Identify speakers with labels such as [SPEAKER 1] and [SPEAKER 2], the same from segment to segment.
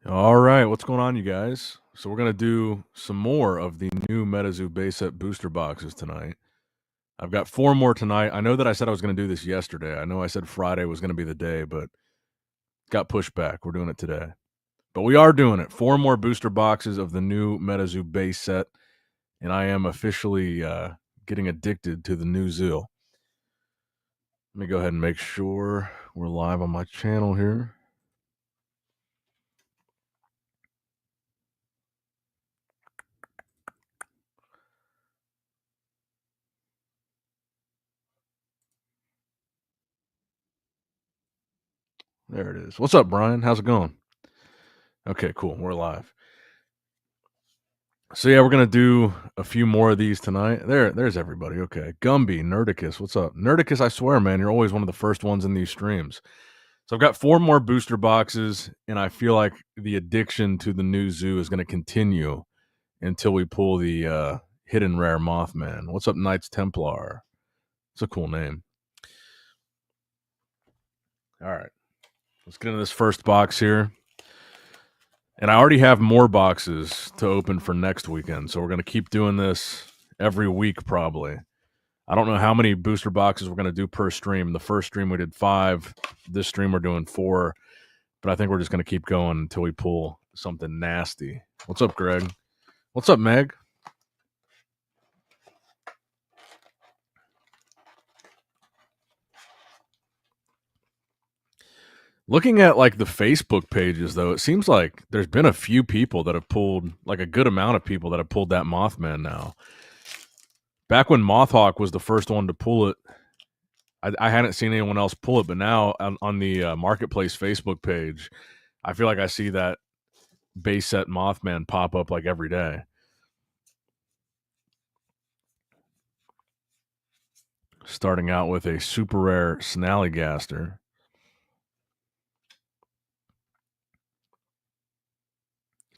[SPEAKER 1] All right, what's going on, you guys? So we're gonna do some more of the new Metazoo base set booster boxes tonight. I've got 4 more tonight. I know that I said I was gonna do this yesterday. I know I said Friday was gonna be the day, but got pushed back. We're doing it today. But we are doing it. 4 more booster boxes of the new Metazoo base set, and I am officially getting addicted to the new zoo. Let me go ahead and make sure we're live on my channel here. There it is. What's up, Brian? How's it going? Okay, cool. We're live. So yeah, we're gonna do a few more of these tonight. There's everybody. Okay, Gumby, Nerdicus, what's up, Nerdicus? I swear, man, you're always one of the first ones in these streams. So I've got 4 more booster boxes, and I feel like the addiction to the new zoo is going to continue until we pull the hidden rare Mothman. What's up, Knights Templar? It's a cool name. All right, let's get into this first box here. And I already have more boxes to open for next weekend, so we're going to keep doing this every week probably. I don't know how many booster boxes we're going to do per stream. The first stream we did 5. This stream we're doing 4. But I think we're just going to keep going until we pull something nasty. What's up, Greg? What's up, Meg? Looking at like the Facebook pages, though, it seems like there's been a few people that have pulled, like a good amount of people that have pulled that Mothman now. Back when Mothhawk was the first one to pull it, I hadn't seen anyone else pull it, but now on the Marketplace Facebook page, I feel like I see that base set Mothman pop up like every day. Starting out with a super rare Snallygaster.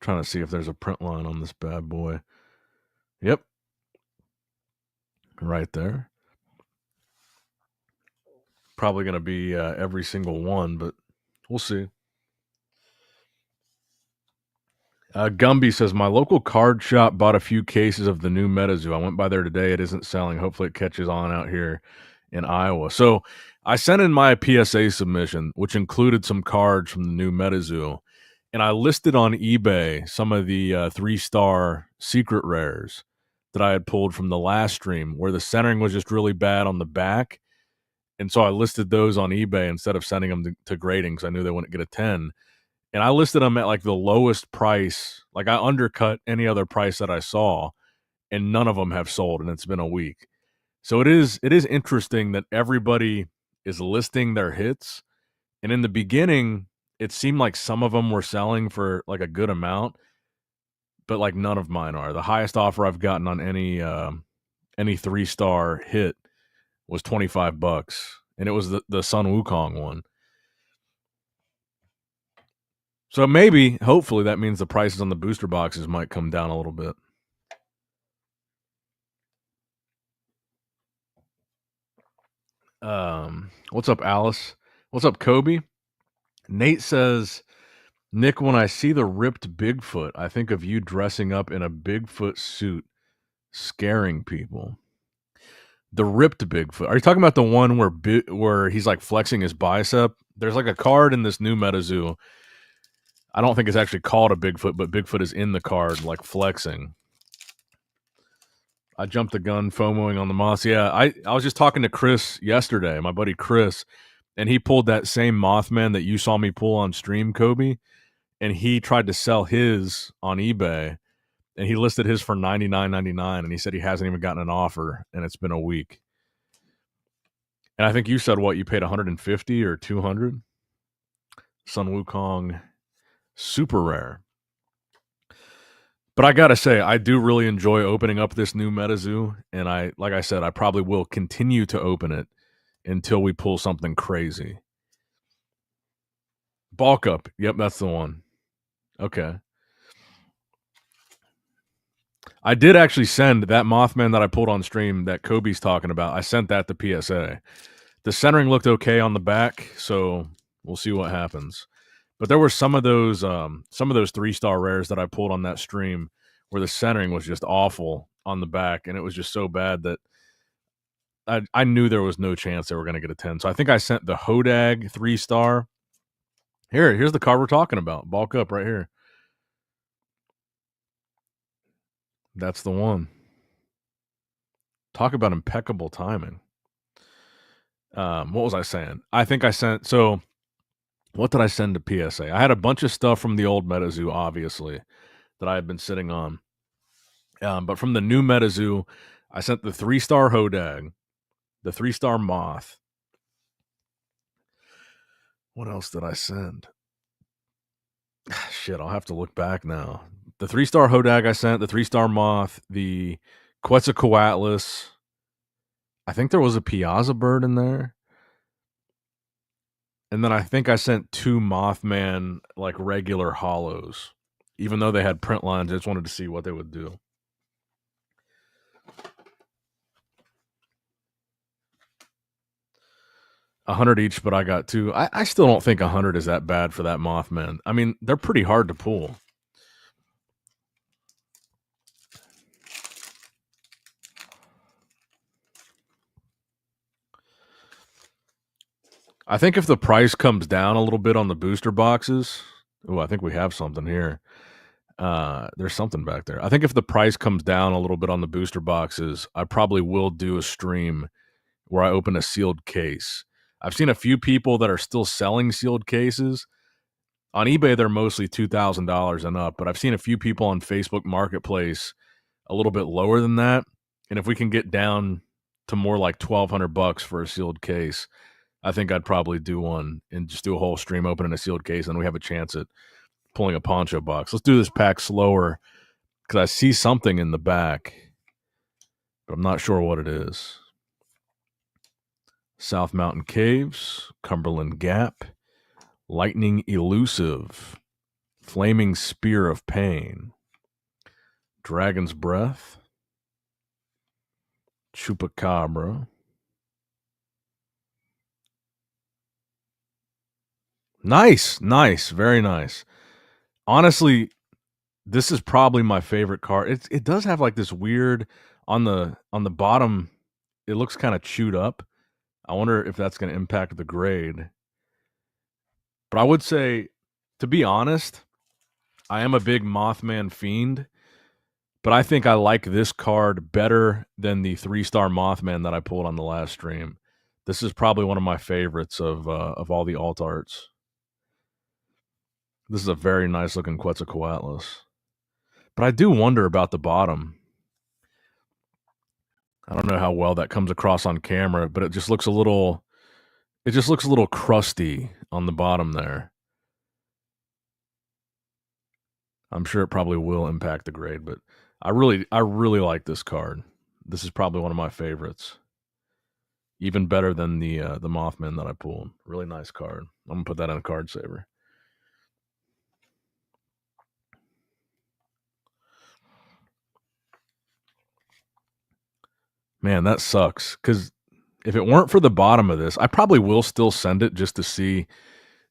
[SPEAKER 1] Trying to see if there's a print line on this bad boy. Yep. Right there. Probably going to be every single one, but we'll see. Gumby says, my local card shop bought a few cases of the new Metazoo. I went by there today. It isn't selling. Hopefully it catches on out here in Iowa. So I sent in my PSA submission, which included some cards from the new Metazoo. And I listed on eBay some of the 3-star secret rares that I had pulled from the last stream where the centering was just really bad on the back. And so I listed those on eBay instead of sending them to grading because I knew they wouldn't get a 10. And I listed them at like the lowest price. Like I undercut any other price that I saw, and none of them have sold, and it's been a week. So it is interesting that everybody is listing their hits. And in the beginning, it seemed like some of them were selling for like a good amount, but like none of mine are. The highest offer I've gotten on any 3-star hit was $25, and it was the Sun Wukong one. So maybe, hopefully, that means the prices on the booster boxes might come down a little bit. What's up, Alice? What's up, Kobe? Nate says, Nick, when I see the ripped Bigfoot, I think of you dressing up in a Bigfoot suit, scaring people. The ripped Bigfoot. Are you talking about the one where he's like flexing his bicep? There's like a card in this new Metazoo. I don't think it's actually called a Bigfoot, but Bigfoot is in the card, like flexing. I jumped the gun, FOMOing on the moths. Yeah, I was just talking to Chris yesterday, my buddy Chris, and he pulled that same Mothman that you saw me pull on stream, Kobe, and he tried to sell his on eBay, and he listed his for $99.99, and he said he hasn't even gotten an offer, and it's been a week. And I think you said what, you paid $150 or $200? Sun Wukong, super rare. But I gotta say, I do really enjoy opening up this new Metazoo, and like I said, I probably will continue to open it until we pull something crazy. Bulk up. Yep, that's the one. Okay. I did actually send that Mothman that I pulled on stream that Kobe's talking about. I sent that to PSA. The centering looked okay on the back, so we'll see what happens. But there were some of those 3-star rares that I pulled on that stream where the centering was just awful on the back, and it was just so bad that I knew there was no chance they were going to get a 10. So I think I sent the Hodag 3-star. Here's the card we're talking about. Bulk up right here. That's the one. Talk about impeccable timing. What was I saying? I think I sent so what did I send to PSA? I had a bunch of stuff from the old Metazoo, obviously, that I had been sitting on. But from the new Metazoo, I sent the 3-star Hodag, the 3-star Moth. What else did I send? Shit, I'll have to look back now. The 3-star Hodag I sent, the 3-star Moth, the Quetzalcoatlus. I think there was a Piazza bird in there. And then I think I sent 2 Mothman, like, regular hollows. Even though they had print lines, I just wanted to see what they would do. $100 each, but I got 2. I still don't think 100 is that bad for that Mothman. I mean, they're pretty hard to pull. I think if the price comes down a little bit on the booster boxes, I think we have something here. There's something back there. I think if the price comes down a little bit on the booster boxes, I probably will do a stream where I open a sealed case. I've seen a few people that are still selling sealed cases. On eBay, they're mostly $2,000 and up, but I've seen a few people on Facebook Marketplace a little bit lower than that. And if we can get down to more like $1,200 for a sealed case, I think I'd probably do one and just do a whole stream opening a sealed case, and we have a chance at pulling a poncho box. Let's do this pack slower because I see something in the back, but I'm not sure what it is. South Mountain Caves, Cumberland Gap, Lightning Elusive, Flaming Spear of Pain, Dragon's Breath, Chupacabra. Nice, very nice. Honestly, this is probably my favorite card. It does have like this weird on the bottom. It looks kind of chewed up. I wonder if that's going to impact the grade. But I would say, to be honest, I am a big Mothman fiend. But I think I like this card better than the 3-star Mothman that I pulled on the last stream. This is probably one of my favorites of all the alt arts. This is a very nice looking Quetzalcoatlus. But I do wonder about the bottom. I don't know how well that comes across on camera, but it just looks a little crusty on the bottom there. I'm sure it probably will impact the grade, but I really like this card. This is probably one of my favorites. Even better than the Mothman that I pulled. Really nice card. I'm gonna put that in a card saver. Man, that sucks. Because if it weren't for the bottom of this, I probably will still send it just to see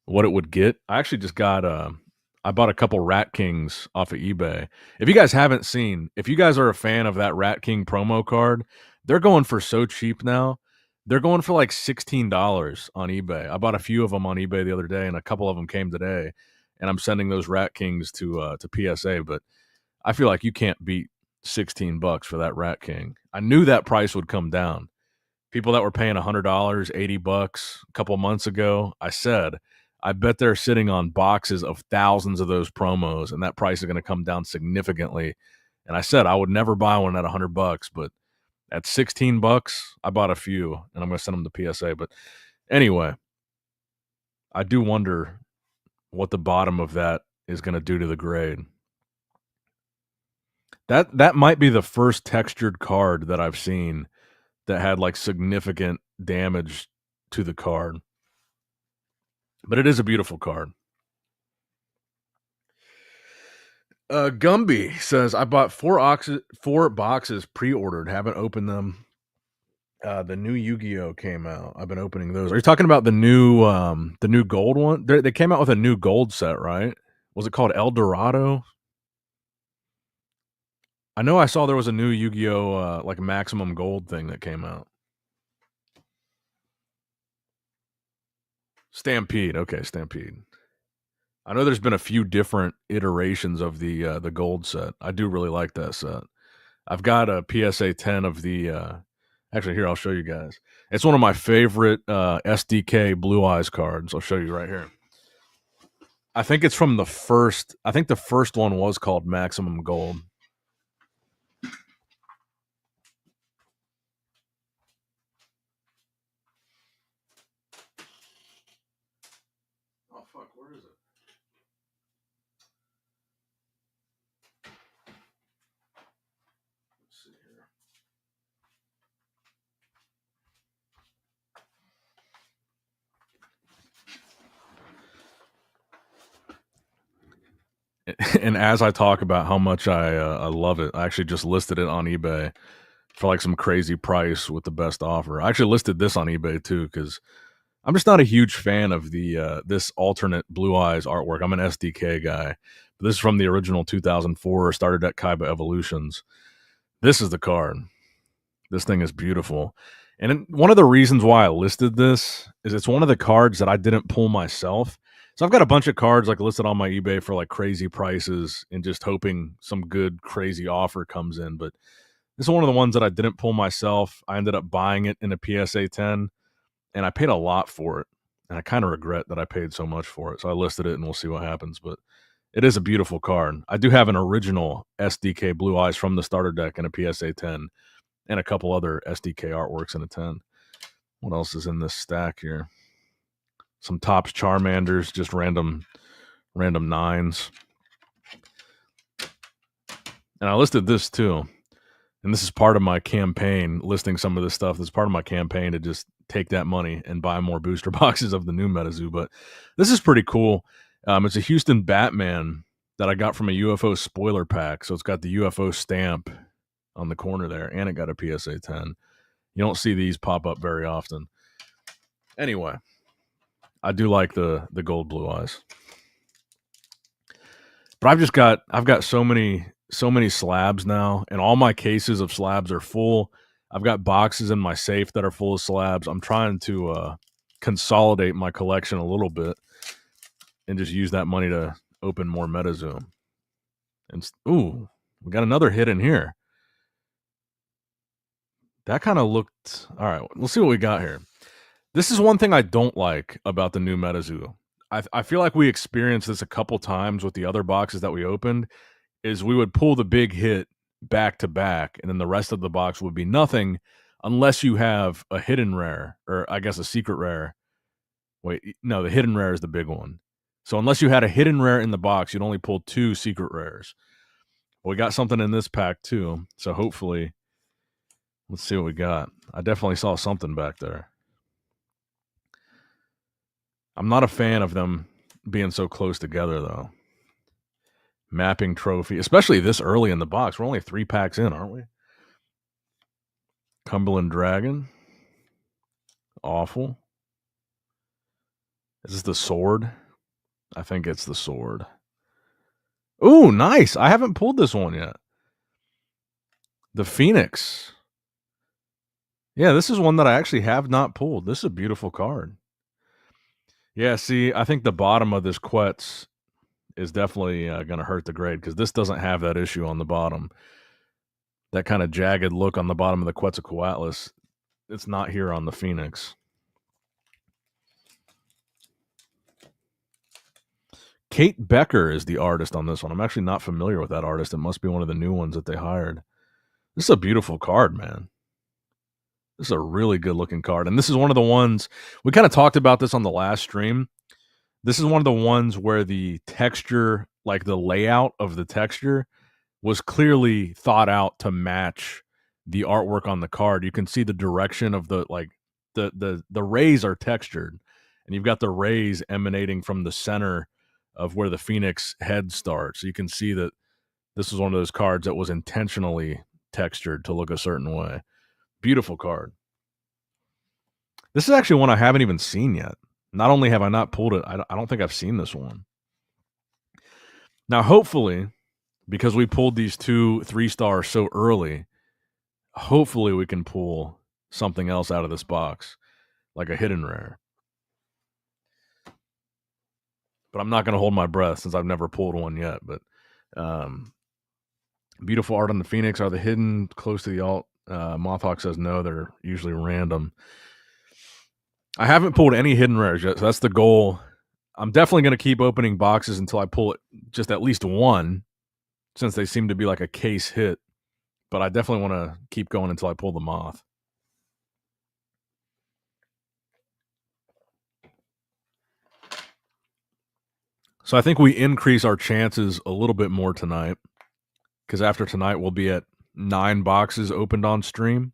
[SPEAKER 1] what it would get. I actually just got I bought a couple Rat Kings off of eBay. If you guys haven't seen, if you guys are a fan of that Rat King promo card, they're going for so cheap now. They're going for like $16 on eBay. I bought a few of them on eBay the other day, and a couple of them came today. And I'm sending those Rat Kings to PSA. But I feel like you can't beat $16 for that Rat King. I knew that price would come down. People that were paying $100, $80 a couple months ago, I said, I bet they're sitting on boxes of thousands of those promos, and that price is going to come down significantly. And I said I would never buy one at $100, but at $16, I bought a few, and I'm going to send them to PSA. But anyway, I do wonder what the bottom of that is going to do to the grade. That might be the first textured card that I've seen that had like significant damage to the card. But it is a beautiful card. Gumby says, I bought four boxes pre-ordered, haven't opened them. The new Yu-Gi-Oh came out. I've been opening those. Are you talking about the new gold one? They came out with a new gold set, right? Was it called El Dorado? I know I saw there was a new Yu-Gi-Oh like maximum gold thing that came out. Stampede. Okay, Stampede. I know there's been a few different iterations of the gold set. I do really like that set. I've got a PSA 10 of the actually here I'll show you guys. It's one of my favorite SDK Blue Eyes cards. I'll show you right here. I think it's from the first. I think the first one was called Maximum Gold. Oh fuck, where is it? Let's see here. And as I talk about how much I love it, I actually just listed it on eBay for like some crazy price with the best offer. I actually listed this on eBay too because I'm just not a huge fan of the this alternate Blue Eyes artwork. I'm an SDK guy. But this is from the original 2004 Starter Deck Kaiba Evolutions. This is the card. This thing is beautiful. And one of the reasons why I listed this is it's one of the cards that I didn't pull myself. So I've got a bunch of cards like listed on my eBay for like crazy prices and just hoping some good crazy offer comes in. But this is one of the ones that I didn't pull myself. I ended up buying it in a PSA 10 and I paid a lot for it. And I kind of regret that I paid so much for it. So I listed it and we'll see what happens. But it is a beautiful card. I do have an original SDK Blue Eyes from the starter deck and a PSA 10 and a couple other SDK artworks in a 10. What else is in this stack here? Some Topps Charmanders, just random nines. And I listed this too. And this is part of my campaign, listing some of this stuff. This is part of my campaign to just take that money and buy more booster boxes of the new Metazoo. But this is pretty cool. It's a Houston Batman that I got from a UFO spoiler pack. So it's got the UFO stamp on the corner there, and it got a PSA 10. You don't see these pop up very often. Anyway, I do like the gold Blue Eyes. But I've got so many slabs now, and all my cases of slabs are full. I've got boxes in my safe that are full of slabs. I'm trying to consolidate my collection a little bit and just use that money to open more Metazoo. And ooh, we got another hit in here. That kind of looked all right. Let's see what we got here. This is one thing I don't like about the new Metazoo. I feel like we experienced this a couple times with the other boxes that we opened. Is we would pull the big hit back to back, and then the rest of the box would be nothing unless you have a hidden rare, or I guess a secret rare. Wait, no, the hidden rare is the big one. So unless you had a hidden rare in the box, you'd only pull 2 secret rares. Well, we got something in this pack too, so hopefully, let's see what we got. I definitely saw something back there. I'm not a fan of them being so close together, though. Mapping trophy, especially this early in the box. We're only 3 packs in, aren't we? Cumberland Dragon. Awful. Is this the sword? I think it's the sword. Ooh, nice. I haven't pulled this one yet. The Phoenix. Yeah, this is one that I actually have not pulled. This is a beautiful card. Yeah, see, I think the bottom of this Quetz is definitely going to hurt the grade because this doesn't have that issue on the bottom. That kind of jagged look on the bottom of the Quetzalcoatlus. It's not here on the Phoenix. Kate Becker is the artist on this one. I'm actually not familiar with that artist. It must be one of the new ones that they hired. This is a beautiful card, man. This is a really good looking card. And this is one of the ones, we kind of talked about this on the last stream. This is one of the ones where the texture, like the layout of the texture, was clearly thought out to match the artwork on the card. You can see the direction of the rays are textured, and you've got the rays emanating from the center of where the Phoenix head starts. So you can see that this is one of those cards that was intentionally textured to look a certain way. Beautiful card. This is actually one I haven't even seen yet. Not only have I not pulled it, I don't think I've seen this one. Now, hopefully, because we pulled these 2 3-stars so early, hopefully we can pull something else out of this box, like a hidden rare. But I'm not going to hold my breath since I've never pulled one yet. But beautiful art on the Phoenix. Are the hidden close to the alt? Mothhawk says no, they're usually random. I haven't pulled any hidden rares yet, so that's the goal. I'm definitely going to keep opening boxes until I pull it, just at least one, since they seem to be like a case hit. But I definitely want to keep going until I pull the moth. So I think we increase our chances a little bit more tonight, because after tonight we'll be at 9 boxes opened on stream.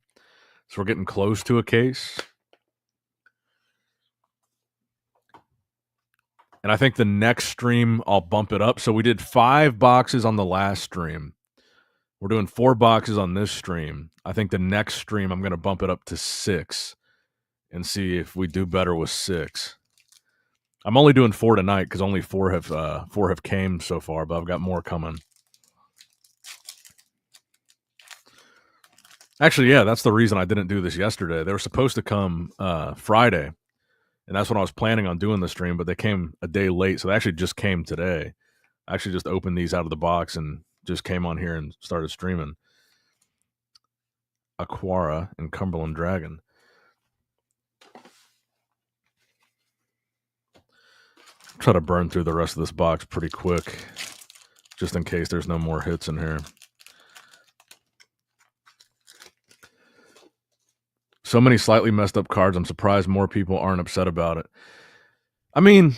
[SPEAKER 1] So we're getting close to a case. And I think the next stream I'll bump it up. So we did 5 boxes on the last stream. We're doing 4 boxes on this stream. I think the next stream I'm going to bump it up to 6 and see if we do better with 6. I'm only doing 4 tonight because only 4 have came so far, but I've got more coming. Actually, yeah, that's the reason I didn't do this yesterday. They were supposed to come Friday, and that's when I was planning on doing the stream, but they came a day late, so they actually just came today. I actually just opened these out of the box and just came on here and started streaming. Aquara and Cumberland Dragon. Try to burn through the rest of this box pretty quick, just in case there's no more hits in here. So many slightly messed up cards. I'm surprised more people aren't upset about it. I mean,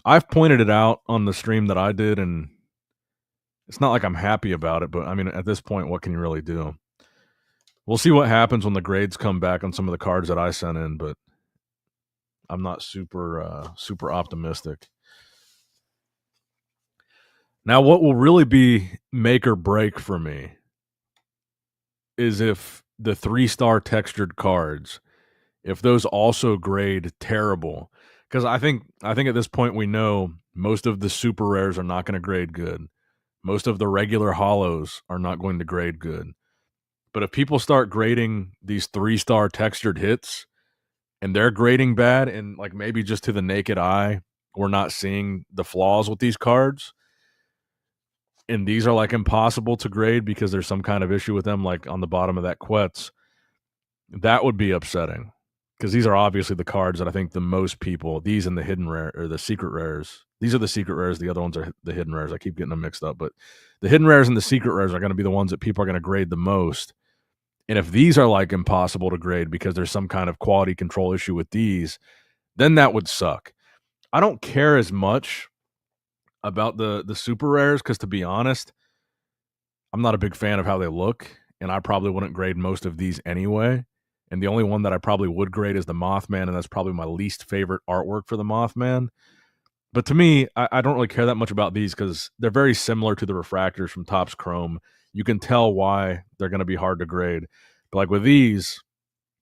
[SPEAKER 1] I've pointed it out on the stream that I did, and it's not like I'm happy about it, but I mean, at this point, what can you really do? We'll see what happens when the grades come back on some of the cards that I sent in, but I'm not super optimistic. Now, what will really be make or break for me is if the 3-star textured cards, if those also grade terrible. Because I think at this point we know most of the super rares are not going to grade good. Most of the regular hollows are not going to grade good. But if people start grading these 3-star textured hits and they're grading bad, and like maybe just to the naked eye, we're not seeing the flaws with these cards, and these are like impossible to grade because there's some kind of issue with them, like on the bottom of that Quetz, that would be upsetting. Because these are obviously the cards that I think the most people, these and the hidden rare or the secret rares, these are the secret rares, the other ones are the hidden rares. I keep getting them mixed up, but the hidden rares and the secret rares are going to be the ones that people are going to grade the most. And if these are like impossible to grade because there's some kind of quality control issue with these, then that would suck. I don't care as much about the super rares because, to be honest, I'm not a big fan of how they look, and I probably wouldn't grade most of these anyway. And the only one that I probably would grade is the Mothman, and that's probably my least favorite artwork for the Mothman. But to me, I don't really care that much about these because they're very similar to the refractors from Topps Chrome. You can tell why they're going to be hard to grade. But like with these,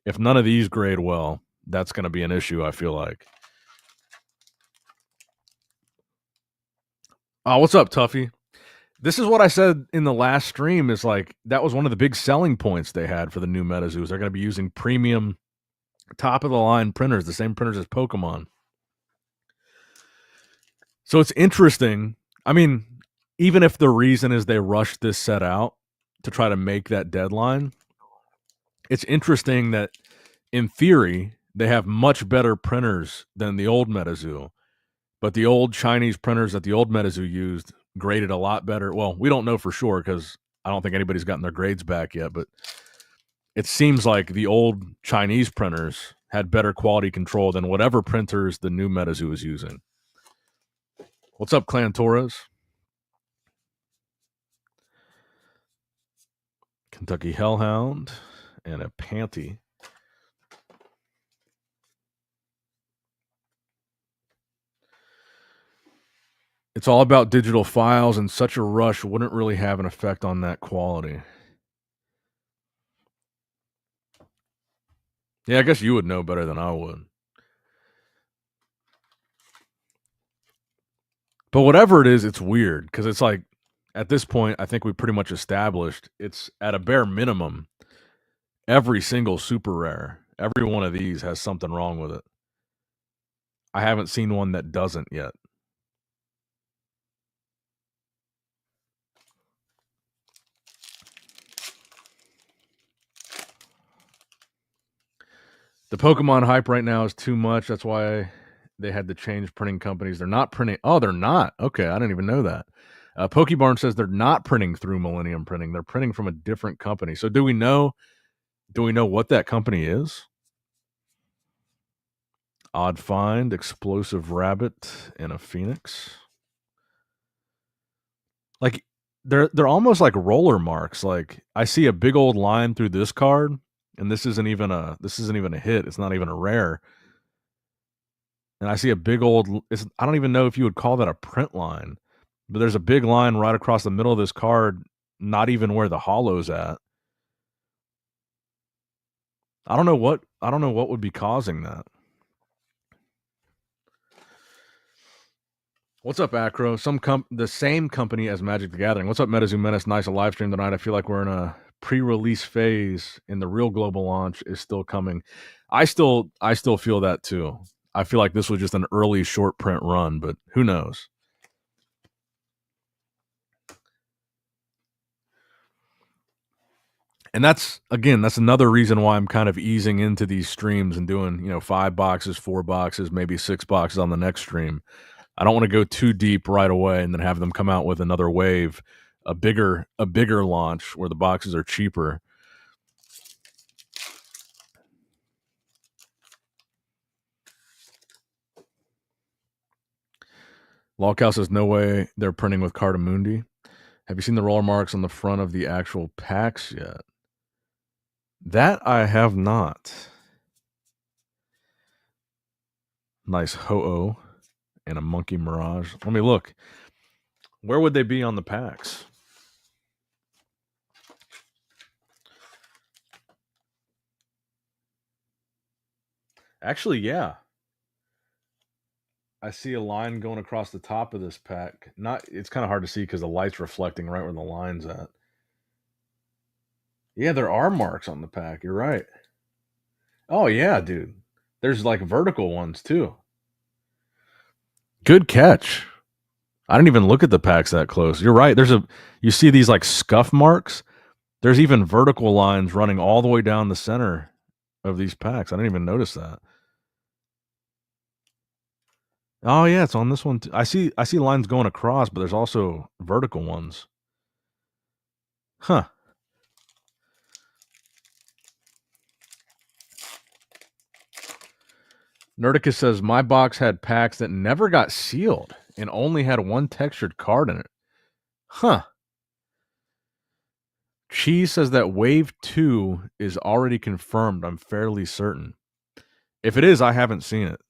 [SPEAKER 1] if none of these grade well, that's going to be an issue, I feel like. Oh, what's up, Tuffy? This is what I said in the last stream, is like that was one of the big selling points they had for the new Metazoos. They're going to be using premium, top-of-the-line printers, the same printers as Pokemon. So it's interesting. I mean, even if the reason is they rushed this set out to try to make that deadline, it's interesting that in theory they have much better printers than the old Metazoo. But the old Chinese printers that the old Metazoo used graded a lot better. Well, we don't know for sure because I don't think anybody's gotten their grades back yet, but it seems like the old Chinese printers had better quality control than whatever printers the new Metazoo is using. What's up, Clan Torres? Kentucky Hellhound and a Panty. It's all about digital files, and such a rush wouldn't really have an effect on that quality. Yeah, I guess you would know better than I would. But whatever it is, it's weird because it's like at this point, I think we pretty much established it's at a bare minimum. Every single super rare, every one of these has something wrong with it. I haven't seen one that doesn't yet. The Pokemon hype right now is too much. That's why they had to change printing companies. They're not printing. Oh, they're not. Okay, I didn't even know that. Pokebarn says they're not printing through Millennium Printing. They're printing from a different company. So do we know? Do we know what that company is? Odd Find, Explosive Rabbit, and a Phoenix. Like they're almost like roller marks. Like I see a big old line through this card, and this isn't even a hit. It's not even a rare. And I see a big old. I don't even know if you would call that a print line, but there's a big line right across the middle of this card, not even where the hollow's at. I don't know what would be causing that. What's up, Acro? The same company as Magic the Gathering. What's up, Metazoo Menace? Nice a live stream tonight. I feel like we're in a pre-release phase, and the real global launch is still coming. I still feel that too. I feel like this was just an early short print run, but who knows? And that's another reason why I'm kind of easing into these streams and doing 5 boxes, 4 boxes, maybe 6 boxes on the next stream. I don't want to go too deep right away and then have them come out with another wave, a bigger launch where the boxes are cheaper. Lawcow says no way they're printing with Cardamundi. Have you seen the roller marks on the front of the actual packs yet? That I have not. Nice Ho-Oh and a Monkey Mirage. Let me look. Where would they be on the packs? Actually, yeah. I see a line going across the top of this pack. It's kind of hard to see because the light's reflecting right where the line's at. Yeah, there are marks on the pack. You're right. Oh yeah, dude. There's like vertical ones too. Good catch. I didn't even look at the packs that close. You're right. You see these like scuff marks. There's even vertical lines running all the way down the center of these packs. I didn't even notice that. Oh yeah, it's on this one too. I see lines going across, but there's also vertical ones. Huh. Nerdicus says my box had packs that never got sealed and only had one textured card in it. Huh. Cheese says that Wave 2 is already confirmed. I'm fairly certain. If it is, I haven't seen it.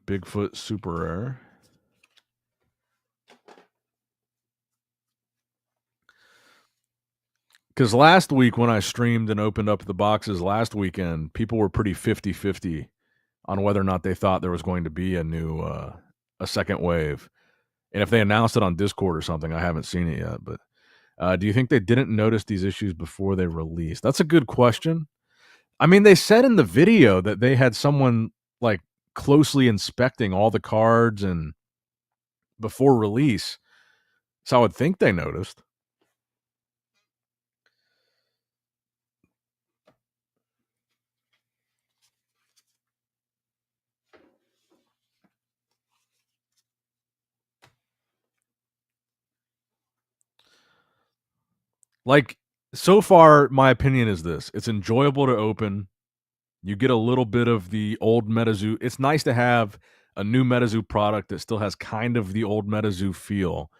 [SPEAKER 1] Bigfoot Super Rare. Because last week when I streamed and opened up the boxes last weekend, people were pretty 50-50 on whether or not they thought there was going to be a second wave. And if they announced it on Discord or something, I haven't seen it yet. But do you think they didn't notice these issues before they released? That's a good question. I mean, they said in the video that they had someone like closely inspecting all the cards and before release. So I would think they noticed. Like, so far, my opinion is this. It's enjoyable to open. You get a little bit of the old Metazoo. It's nice to have a new Metazoo product that still has kind of the old Metazoo feel.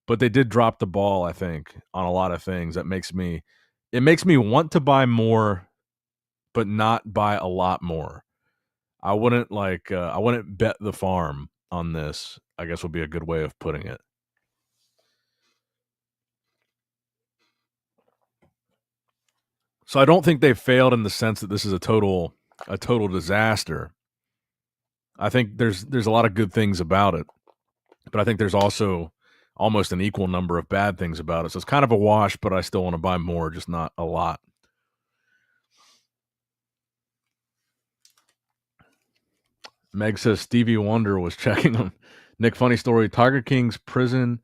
[SPEAKER 1] But they did drop the ball, I think, on a lot of things. It makes me want to buy more, but not buy a lot more. I wouldn't bet the farm on this, I guess would be a good way of putting it. So I don't think they failed in the sense that this is a total disaster. I think there's a lot of good things about it, but I think there's also almost an equal number of bad things about it. So it's kind of a wash, but I still want to buy more, just not a lot. Meg says Stevie Wonder was checking him. Nick, funny story. Tiger King's prison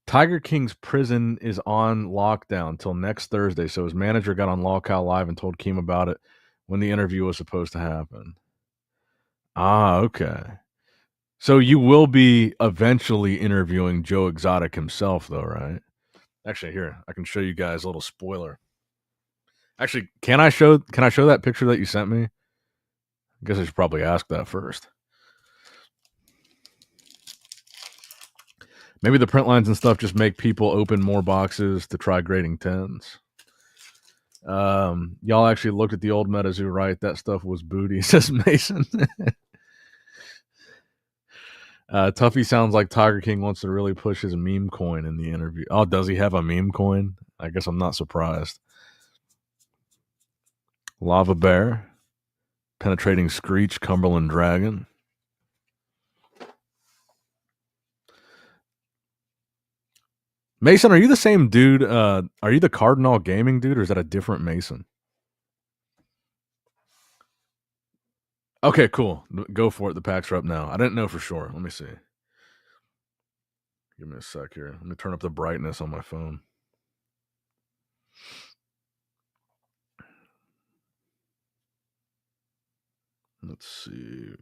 [SPEAKER 1] is on lockdown till next Thursday. So his manager got on Lawcow Live and told Keem about it when the interview was supposed to happen. Ah, okay. So you will be eventually interviewing Joe Exotic himself, though, right? Actually, here I can show you guys a little spoiler. Actually, can I show that picture that you sent me? I guess I should probably ask that first. Maybe the print lines and stuff just make people open more boxes to try grading 10s. Y'all actually looked at the old Metazoo, right? That stuff was booty, says Mason. Tuffy sounds like Tiger King wants to really push his meme coin in the interview. Oh, does he have a meme coin? I guess I'm not surprised. Lava Bear, Penetrating Screech, Cumberland Dragon. Mason, are you the same dude? Are you the Cardinal Gaming dude, or is that a different Mason? Okay, cool. Go for it. The packs are up now. I didn't know for sure. Let me see. Give me a sec here. Let me turn up the brightness on my phone. Let's see.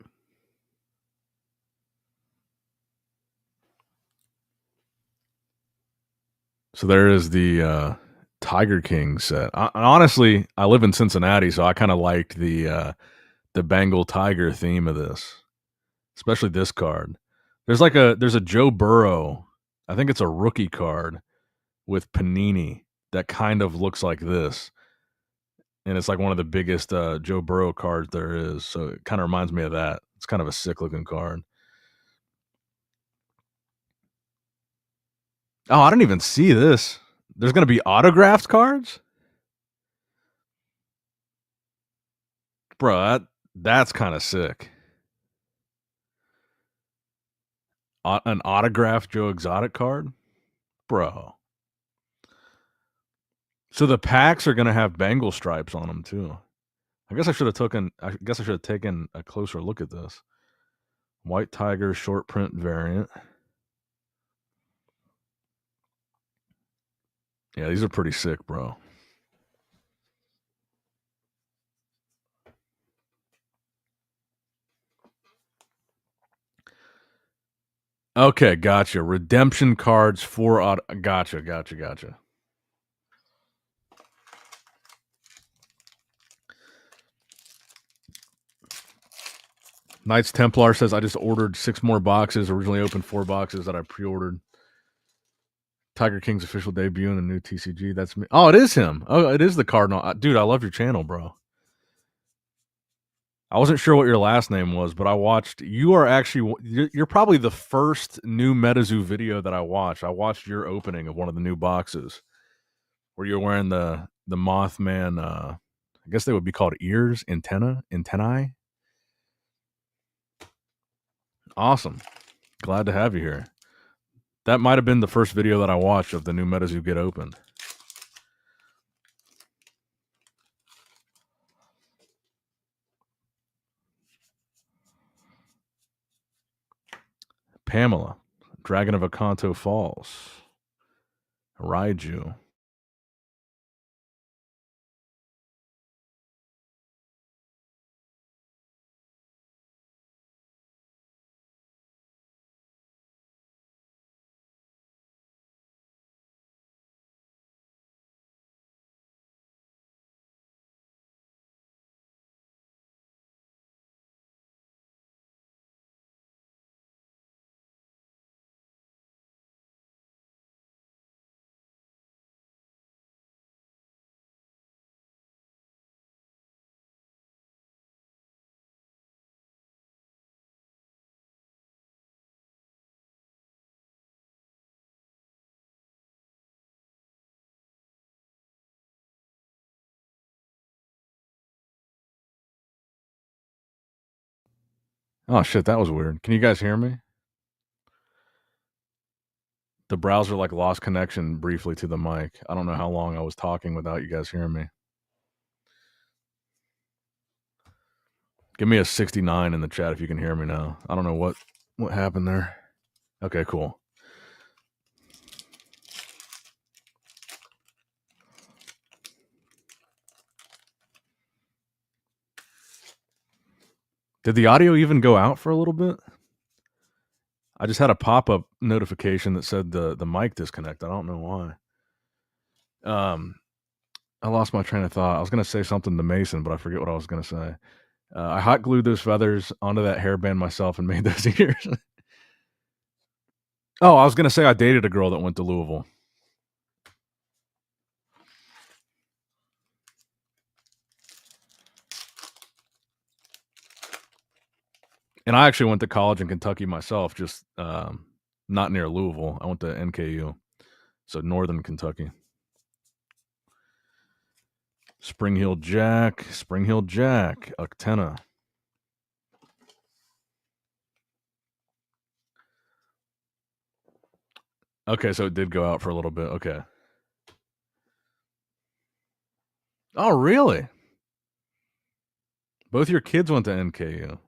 [SPEAKER 1] So there is the Tiger King set. Honestly, I live in Cincinnati, so I kind of liked the Bengal Tiger theme of this, especially this card. There's a Joe Burrow. I think it's a rookie card with Panini that kind of looks like this, and it's like one of the biggest Joe Burrow cards there is. So it kind of reminds me of that. It's kind of a sick looking card. Oh, I didn't even see this. There's going to be autographed cards? Bro, that's kind of sick. An autographed Joe Exotic card? Bro. So the packs are going to have Bengal stripes on them too. I guess I should have taken a closer look at this. White Tiger short print variant. Yeah, these are pretty sick, bro. Okay, gotcha. Redemption cards for gotcha. Knights Templar says I just ordered 6 more boxes. Originally opened 4 boxes that I pre-ordered. Tiger King's official debut in a new TCG. That's me. Oh, it is him. Oh, it is the Cardinal. Dude, I love your channel, bro. I wasn't sure what your last name was, but I watched. You're probably the first new Metazoo video that I watched. I watched your opening of one of the new boxes where you're wearing the Mothman. I guess they would be called antennae. Awesome. Glad to have you here. That might have been the first video that I watched of the new Metazoo get opened. Pamela, Dragon of Akanto Falls, Raiju. Oh shit, that was weird. Can you guys hear me? The browser like lost connection briefly to the mic. I don't know how long I was talking without you guys hearing me. Give me a 69 in the chat if you can hear me now. I don't know what happened there. Okay, cool. Did the audio even go out for a little bit? I just had a pop-up notification that said the mic disconnect. I don't know why. I lost my train of thought. I was gonna say something to Mason, but I forget what I was gonna say. I hot glued those feathers onto that hairband myself and made those ears. Oh, I was gonna say I dated a girl that went to Louisville. And I actually went to college in Kentucky myself, just not near Louisville. I went to NKU, so northern Kentucky. Spring Hill Jack, Uctenna. Okay, so it did go out for a little bit. Okay. Oh, really? Both your kids went to NKU.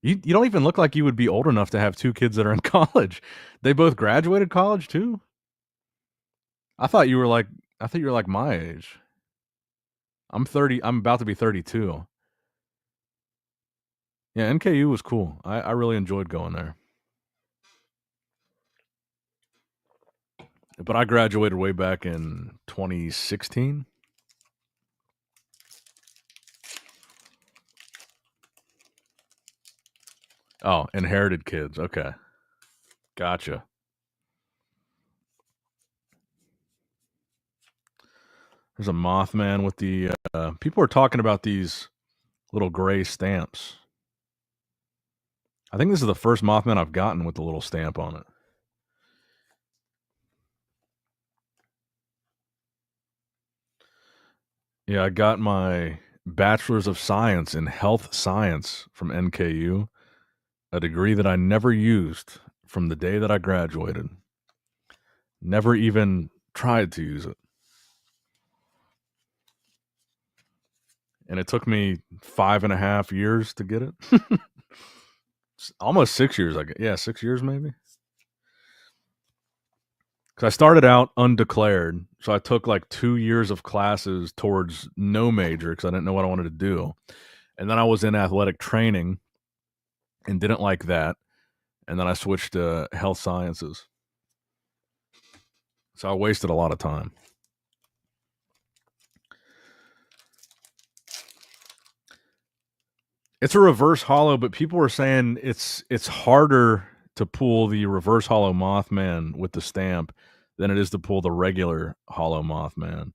[SPEAKER 1] You don't even look like you would be old enough to have two kids that are in college. They both graduated college too? I thought you were like my age. I'm 30. I'm about to be 32. Yeah, NKU was cool. I really enjoyed going there. But I graduated way back in 2016. Oh, inherited kids. Okay. Gotcha. There's a Mothman with the people are talking about these little gray stamps. I think this is the first Mothman I've gotten with the little stamp on it. Yeah, I got my bachelor's of science in health science from NKU, a degree that I never used from the day that I graduated. Never even tried to use it. And it took me 5.5 years to get it. Almost 6 years, I guess. Yeah, 6 years maybe. Because I started out undeclared. So I took like 2 years of classes towards no major because I didn't know what I wanted to do. And then I was in athletic training and didn't like that. And then I switched to health sciences. So I wasted a lot of time. It's a reverse hollow, but people were saying it's harder to pull the reverse hollow Mothman with the stamp than it is to pull the regular hollow Mothman.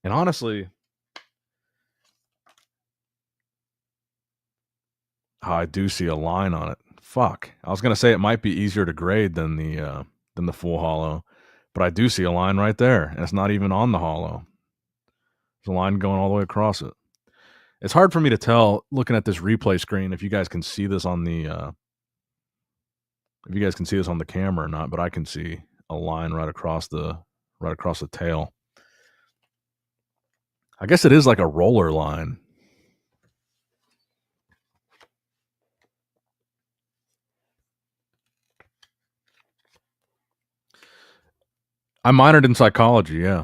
[SPEAKER 1] And honestly, I do see a line on it. Fuck. I was gonna say it might be easier to grade than the full hollow, but I do see a line right there, and it's not even on the hollow. There's a line going all the way across it. It's hard for me to tell looking at this replay screen if you guys can see this on the camera or not, but I can see a line right across the tail. I guess it is like a roller line. I minored in psychology, yeah.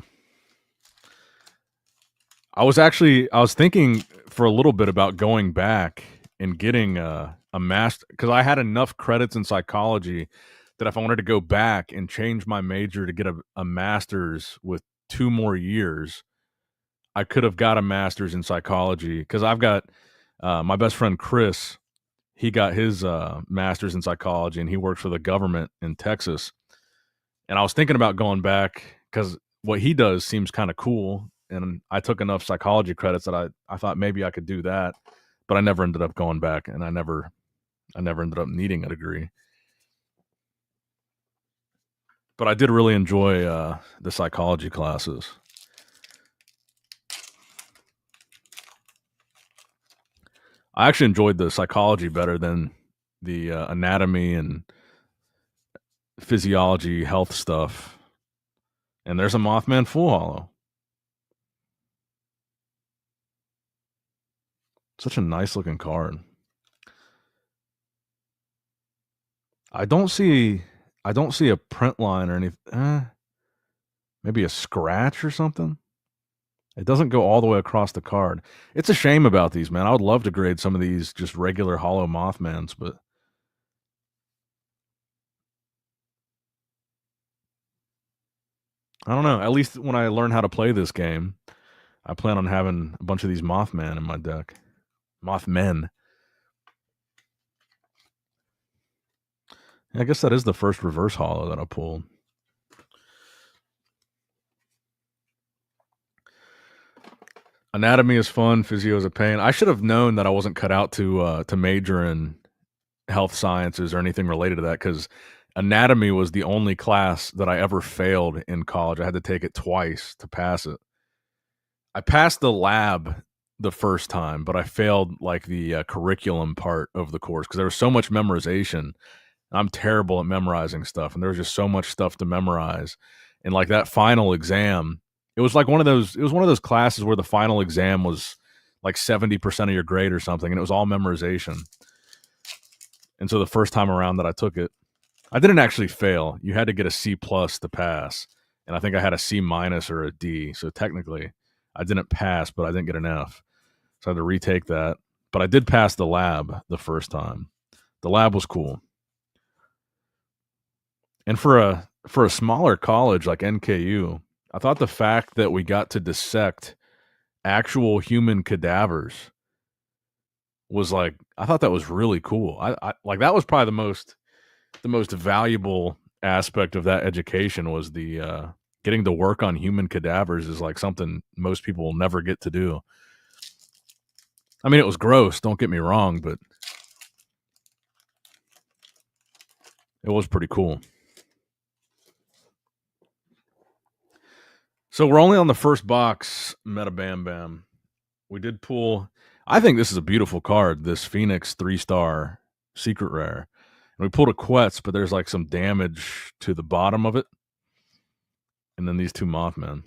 [SPEAKER 1] I was thinking for a little bit about going back and getting a master because I had enough credits in psychology that if I wanted to go back and change my major to get a master's with 2 more years, I could have got a master's in psychology because I've got my best friend Chris. He got his master's in psychology and he works for the government in Texas. And I was thinking about going back because what he does seems kind of cool. And I took enough psychology credits that I thought maybe I could do that, but I never ended up going back, and I never ended up needing a degree. But I did really enjoy the psychology classes. I actually enjoyed the psychology better than the anatomy and physiology, health stuff. And there's a Mothman Full Hollow. Such a nice looking card. I don't see I don't see a print line or anything. Maybe a scratch or something. It doesn't go all the way across the card. It's a shame about these, man. I would love to grade some of these just regular hollow Mothmans, but I don't know. At least when I learn how to play this game, I plan on having a bunch of these Mothman in my deck. Mothmen. I guess that is the first reverse hollow that I pulled. Anatomy is fun. Physio is a pain. I should have known that I wasn't cut out to major in health sciences or anything related to that because anatomy was the only class that I ever failed in college. I had to take it twice to pass it. I passed the lab the first time, but I failed like the curriculum part of the course because there was so much memorization. I'm terrible at memorizing stuff, and there was just so much stuff to memorize. And like that final exam, it was like one of those. It was one of those classes where the final exam was like 70% of your grade or something, and it was all memorization. And so the first time around that I took it, I didn't actually fail. You had to get a C plus to pass, and I think I had a C minus or a D. So technically, I didn't pass, but I didn't get an F. So I had to retake that. But I did pass the lab the first time. The lab was cool. And for a smaller college like NKU, I thought the fact that we got to dissect actual human cadavers was like I thought that was really cool. I like that was probably the most valuable aspect of that education was the getting to work on human cadavers is like something most people will never get to do. I mean, it was gross, don't get me wrong, but it was pretty cool. So we're only on the first box, Meta Bam Bam. We did pull. I think this is a beautiful card. This Phoenix 3-star secret rare. And we pulled a Quetz, but there's like some damage to the bottom of it. And then these two Mothmen.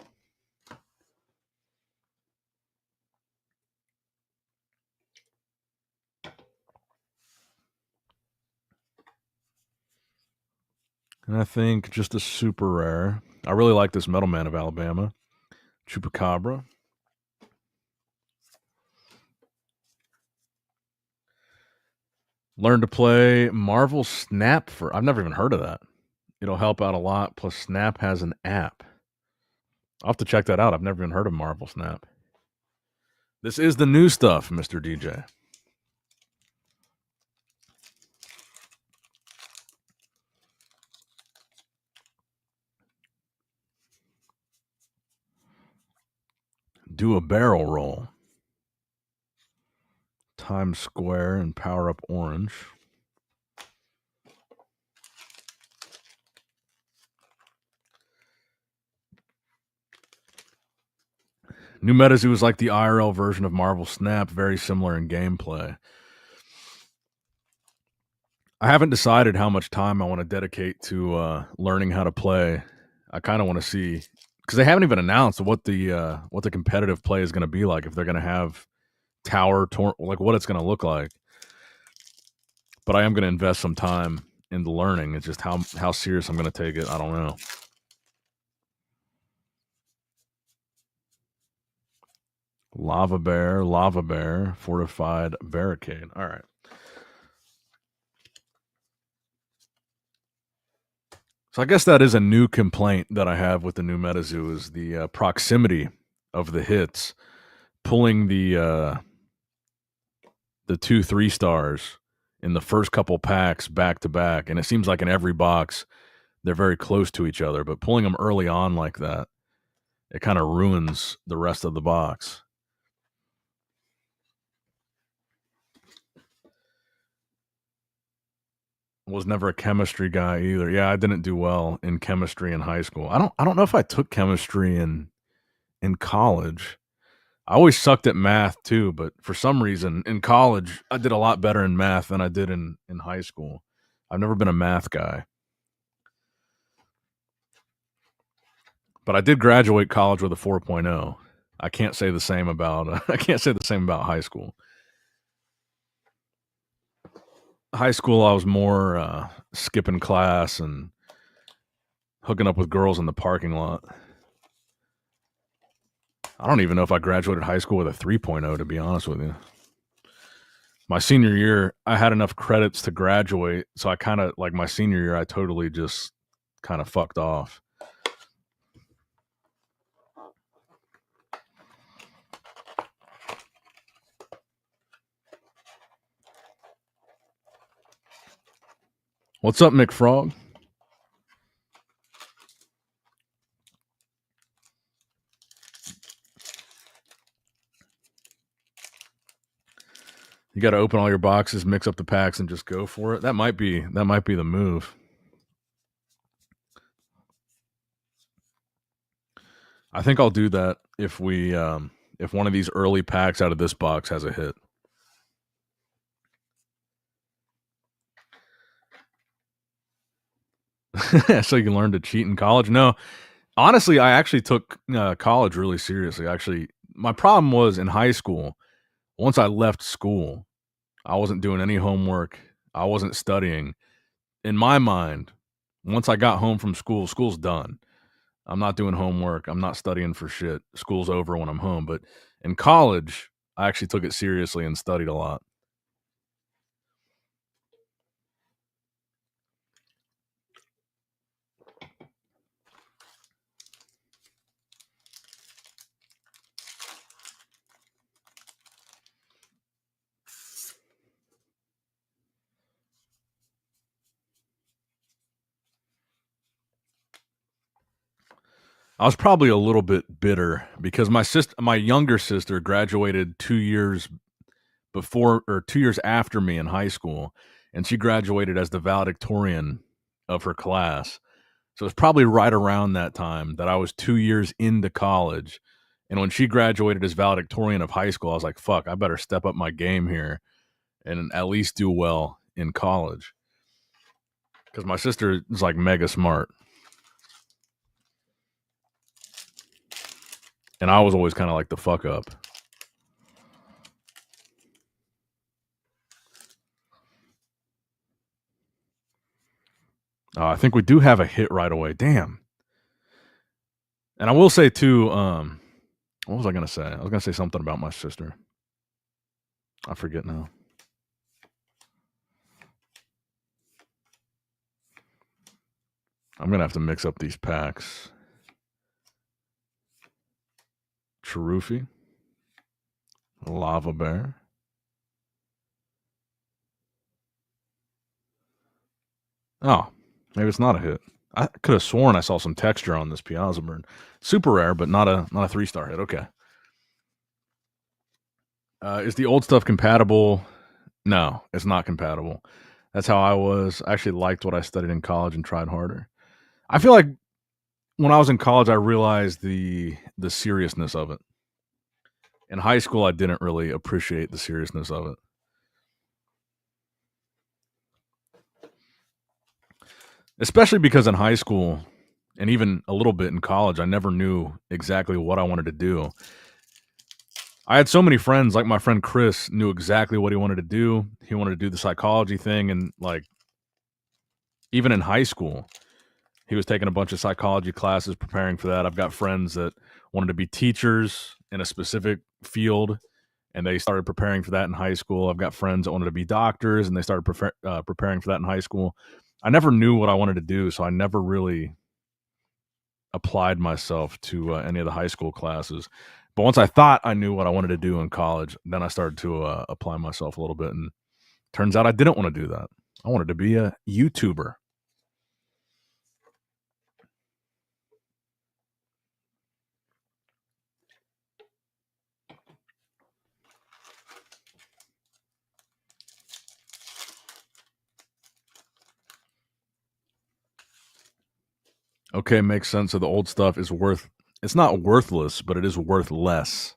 [SPEAKER 1] And I think just a super rare. I really like this Metal Man of Alabama. Chupacabra. Learn to play Marvel Snap for. I've never even heard of that. It'll help out a lot. Plus, Snap has an app. I'll have to check that out. I've never even heard of Marvel Snap. This is the new stuff, Mr. DJ. Do a barrel roll. Times Square and Power Up Orange. New Metazoo is like the IRL version of Marvel Snap, very similar in gameplay. I haven't decided how much time I want to dedicate to learning how to play. I kind of want to see because they haven't even announced what the competitive play is going to be like. If they're going to have tower like what it's going to look like. But I am going to invest some time into learning. It's just how serious I'm going to take it. I don't know. Lava Bear, Fortified Barricade. All right. So I guess that is a new complaint that I have with the new Metazoo is the proximity of the hits, pulling the 2 3-stars in the first couple packs back to back, and it seems like in every box they're very close to each other. But pulling them early on like that, it kind of ruins the rest of the box. Was never a chemistry guy either. Yeah, I didn't do well in chemistry in high school. I don't know if I took chemistry in college. I always sucked at math too, but for some reason in college, I did a lot better in math than I did in high school. I've never been a math guy, but I did graduate college with a 4.0. I can't say the same about I can't say the same about high school. High school, I was more skipping class and hooking up with girls in the parking lot. I don't even know if I graduated high school with a 3.0, to be honest with you. My senior year, I had enough credits to graduate, so I kind of like my senior year, I totally just kind of fucked off. What's up, McFrog? You got to open all your boxes, mix up the packs, and just go for it. That might be the move. I think I'll do that if if one of these early packs out of this box has a hit. So you can learn to cheat in college. No, honestly, I actually took college really seriously. Actually, my problem was in high school. Once I left school, I wasn't doing any homework. I wasn't studying. In my mind, once I got home from school, school's done. I'm not doing homework. I'm not studying for shit. School's over when I'm home. But in college, I actually took it seriously and studied a lot. I was probably a little bit bitter because my younger sister graduated 2 years before or 2 years after me in high school, and she graduated as the valedictorian of her class. So it's probably right around that time that I was 2 years into college. And when she graduated as valedictorian of high school, I was like, fuck, I better step up my game here and at least do well in college. Because my sister is like mega smart. And I was always kind of like the fuck up. I think we do have a hit right away. Damn. And I will say too, what was I gonna say? I was gonna say something about my sister. I forget now. I'm gonna have to mix up these packs. Cherufi, Lava Bear. Oh, maybe it's not a hit. I could have sworn I saw some texture on this Piazza Bird. Super rare, but not a 3-star hit. Okay. Is the old stuff compatible? No, it's not compatible. That's how I was. I actually liked what I studied in college and tried harder. I feel like when I was in college, I realized the seriousness of it. In high school, I didn't really appreciate the seriousness of it. Especially because in high school and even a little bit in college, I never knew exactly what I wanted to do. I had so many friends, like my friend Chris knew exactly what he wanted to do. He wanted to do the psychology thing, and like even in high school, he was taking a bunch of psychology classes preparing for that. I've got friends that wanted to be teachers in a specific field, and they started preparing for that in high school. I've got friends that wanted to be doctors, and they started preparing for that in high school. I never knew what I wanted to do, so I never really applied myself to any of the high school classes. But once I thought I knew what I wanted to do in college, then I started to apply myself a little bit. And turns out I didn't want to do that. I wanted to be a YouTuber. Okay, makes sense. So the old stuff is it's not worthless, but it is worth less.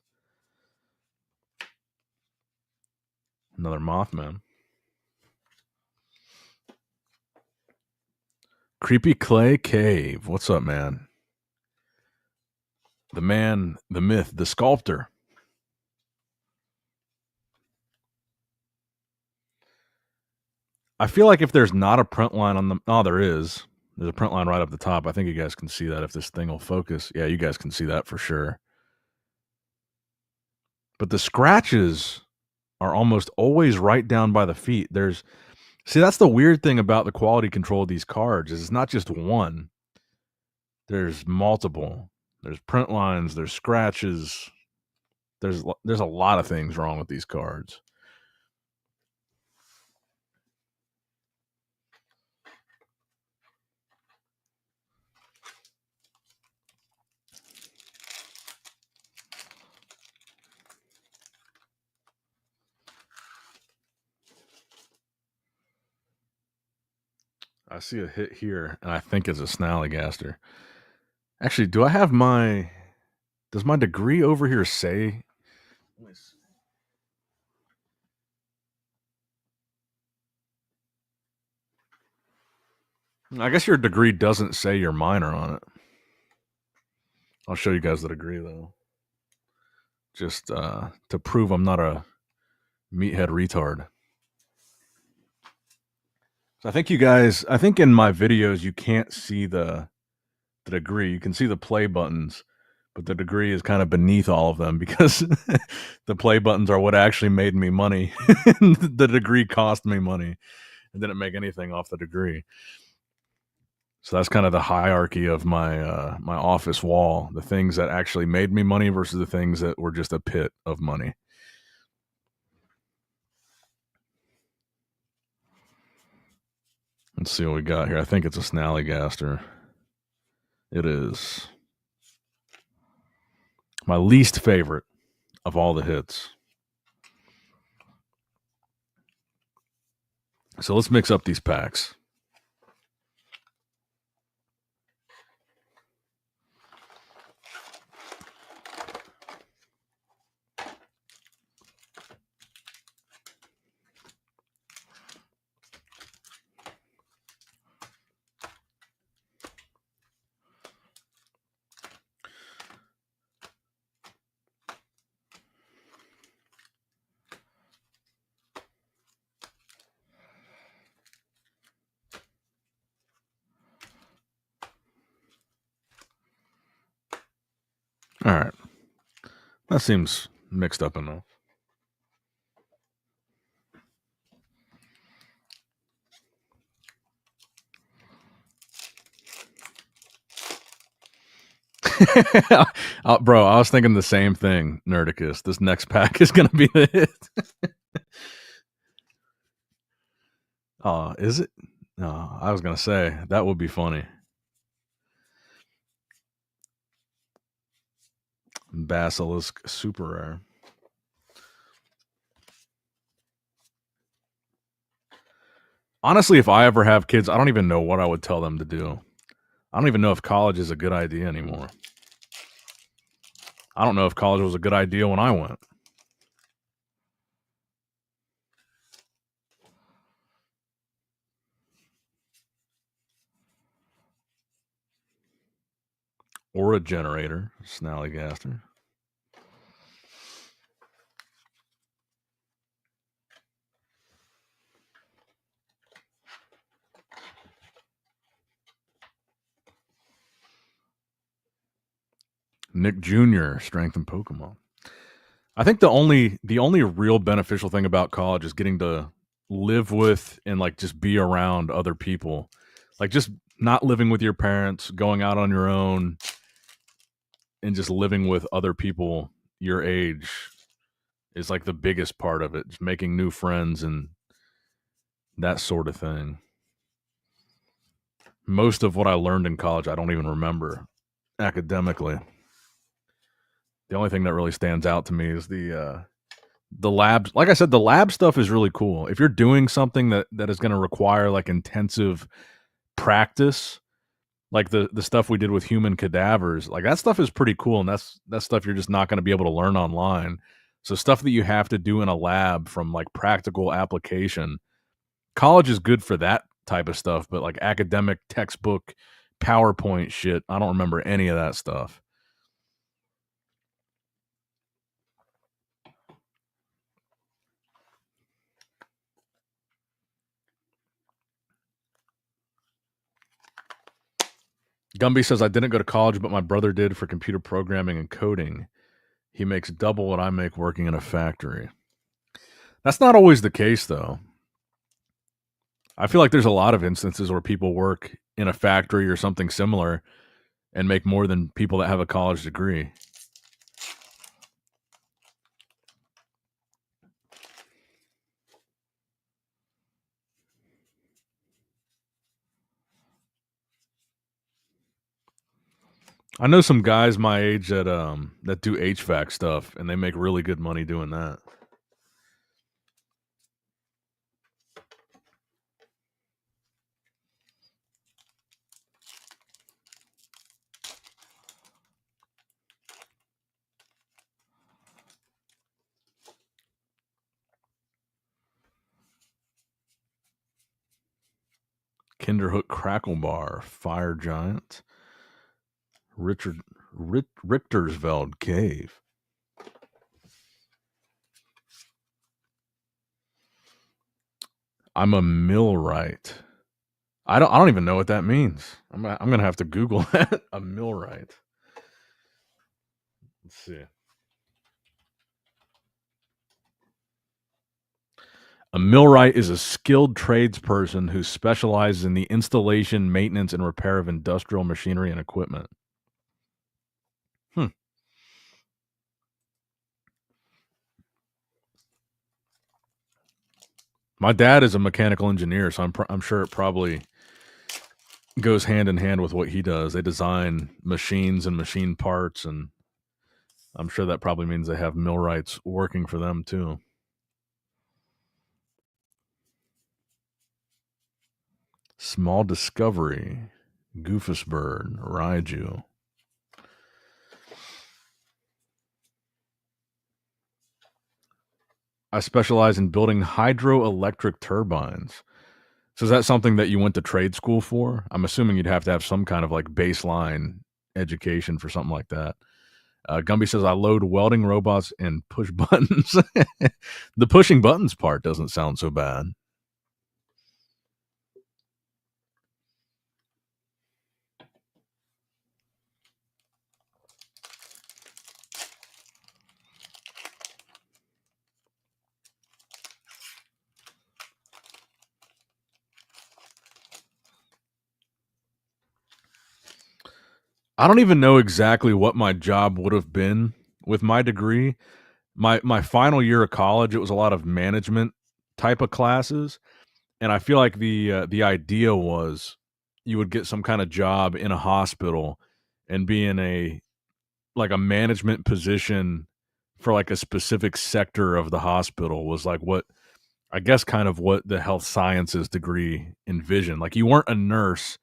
[SPEAKER 1] Another Mothman. Creepy Clay Cave. What's up, man? The man, the myth, the sculptor. I feel like if there's not a print line on the... Oh, there is. There's a print line right up the top. I think you guys can see that if this thing will focus. Yeah, you guys can see that for sure. But the scratches are almost always right down by the feet. See, that's the weird thing about the quality control of these cards is it's not just one. There's multiple. There's print lines. There's scratches. There's a lot of things wrong with these cards. I see a hit here, and I think it's a Snallygaster. Actually, do I have my... Does my degree over here say... Let me see. I guess your degree doesn't say your minor on it. I'll show you guys the degree, though. Just to prove I'm not a meathead retard. So I think in my videos, you can't see the degree. You can see the play buttons, but the degree is kind of beneath all of them because the play buttons are what actually made me money. The degree cost me money. It didn't make anything off the degree. So that's kind of the hierarchy of my my office wall. The things that actually made me money versus the things that were just a pit of money. Let's see what we got here. I think it's a Snallygaster. It is. My least favorite of all the hits. So let's mix up these packs. All right. That seems mixed up enough. Bro, I was thinking the same thing, Nerdicus. This next pack is going to be the hit. Oh, is it? No, I was going to say, that would be funny. Basilisk super rare. Honestly, if I ever have kids, I don't even know what I would tell them to do. I don't even know if college is a good idea anymore. I don't know if college was a good idea when I went. Or a generator, Snallygaster. Nick Jr., Strength in Pokemon. I think the only real beneficial thing about college is getting to live with and like just be around other people. Like just not living with your parents, going out on your own, and just living with other people your age is like the biggest part of it. Just making new friends and that sort of thing. Most of what I learned in college, I don't even remember academically. The only thing that really stands out to me is the labs. Like I said, the lab stuff is really cool. If you're doing something that is going to require like intensive practice, like the stuff we did with human cadavers, like that stuff is pretty cool, and that's stuff you're just not going to be able to learn online. So stuff that you have to do in a lab from like practical application. College is good for that type of stuff, but like academic textbook, PowerPoint shit, I don't remember any of that stuff. Gumby says, I didn't go to college, but my brother did for computer programming and coding. He makes double what I make working in a factory. That's not always the case, though. I feel like there's a lot of instances where people work in a factory or something similar and make more than people that have a college degree. I know some guys my age that do HVAC stuff, and they make really good money doing that. Kinderhook Crackle Bar, Fire Giant, Richtersveld Cave. I'm a millwright. I don't even know what that means. I'm gonna have to Google that. A millwright. Let's see. A millwright is a skilled tradesperson who specializes in the installation, maintenance, and repair of industrial machinery and equipment. My dad is a mechanical engineer, so I'm sure it probably goes hand in hand with what he does. They design machines and machine parts, and I'm sure that probably means they have millwrights working for them too. Small Discovery, Goofusbird, Raiju. I specialize in building hydroelectric turbines. So is that something that you went to trade school for? I'm assuming you'd have to have some kind of like baseline education for something like that. Gumby says, I load welding robots and push buttons. The pushing buttons part doesn't sound so bad. I don't even know exactly what my job would have been with my degree. My final year of college, it was a lot of management type of classes, and I feel like the idea was you would get some kind of job in a hospital and be in a management position for like a specific sector of the hospital was like what I guess kind of what the health sciences degree envisioned. Like you weren't a nurse,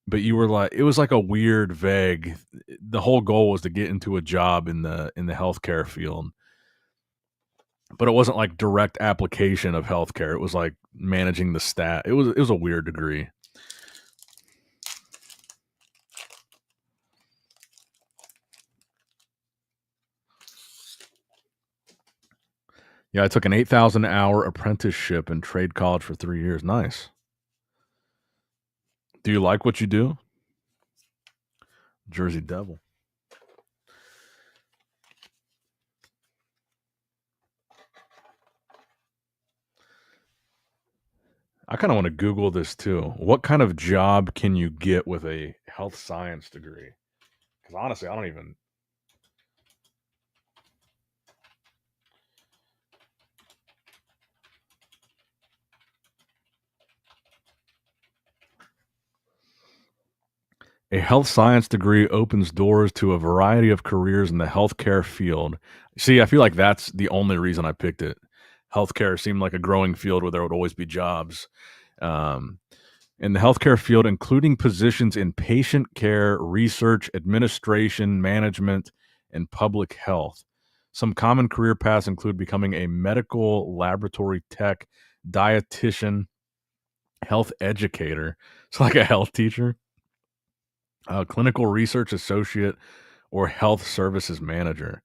[SPEAKER 1] but you were like it was like a weird vague the whole goal was to get into a job in the healthcare field. But it wasn't like direct application of healthcare. It was like managing the stat. It was a weird degree. Yeah, I took an 8,000 hour apprenticeship in trade college for 3 years. Nice. Do you like what you do? Jersey Devil. I kind of want to Google this too. What kind of job can you get with a health science degree? Because honestly, I don't even. A health science degree opens doors to a variety of careers in the healthcare field. See, I feel like that's the only reason I picked it. Healthcare seemed like a growing field where there would always be jobs. Um, in the healthcare field, including positions in patient care, research, administration, management, and public health. Some common career paths include becoming a medical laboratory tech, dietitian, health educator, it's like a health teacher, clinical research associate, or health services manager.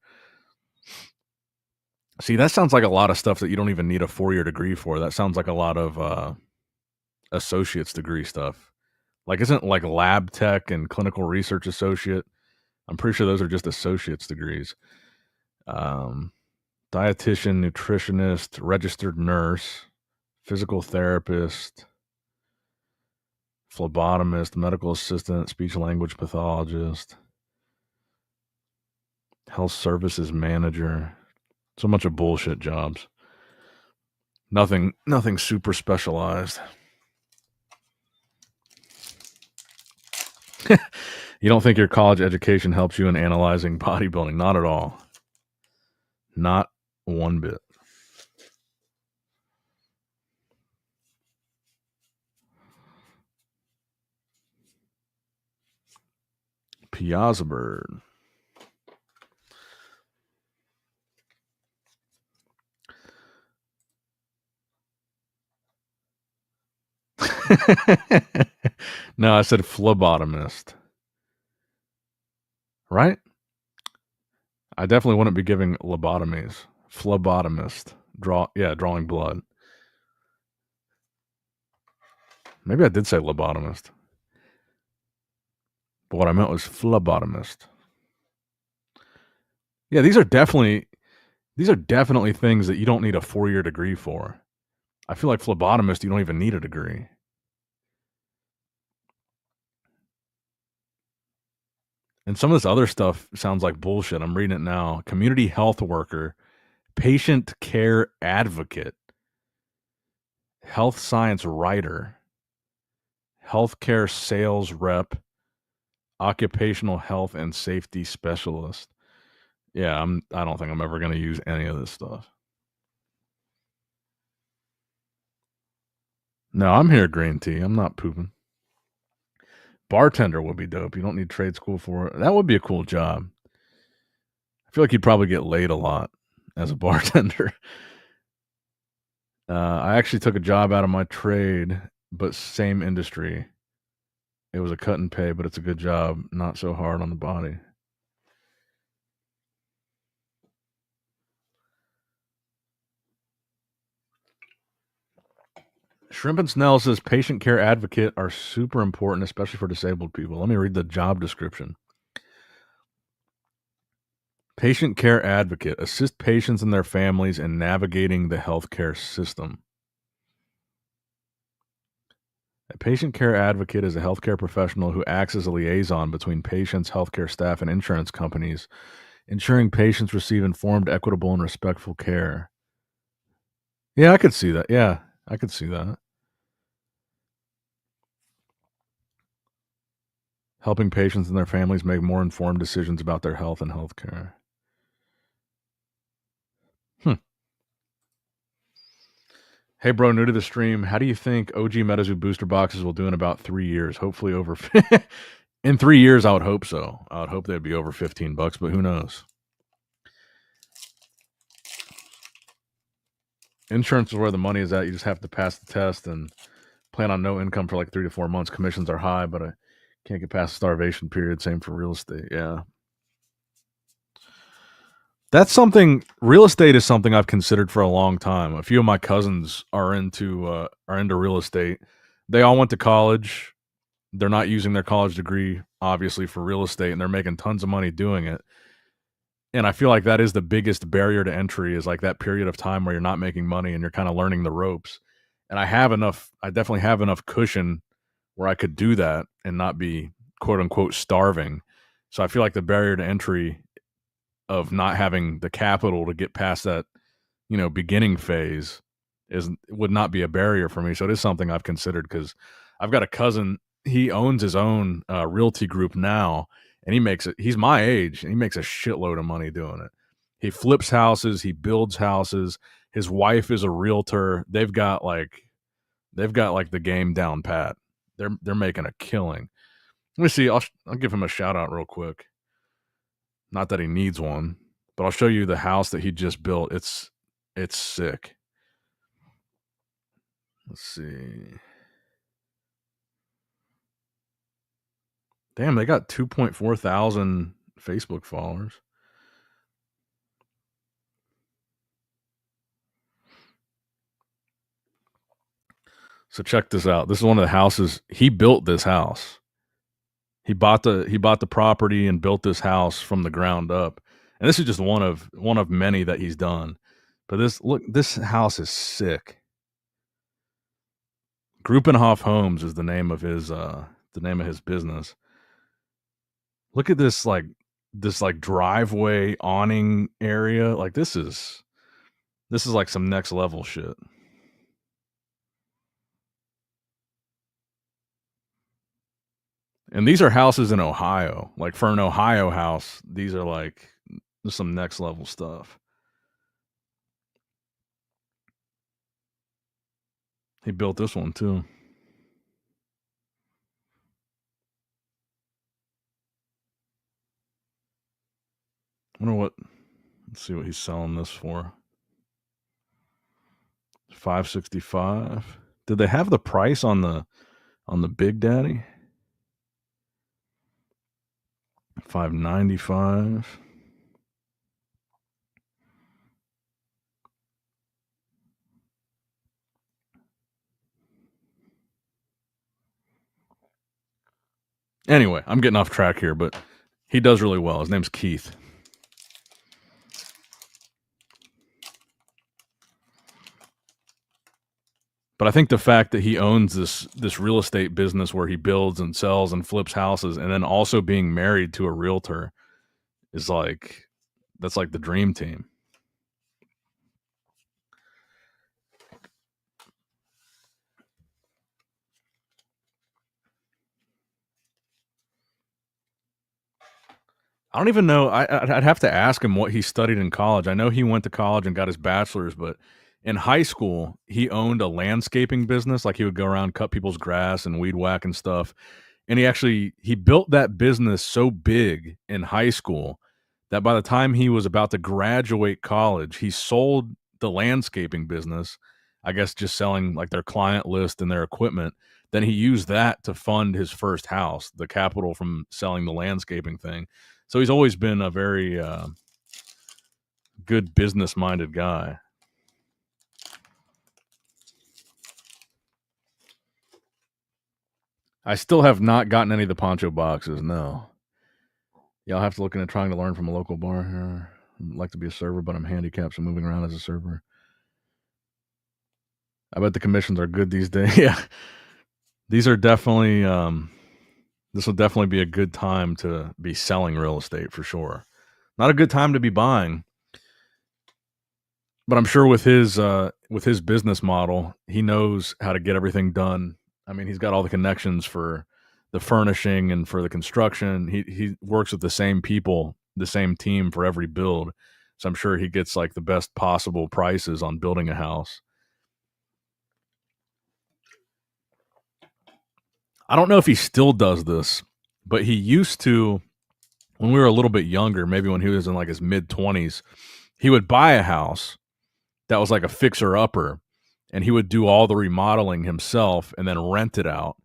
[SPEAKER 1] See, that sounds like a lot of stuff that you don't even need a 4-year degree for. That sounds like a lot of associate's degree stuff. Like, isn't like lab tech and clinical research associate? I'm pretty sure those are just associate's degrees. Um, Dietitian, nutritionist, registered nurse, physical therapist, phlebotomist, medical assistant, speech language pathologist, health services manager. So much of bullshit jobs. Nothing super specialized. You don't think your college education helps you in analyzing bodybuilding? Not at all. Not one bit. Piazza bird. No, I said phlebotomist. Right? I definitely wouldn't be giving lobotomies. Phlebotomist. Drawing blood. Maybe I did say lobotomist. But what I meant was phlebotomist. Yeah, these are definitely things that you don't need a 4-year degree for. I feel like phlebotomist, you don't even need a degree. And some of this other stuff sounds like bullshit. I'm reading it now. Community health worker, patient care advocate, health science writer, healthcare sales rep, occupational health and safety specialist. Yeah, I don't think I'm ever going to use any of this stuff. No, I'm here green tea. I'm not pooping. Bartender would be dope. You don't need trade school for it. That would be a cool job. I feel like you'd probably get laid a lot as a bartender. I actually took a job out of my trade, but same industry. It was a cut and pay, but it's a good job. Not so hard on the body. Shrimp and Snell says patient care advocate are super important, especially for disabled people. Let me read the job description. Patient care advocate, assist patients and their families in navigating the healthcare system. A patient care advocate is a healthcare professional who acts as a liaison between patients, healthcare staff, and insurance companies, ensuring patients receive informed, equitable, and respectful care. Yeah, I could see that. Yeah, I could see that. Helping patients and their families make more informed decisions about their health and healthcare. Hey, bro, new to the stream. How do you think OG Metazoo booster boxes will do in about 3 years? Hopefully over. In 3 years, I would hope so. I would hope they'd be over $15, but who knows? Insurance is where the money is at. You just have to pass the test and plan on no income for like 3 to 4 months. Commissions are high, but I can't get past the starvation period. Same for real estate. Yeah. That's something. Real estate is something I've considered for a long time. A few of my cousins are into real estate. They all went to college. They're not using their college degree, obviously, for real estate, and they're making tons of money doing it. And I feel like that is the biggest barrier to entry, is like that period of time where you're not making money and you're kind of learning the ropes. And I definitely have enough cushion where I could do that and not be quote unquote starving. So I feel like the barrier to entry of not having the capital to get past that, beginning phase would not be a barrier for me. So it is something I've considered, because I've got a cousin. He owns his own realty group now, and he's my age, and he makes a shitload of money doing it. He flips houses, he builds houses. His wife is a realtor. They've got like the game down pat. They're making a killing. Let me see. I'll give him a shout out real quick. Not that he needs one. But I'll show you the house that he just built. It's sick. Let's see. Damn, they got 2.4 thousand Facebook followers. So check this out. This is one of the houses. He built this house. He bought the property and built this house from the ground up. And this is just one of many that he's done. But this house is sick. Gruppenhof Homes is the name of his business. Look at this driveway awning area. Like this is like some next level shit. And these are houses in Ohio. Like for an Ohio house, these are like some next level stuff. He built this one too. Let's see what he's selling this for. 565. Did they have the price on the Big Daddy? 595. Anyway, I'm getting off track here, but he does really well. His name's Keith. But I think the fact that he owns this real estate business where he builds and sells and flips houses, and then also being married to a realtor is that's like the dream team. I don't even know. I'd have to ask him what he studied in college. I know he went to college and got his bachelor's, but in high school, he owned a landscaping business. Like he would go around, cut people's grass and weed whack and stuff. And he built that business so big in high school that by the time he was about to graduate college, he sold the landscaping business, I guess just selling like their client list and their equipment. Then he used that to fund his first house, the capital from selling the landscaping thing. So he's always been a very good business minded guy. I still have not gotten any of the poncho boxes. No. Yeah, I'll have to look into trying to learn from a local bar here. I'd like to be a server, but I'm handicapped, so moving around as a server. I bet the commissions are good these days. Yeah. These are definitely this will definitely be a good time to be selling real estate for sure. Not a good time to be buying. But I'm sure with his business model, he knows how to get everything done. I mean, he's got all the connections for the furnishing and for the construction. He works with the same people, the same team for every build. So I'm sure he gets like the best possible prices on building a house. I don't know if he still does this, but he used to when we were a little bit younger, maybe when he was in like his mid 20s, he would buy a house that was like a fixer upper and he would do all the remodeling himself and then rent it out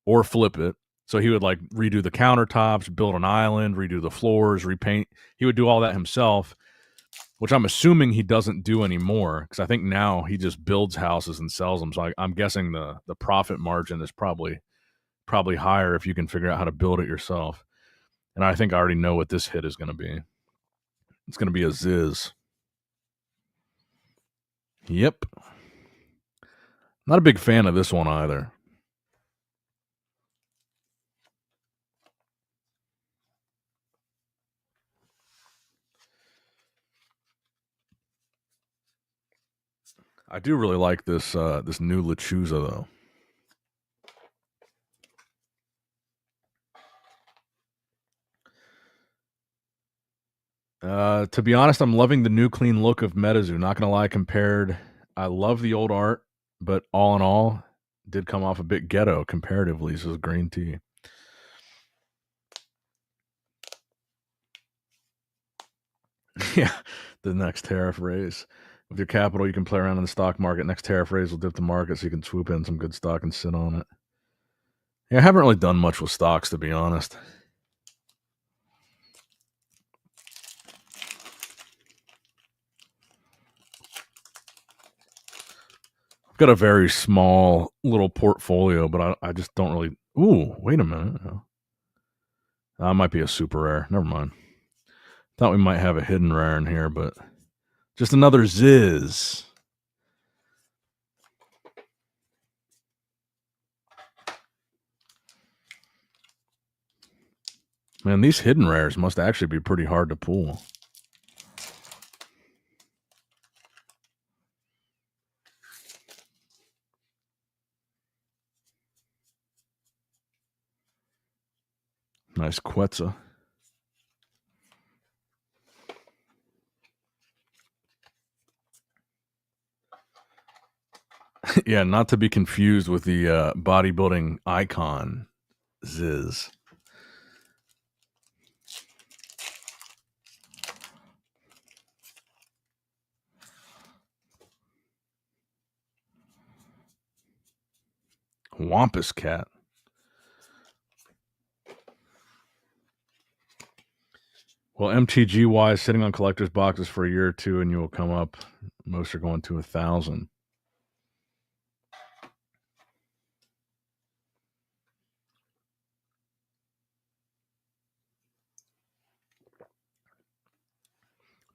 [SPEAKER 1] or flip it. So he would like redo the countertops, build an island, redo the floors, repaint. He would do all that himself, which I'm assuming he doesn't do anymore because I think now he just builds houses and sells them. So I'm guessing the profit margin is probably higher if you can figure out how to build it yourself. And I think I already know what this hit is going to be. It's going to be a Ziz. Yep. Not a big fan of this one either. I do really like this this new Lechuza though. To be honest, I'm loving the new clean look of Metazoo. Not gonna lie, I love the old art, but all in all, did come off a bit ghetto comparatively. This is green tea. Yeah, the next tariff raise. With your capital, you can play around in the stock market. Next tariff raise will dip the market so you can swoop in some good stock and sit on it. Yeah, I haven't really done much with stocks, to be honest. I've got a very small little portfolio, but I just don't really. Ooh, wait a minute. That might be a super rare. Never mind. Thought we might have a hidden rare in here, but just another Ziz. Man, these hidden rares must actually be pretty hard to pull. Nice Quetzal. Yeah, not to be confused with the bodybuilding icon Ziz. Wampus Cat. Well, MTGY is sitting on collector's boxes for a year or two, and you will come up. Most are going to 1,000.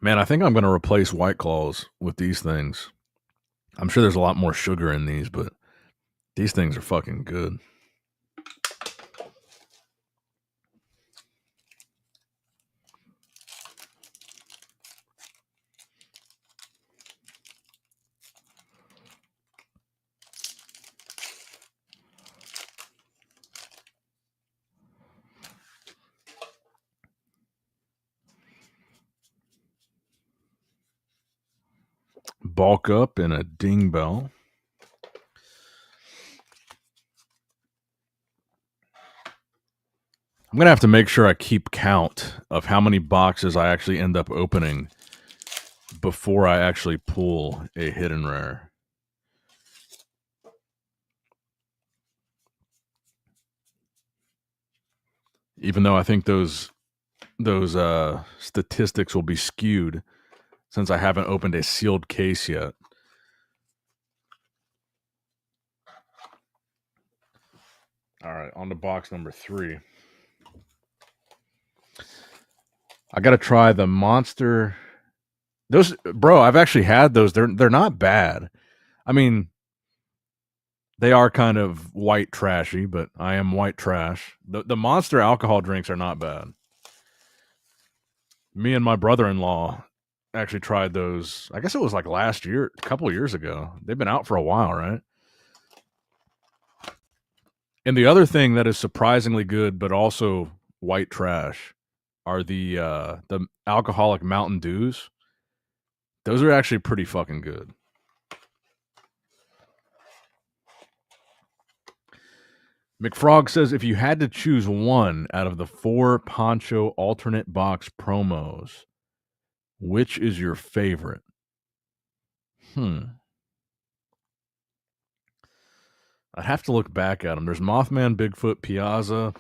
[SPEAKER 1] Man, I think I'm going to replace White Claws with these things. I'm sure there's a lot more sugar in these, but these things are fucking good. Bulk up in a ding bell. I'm going to have to make sure I keep count of how many boxes I actually end up opening before I actually pull a hidden rare. Even though I think those statistics will be skewed since I haven't opened a sealed case yet. All right, on to box number 3. I got to try the monster. Those, bro, I've actually had those. They're not bad. I mean, they are kind of white trashy, but I am white trash. The monster alcohol drinks are not bad. Me and my brother-in-law actually tried those. I guess it was like last year, a couple of years ago. They've been out for a while, right? And the other thing that is surprisingly good, but also white trash, are the alcoholic Mountain Dews. Those are actually pretty fucking good. McFrog says if you had to choose one out of the 4 Poncho alternate box promos, which is your favorite? I'd have to look back at them. There's Mothman, Bigfoot, Piazza.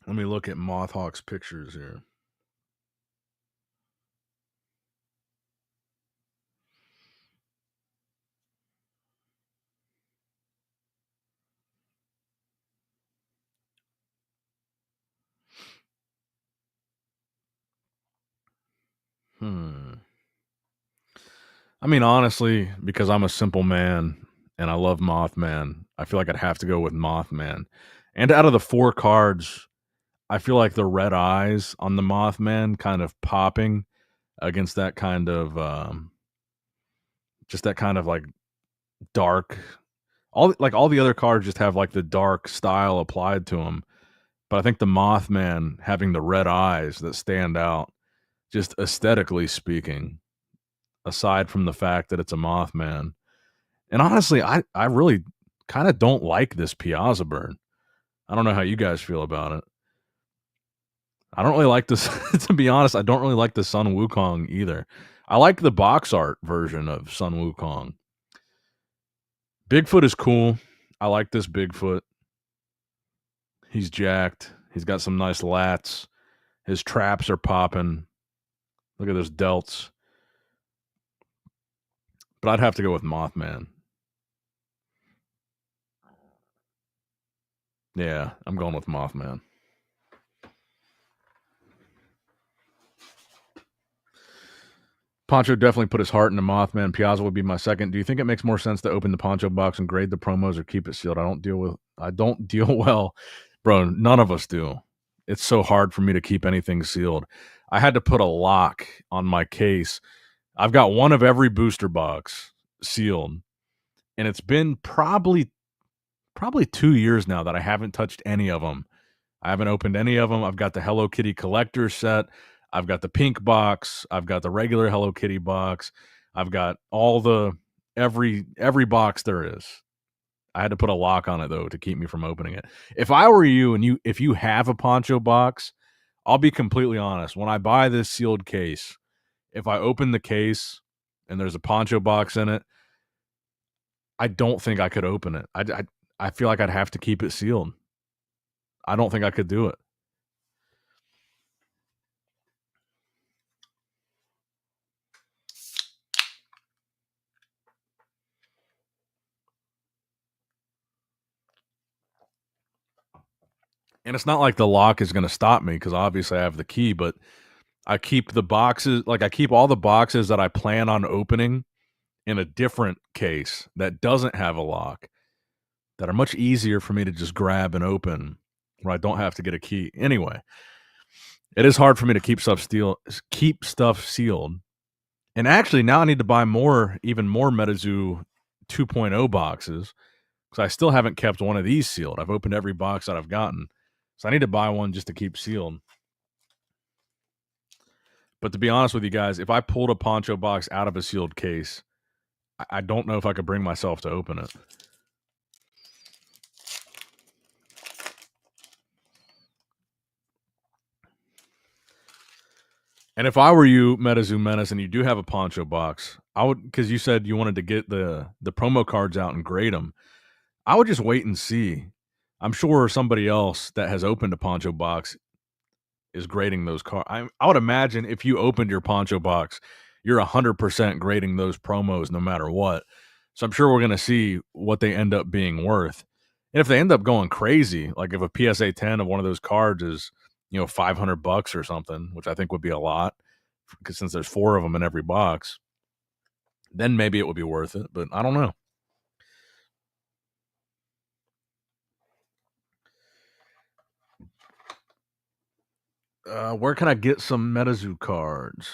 [SPEAKER 1] Let me look at Mothhawk's pictures here. I mean, honestly, because I'm a simple man and I love Mothman, I feel like I'd have to go with Mothman. And out of the 4 cards, I feel like the red eyes on the Mothman kind of popping against that kind of just that kind of like dark, all the other cards just have like the dark style applied to them, but I think the Mothman having the red eyes that stand out, just aesthetically speaking, aside from the fact that it's a Mothman. And honestly, I really kind of don't like this Piazza burn. I don't know how you guys feel about it. I don't really like this. To be honest, I don't really like the Sun Wukong either. I like the box art version of Sun Wukong. Bigfoot is cool. I like this Bigfoot. He's jacked. He's got some nice lats. His traps are popping. Look at those delts. But I'd have to go with Mothman. Yeah, I'm going with Mothman. Poncho definitely put his heart into Mothman. Piazza would be my second. Do you think it makes more sense to open the Poncho box and grade the promos or keep it sealed? I don't deal well, bro. None of us do. It's so hard for me to keep anything sealed. I had to put a lock on my case. I've got one of every booster box sealed, and it's been probably 2 years now that I haven't touched any of them. I haven't opened any of them. I've got the Hello Kitty collector set. I've got the pink box. I've got the regular Hello Kitty box. I've got all the every box there is. I had to put a lock on it though to keep me from opening it. If I were you and if you have a Poncho box, I'll be completely honest. When I buy this sealed case, if I open the case and there's a Poncho box in it, I don't think I could open it. I feel like I'd have to keep it sealed. I don't think I could do it. And it's not like the lock is going to stop me because obviously I have the key, but I keep the boxes, like I keep all the boxes that I plan on opening in a different case that doesn't have a lock that are much easier for me to just grab and open where I don't have to get a key. Anyway, it is hard for me to keep stuff sealed. And actually now I need to buy even more Metazoo 2.0 boxes because I still haven't kept one of these sealed. I've opened every box that I've gotten. So I need to buy one just to keep sealed. But to be honest with you guys, if I pulled a Poncho box out of a sealed case, I don't know if I could bring myself to open it. And if I were you, Metazoo Menace, and you do have a Poncho box, I would, because you said you wanted to get the promo cards out and grade them. I would just wait and see. I'm sure somebody else that has opened a Poncho box is grading those cards. I would imagine if you opened your Poncho box, you're 100% grading those promos no matter what. So I'm sure we're going to see what they end up being worth. And if they end up going crazy, like if a PSA 10 of one of those cards is, $500 or something, which I think would be a lot, because since there's 4 of them in every box, then maybe it would be worth it. But I don't know. Where can I get some Metazoo cards?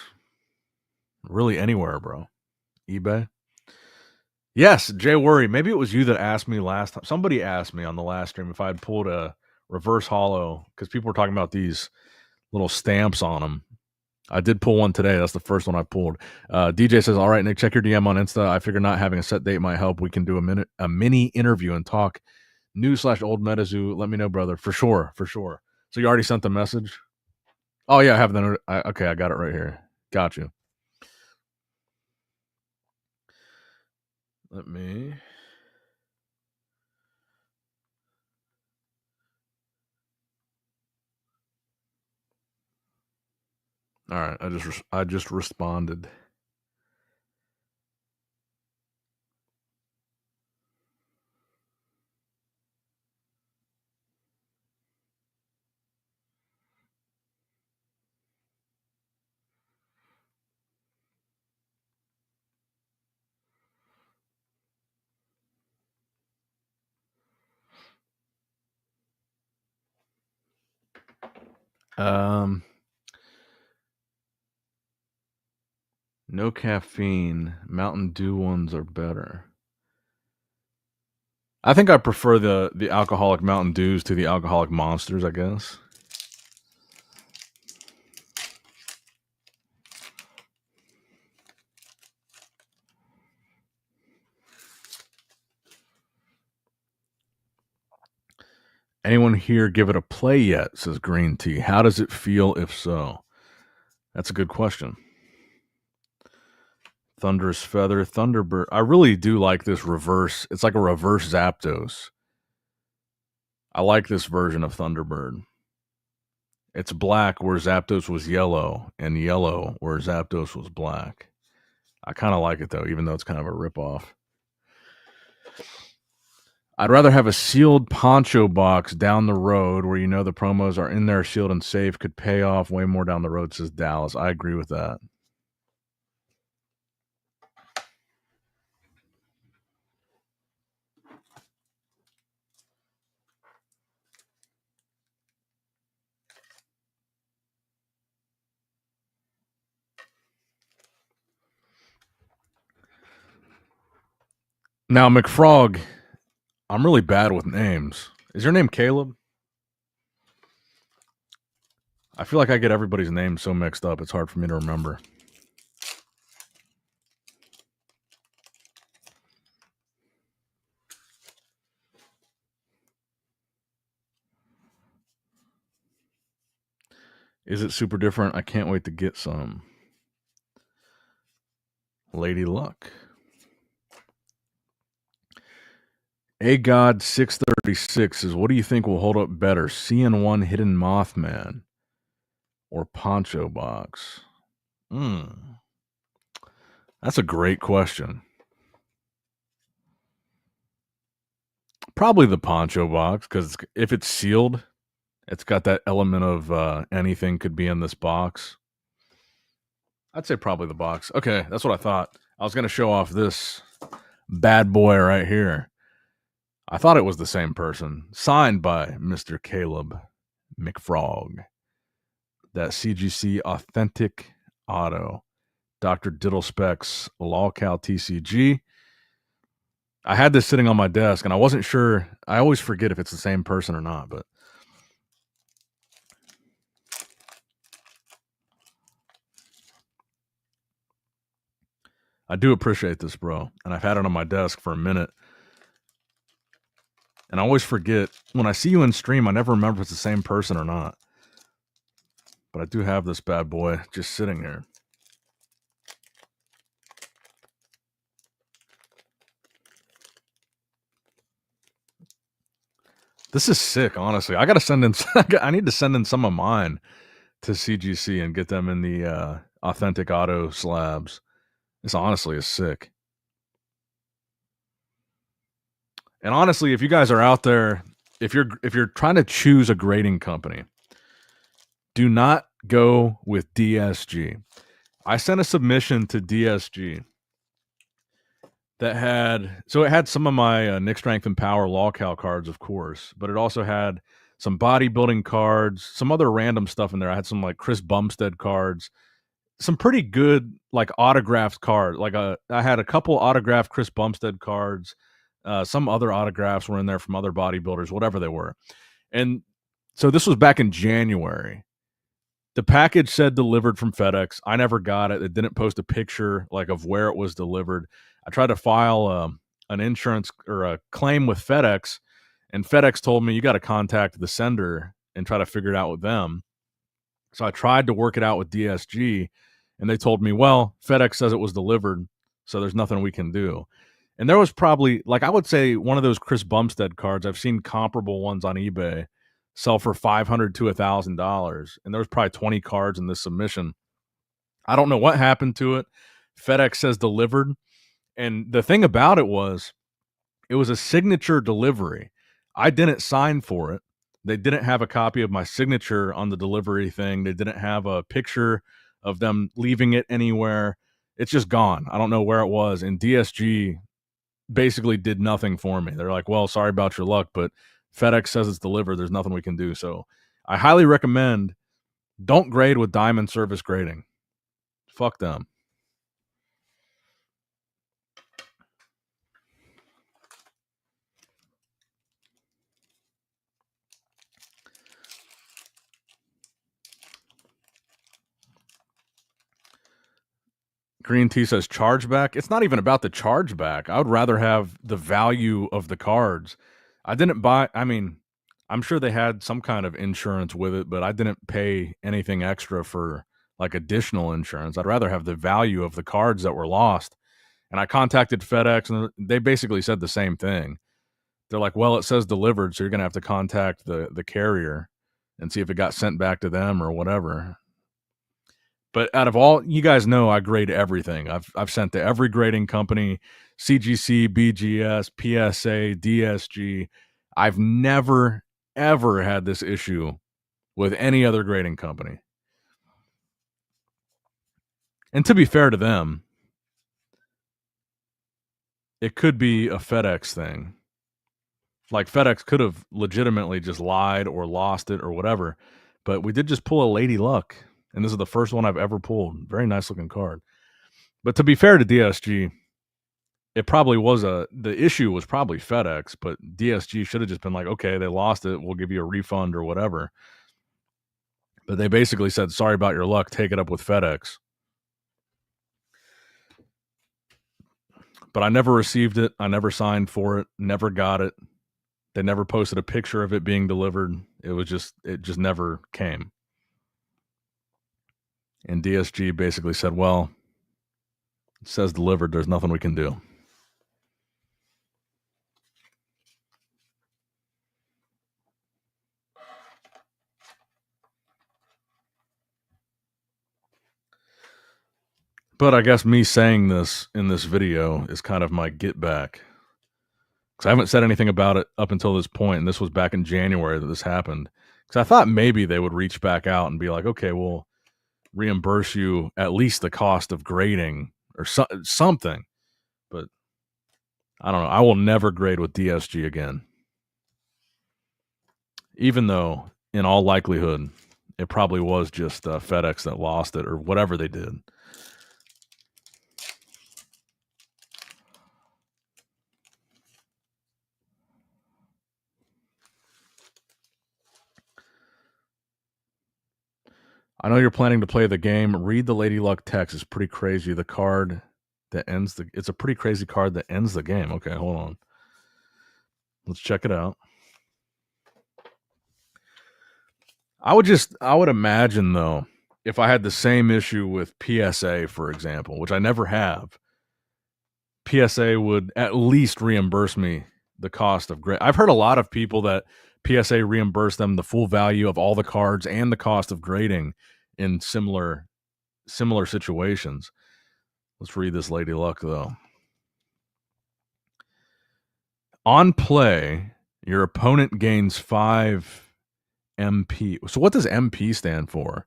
[SPEAKER 1] Really anywhere, bro. eBay. Yes, Jay Worry. Maybe it was you that asked me last time. Somebody asked me on the last stream if I had pulled a reverse hollow because people were talking about these little stamps on them. I did pull one today. That's the first one I pulled. DJ says, "All right, Nick, check your DM on Insta. I figure not having a set date might help. We can do a mini interview and talk new/old Metazoo. Let me know, brother. For sure, for sure. So you already sent the message? Oh yeah, I have the. Okay, I got it right here. Got you. Let me. All right, I just responded. No caffeine. Mountain Dew ones are better. I think I prefer the alcoholic Mountain Dews to the alcoholic Monsters, I guess. Anyone here give it a play yet? Says Green Tea. How does it feel if so? That's a good question. Thunderous Feather, Thunderbird. I really do like this reverse. It's like a reverse Zapdos. I like this version of Thunderbird. It's black where Zapdos was yellow, and yellow where Zapdos was black. I kind of like it though, even though it's kind of a ripoff. I'd rather have a sealed poncho box down the road where you know the promos are in there sealed and safe. Could pay off way more down the road, says Dallas. I agree with that. Now, McFrog, I'm really bad with names. Is your name Caleb? I feel like I get everybody's name so mixed up, it's hard for me to remember. Is it super different? I can't wait to get some. Lady Luck. A God 636 is, what do you think will hold up better, CN1 Hidden Mothman or Poncho Box? That's a great question. Probably the Poncho Box, because if it's sealed, it's got that element of anything could be in this box. I'd say probably the box. Okay, that's what I thought. I was going to show off this bad boy right here. I thought it was the same person. Signed by Mr. Caleb McFrog. That CGC Authentic Auto. Dr. Diddle Specs LawCal TCG. I had this sitting on my desk, and I wasn't sure. I always forget if it's the same person or not, but I do appreciate this, bro. And I've had it on my desk for a minute. And I always forget. When I see you in stream, I never remember if it's the same person or not. But I do have this bad boy just sitting here. This is sick, honestly. I got to send in. I need to send in some of mine to CGC and get them in the Authentic Auto slabs. This honestly is sick. And honestly, if you guys are out there, if you're trying to choose a grading company, do not go with DSG. I sent a submission to DSG that had some of my Nick Strength and Power LawCal cards, of course, but it also had some bodybuilding cards, some other random stuff in there. I had some like Chris Bumstead cards, some pretty good like autographed cards. I had a couple autographed Chris Bumstead cards. Some other autographs were in there from other bodybuilders, whatever they were. And so this was back in January. The package said delivered from FedEx. I never got it. It didn't post a picture like of where it was delivered. I tried to file an insurance or a claim with FedEx, and FedEx told me you got to contact the sender and try to figure it out with them. So I tried to work it out with DSG, and they told me, well, FedEx says it was delivered, so there's nothing we can do. And there was probably, like, I would say one of those Chris Bumstead cards, I've seen comparable ones on eBay sell for $500 to $1,000, and there was probably 20 cards in this submission. I don't know what happened to it. FedEx says delivered, and the thing about it was a signature delivery. I didn't sign for it. They didn't have a copy of my signature on the delivery thing. They didn't have a picture of them leaving it anywhere. It's just gone. I don't know where it was, and DSG basically did nothing for me. They're like, well, sorry about your luck, but FedEx says it's delivered. There's nothing we can do. So I highly recommend don't grade with Diamond Service Grading. Fuck them. Green Tea says chargeback. It's not even about the chargeback. I would rather have the value of the cards. I I'm sure they had some kind of insurance with it, but I didn't pay anything extra for like additional insurance. I'd rather have the value of the cards that were lost. And I contacted FedEx and they basically said the same thing. They're like, "Well, it says delivered, so you're going to have to contact the carrier and see if it got sent back to them or whatever." But out of all, you guys know I grade everything. I've sent to every grading company, CGC, BGS, PSA, DSG. I've never ever had this issue with any other grading company. And to be fair to them, it could be a FedEx thing. Like FedEx could have legitimately just lied or lost it or whatever. But we did just pull a Lady Luck, and this is the first one I've ever pulled. Very nice looking card. But to be fair to DSG, it probably was the issue was probably FedEx, but DSG should have just been like, okay, they lost it. We'll give you a refund or whatever. But they basically said, sorry about your luck. Take it up with FedEx. But I never received it. I never signed for it. Never got it. They never posted a picture of it being delivered. It just never came. And DSG basically said, well, it says delivered. There's nothing we can do. But I guess me saying this in this video is kind of my get back. Because I haven't said anything about it up until this point, and this was back in January that this happened. Because I thought maybe they would reach back out and be like, okay, we'll reimburse you at least the cost of grading or something. But I don't know. I will never grade with DSG again. Even though, in all likelihood, it probably was just FedEx that lost it or whatever they did. I know you're planning to play the game. Read the Lady Luck text. It's pretty crazy. The card that ends it's a pretty crazy card that ends the game. Okay, hold on. Let's check it out. I would imagine though, if I had the same issue with PSA, for example, which I never have, PSA would at least reimburse me the cost of grade. I've heard a lot of people that PSA reimburse them the full value of all the cards and the cost of grading in similar situations. Let's read this Lady Luck though. On play, your opponent gains 5 MP. So what does MP stand for?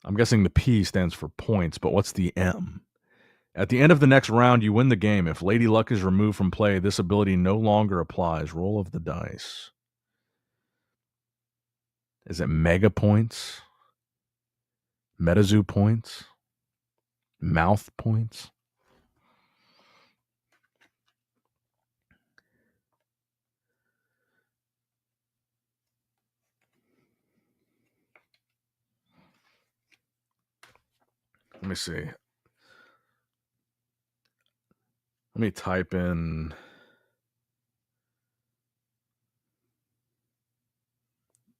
[SPEAKER 1] I'm guessing the P stands for points, but what's the M? At the end of the next round, you win the game. If Lady Luck is removed from play, this ability no longer applies. Roll of the dice. Is it mega points? Metazoo points? Mouth points? Let me see. Let me type in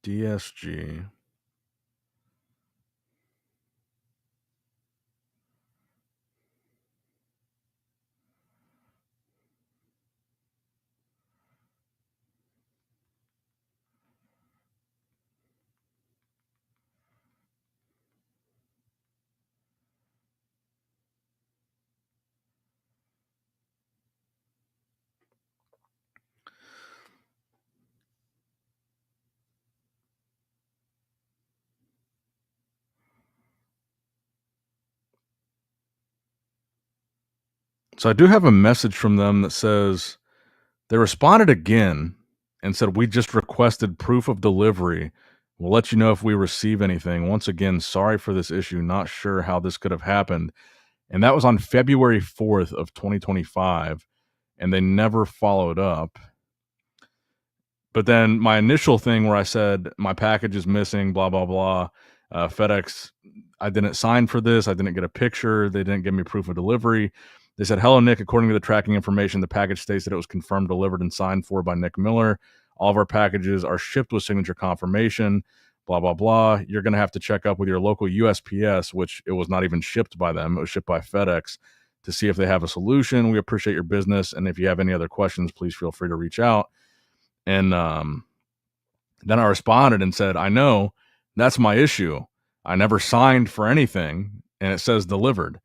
[SPEAKER 1] DSG. So I do have a message from them that says they responded again and said, we just requested proof of delivery. We'll let you know if we receive anything. Once again, sorry for this issue. Not sure how this could have happened. And that was on February 4th of 2025. And they never followed up. But then my initial thing where I said my package is missing, blah, blah, blah. FedEx, I didn't sign for this. I didn't get a picture. They didn't give me proof of delivery. They said, "Hello, Nick. According to the tracking information, the package states that it was confirmed, delivered, and signed for by Nick Miller. All of our packages are shipped with signature confirmation, blah, blah, blah. You're going to have to check up with your local USPS," which it was not even shipped by them. It was shipped by FedEx, "to see if they have a solution. We appreciate your business. And if you have any other questions, please feel free to reach out." And then I responded and said, "I know, that's my issue. I never signed for anything, and it says delivered.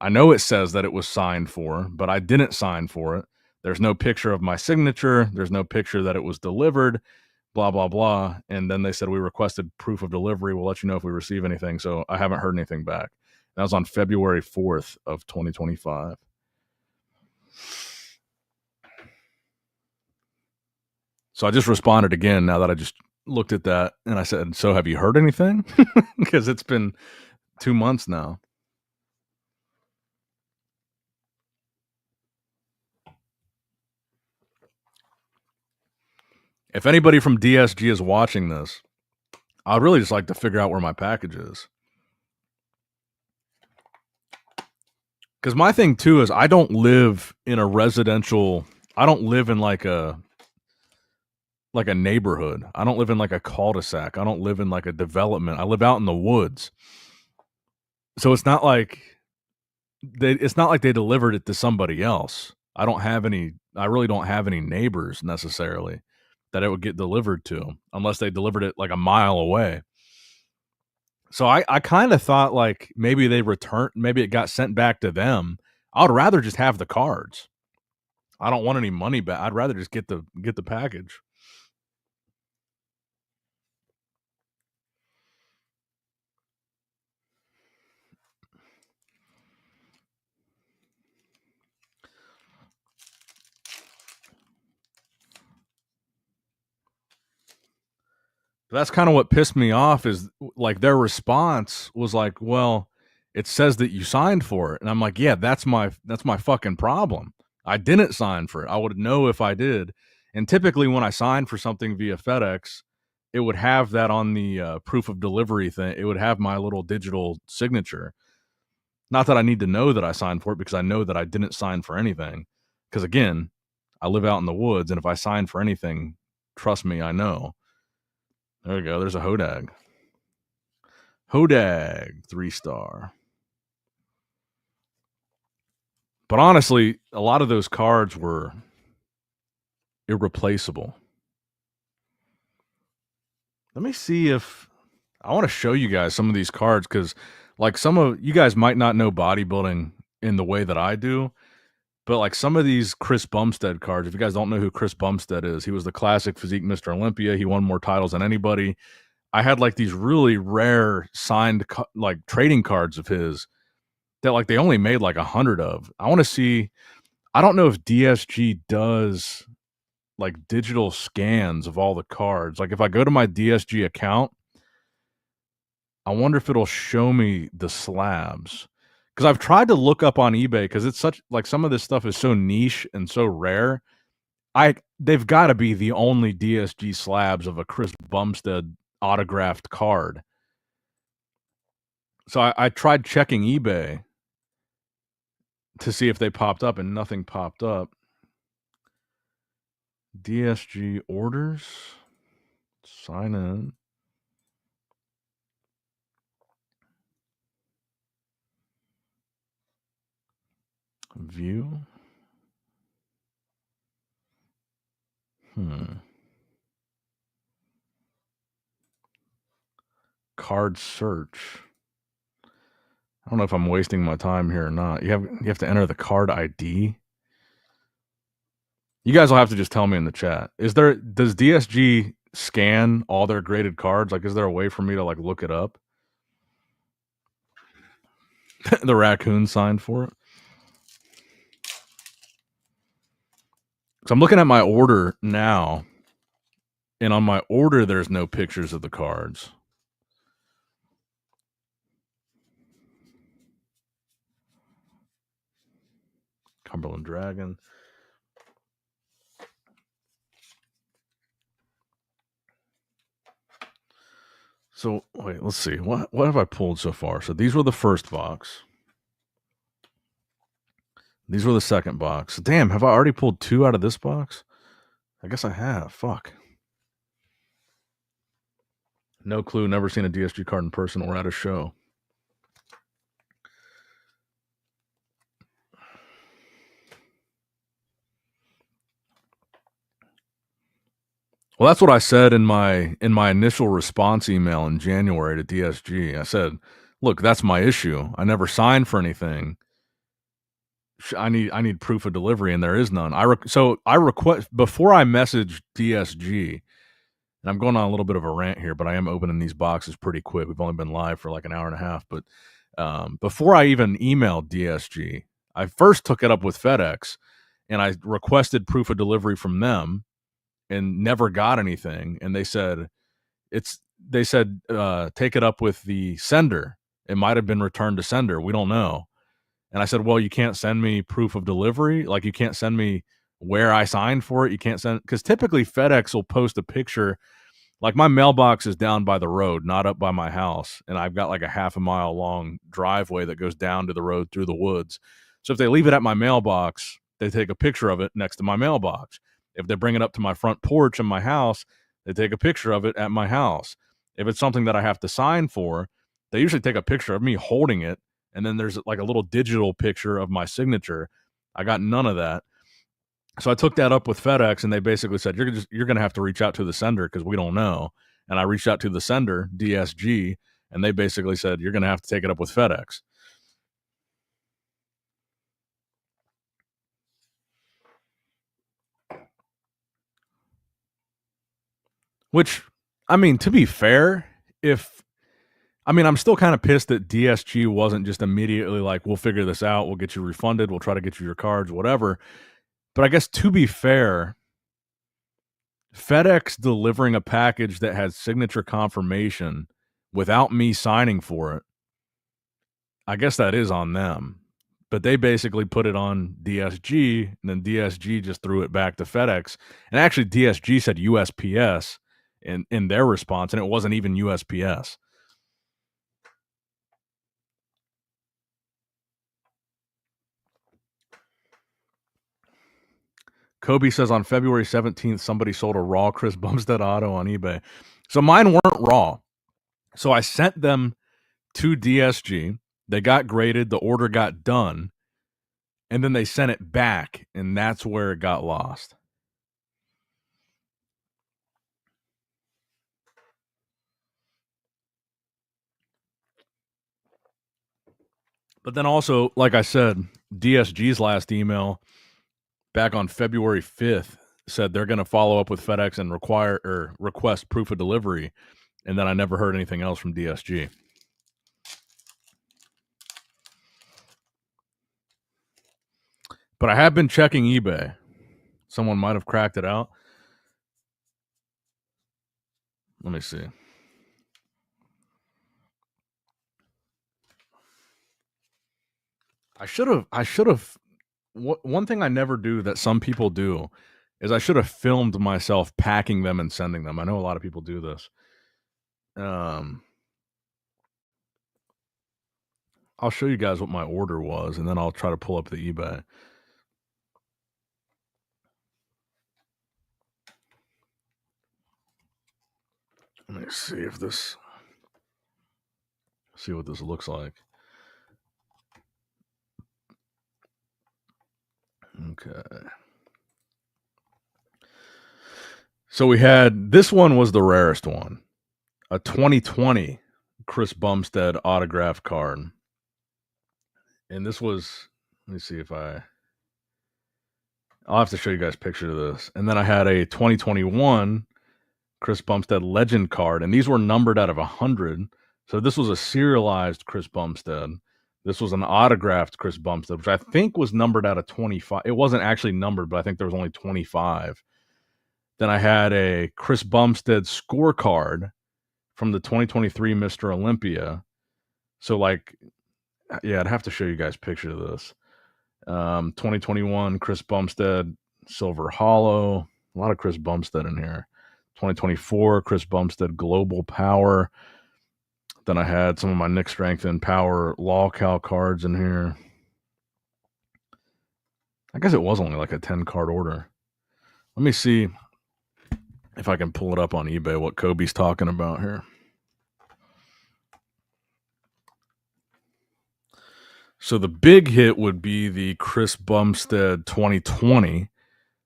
[SPEAKER 1] I know it says that it was signed for, but I didn't sign for it. There's no picture of my signature. There's no picture that it was delivered, blah, blah, blah." And then they said, "We requested proof of delivery. We'll let you know if we receive anything." So I haven't heard anything back. That was on February 4th of 2025. So I just responded again now that I just looked at that, and I said, "So have you heard anything?" Because it's been 2 months now. If anybody from DSG is watching this, I'd really just like to figure out where my package is. Because my thing too is I don't live in a residential. I don't live in like a neighborhood. I don't live in like a cul-de-sac. I don't live in like a development. I live out in the woods. So it's not like they delivered it to somebody else. I really don't have any neighbors necessarily that it would get delivered to, unless they delivered it like a mile away. So I kind of thought like maybe maybe it got sent back to them. I would rather just have the cards. I don't want any money back. I'd rather just get the package. That's kind of what pissed me off is like their response was like, "Well, it says that you signed for it." And I'm like, "Yeah, that's my fucking problem. I didn't sign for it. I would know if I did." And typically when I sign for something via FedEx, it would have that on the proof of delivery thing. It would have my little digital signature. Not that I need to know that I signed for it, because I know that I didn't sign for anything. Because again, I live out in the woods, and if I sign for anything, trust me, I know. There we go. There's a Hodag. Hodag, 3-star. But honestly, a lot of those cards were irreplaceable. Let me see if I want to show you guys some of these cards, because like some of you guys might not know bodybuilding in the way that I do, but like some of these Chris Bumstead cards, if you guys don't know who Chris Bumstead is, he was the classic physique Mr. Olympia. He won more titles than anybody. I had like these really rare signed like trading cards of his that like they only made like 100 of. I want to see. I don't know if DSG does like digital scans of all the cards. Like if I go to my DSG account, I wonder if it'll show me the slabs. Because I've tried to look up on eBay, because it's such like some of this stuff is so niche and so rare. They've got to be the only DSG slabs of a Chris Bumstead autographed card. So I tried checking eBay to see if they popped up, and nothing popped up. DSG orders, sign in. View. Card search. I don't know if I'm wasting my time here or not. You have to enter the card ID. You guys will have to just tell me in the chat. Does DSG scan all their graded cards? Like, is there a way for me to like look it up? The Raccoon signed for it. So I'm looking at my order now, and on my order, there's no pictures of the cards. Cumberland Dragon. So wait, let's see. What have I pulled so far? So these were the first box. These were the second box. Damn, have I already pulled 2 out of this box? I guess I have. Fuck. No clue. Never seen a DSG card in person or at a show. Well, that's what I said in my initial response email in January to DSG. I said, "Look, that's my issue. I never signed for anything. I need proof of delivery, and there is none." I request before I message DSG, and I'm going on a little bit of a rant here, but I am opening these boxes pretty quick. We've only been live for like an hour and a half, but before I even emailed DSG, I first took it up with FedEx, and I requested proof of delivery from them, and never got anything. And they said take it up with the sender. It might have been returned to sender. We don't know. And I said, well, you can't send me proof of delivery. Like, you can't send me where I signed for it. You can't send, because typically FedEx will post a picture. Like, my mailbox is down by the road, not up by my house. And I've got like a half a mile long driveway that goes down to the road through the woods. So if they leave it at my mailbox, they take a picture of it next to my mailbox. If they bring it up to my front porch in my house, they take a picture of it at my house. If it's something that I have to sign for, they usually take a picture of me holding it, and then there's like a little digital picture of my signature. I got none of that. So I took that up with FedEx, and they basically said, you're going to have to reach out to the sender because we don't know. And I reached out to the sender, DSG, and they basically said, you're going to have to take it up with FedEx. Which, I mean, to be fair, I'm still kind of pissed that DSG wasn't just immediately like, we'll figure this out, we'll get you refunded, we'll try to get you your cards, whatever. But I guess, to be fair, FedEx delivering a package that has signature confirmation without me signing for it, I guess that is on them. But they basically put it on DSG, and then DSG just threw it back to FedEx. And actually, DSG said USPS in their response, and it wasn't even USPS. Kobe says on February 17th, somebody sold a raw Chris Bumstead auto on eBay. So mine weren't raw. So I sent them to DSG. They got graded. The order got done. And then they sent it back, and that's where it got lost. But then also, like I said, DSG's last email back on February 5th said they're going to follow up with FedEx and request proof of delivery. And then I never heard anything else from DSG. But I have been checking eBay. Someone might have cracked it out. Let me see. I should have. One thing I never do that some people do is I should have filmed myself packing them and sending them. I know a lot of people do this. I'll show you guys what my order was, and then I'll try to pull up the eBay. Let me see what this looks like. Okay. So we had, this one was the rarest one, a 2020 Chris Bumstead autograph card. And this was, let me see if I'll have to show you guys a picture of this. And then I had a 2021 Chris Bumstead legend card, and these were numbered out of 100. So this was a serialized Chris Bumstead. This was an autographed Chris Bumstead, which I think was numbered out of 25. It wasn't actually numbered, but I think there was only 25. Then I had a Chris Bumstead scorecard from the 2023 Mr. Olympia. So, like, yeah, I'd have to show you guys a picture of this. 2021 Chris Bumstead Silver Hollow. A lot of Chris Bumstead in here. 2024 Chris Bumstead Global Power. Then I had some of my Nick Strength and Power Law Cal cards in here. I guess it was only like a 10 card order. Let me see if I can pull it up on eBay what Kobe's talking about here. So the big hit would be the Chris Bumstead 2020,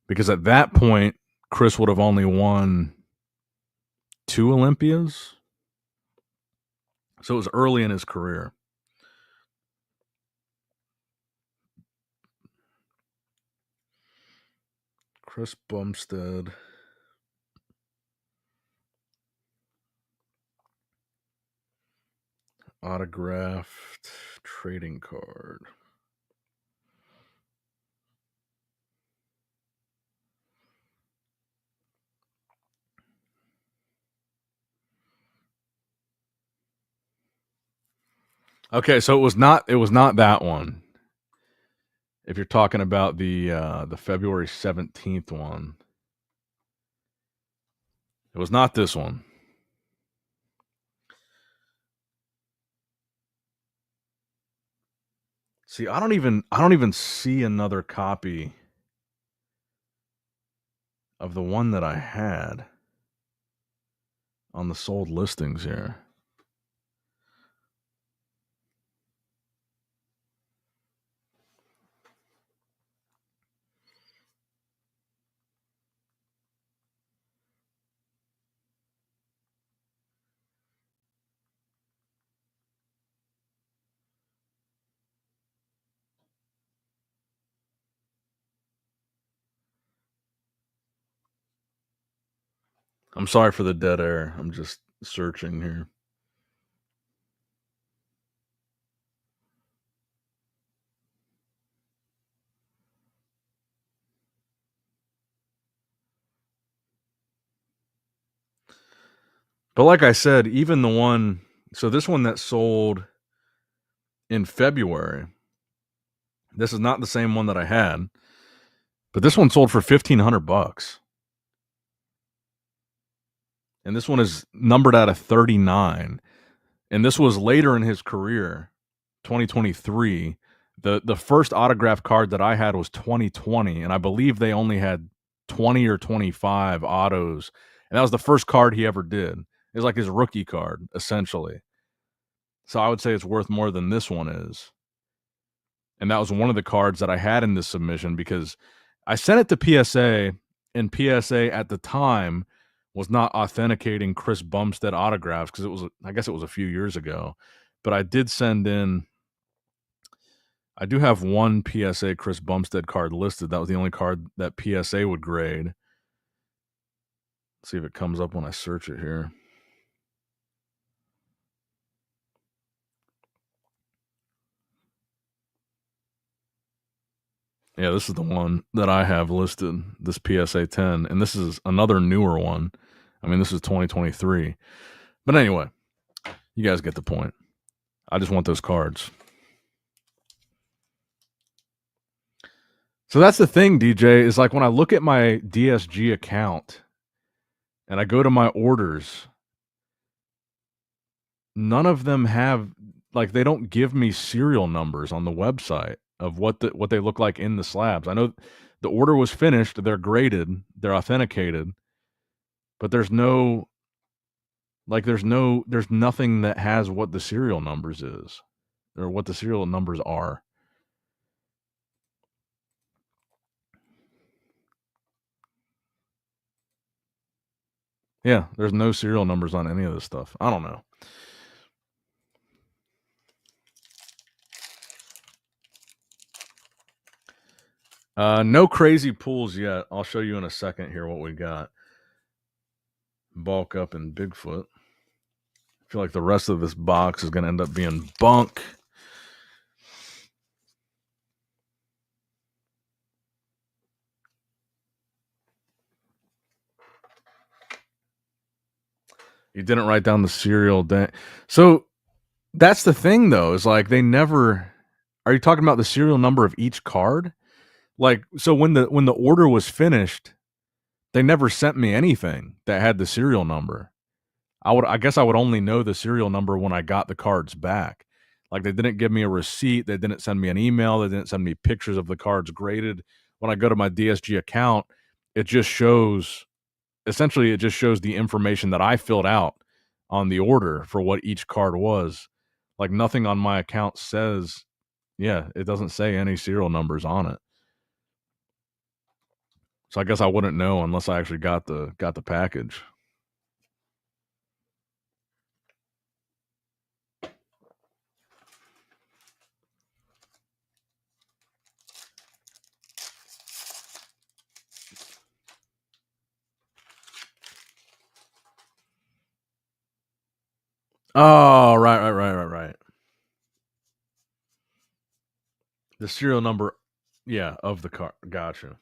[SPEAKER 1] because at that point, Chris would have only won 2 Olympias. So it was early in his career. Chris Bumstead. Autographed trading card. Okay, so it was not that one. If you're talking about the February 17th one. It was not this one. See, I don't even see another copy of the one that I had on the sold listings here. I'm sorry for the dead air. I'm just searching here. But like I said, even the one, so this one that sold in February, this is not the same one that I had, but this one sold for $1,500. And this one is numbered out of 39. And this was later in his career, 2023. The first autograph card that I had was 2020, and I believe they only had 20 or 25 autos. And that was the first card he ever did. It was like his rookie card, essentially. So I would say it's worth more than this one is. And that was one of the cards that I had in this submission because I sent it to PSA, and PSA at the time was not authenticating Chris Bumstead autographs because I guess it was a few years ago. But I did send in, I do have one PSA Chris Bumstead card listed. That was the only card that PSA would grade. Let's see if it comes up when I search it here. Yeah, this is the one that I have listed, this PSA 10, and this is another newer one. I mean, this is 2023. But anyway, you guys get the point. I just want those cards. So that's the thing, DJ, is like when I look at my DSG account and I go to my orders, none of them have, like, they don't give me serial numbers on the website of what they look like in the slabs. I know the order was finished, they're graded, they're authenticated, but there's no, like, there's nothing that has what the serial numbers is or what the serial numbers are. Yeah, there's no serial numbers on any of this stuff. I don't know. No crazy pulls yet. I'll show you in a second here what we got. Bulk up in Bigfoot. I feel like the rest of this box is going to end up being bunk. You didn't write down the serial. So that's the thing, though, is like they never. Are you talking about the serial number of each card? Like, so when the order was finished, they never sent me anything that had the serial number. I guess I would only know the serial number when I got the cards back. Like, they didn't give me a receipt, they didn't send me an email, they didn't send me pictures of the cards graded. When I go to my DSG account, it just shows essentially, it just shows the information that I filled out on the order for what each card was. Like, nothing on my account says yeah, it doesn't say any serial numbers on it. So I guess I wouldn't know unless I actually got the package. Oh, right. The serial number, yeah, of the car. Gotcha.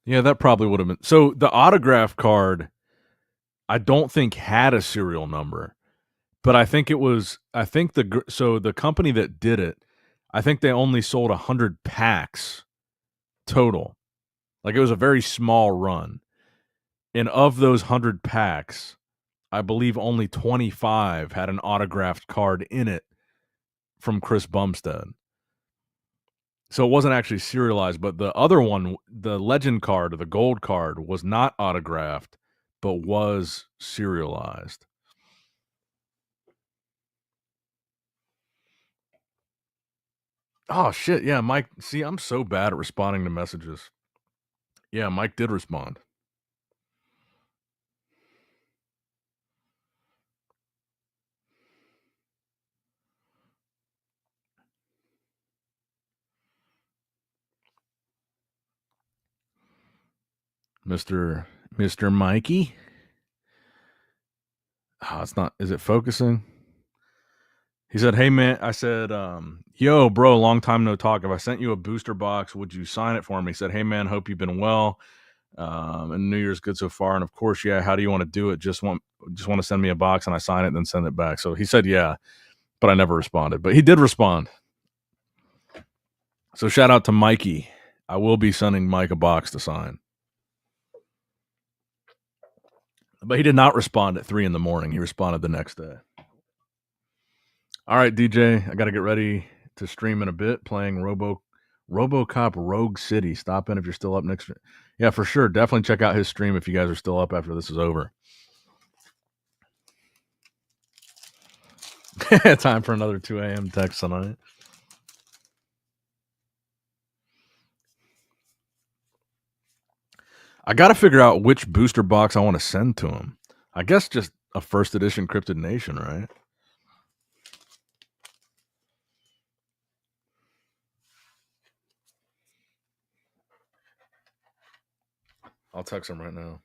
[SPEAKER 1] Yeah, that probably would have been. So the autograph card, I don't think had a serial number, but I think it was. I think so the company that did it, I think they only sold 100 packs total. Like, it was a very small run, and of those 100 packs, I believe only 25 had an autographed card in it from Chris Bumstead. So it wasn't actually serialized, but the other one, the legend card or the gold card, was not autographed, but was serialized. Oh shit, yeah, Mike. See, I'm so bad at responding to messages. Yeah, Mike did respond. Mr. Mikey. Oh, it's not. Is it focusing? He said, "Hey man," I said, "Yo, bro, long time no talk. If I sent you a booster box, would you sign it for me?" He said, "Hey man, hope you've been well. And New Year's good so far. And of course, yeah. How do you want to do it? Just want to send me a box and I sign it and then send it back." So he said, "Yeah," but I never responded. But he did respond. So shout out to Mikey. I will be sending Mike a box to sign. But he did not respond at 3 a.m. He responded the next day. All right, DJ, I got to get ready to stream in a bit, playing RoboCop Rogue City. Stop in if you're still up next. Yeah, for sure. Definitely check out his stream if you guys are still up after this is over. Time for another 2 a.m. text tonight. I got to figure out which booster box I want to send to him. I guess just a first edition Cryptid Nation, right? I'll text him right now.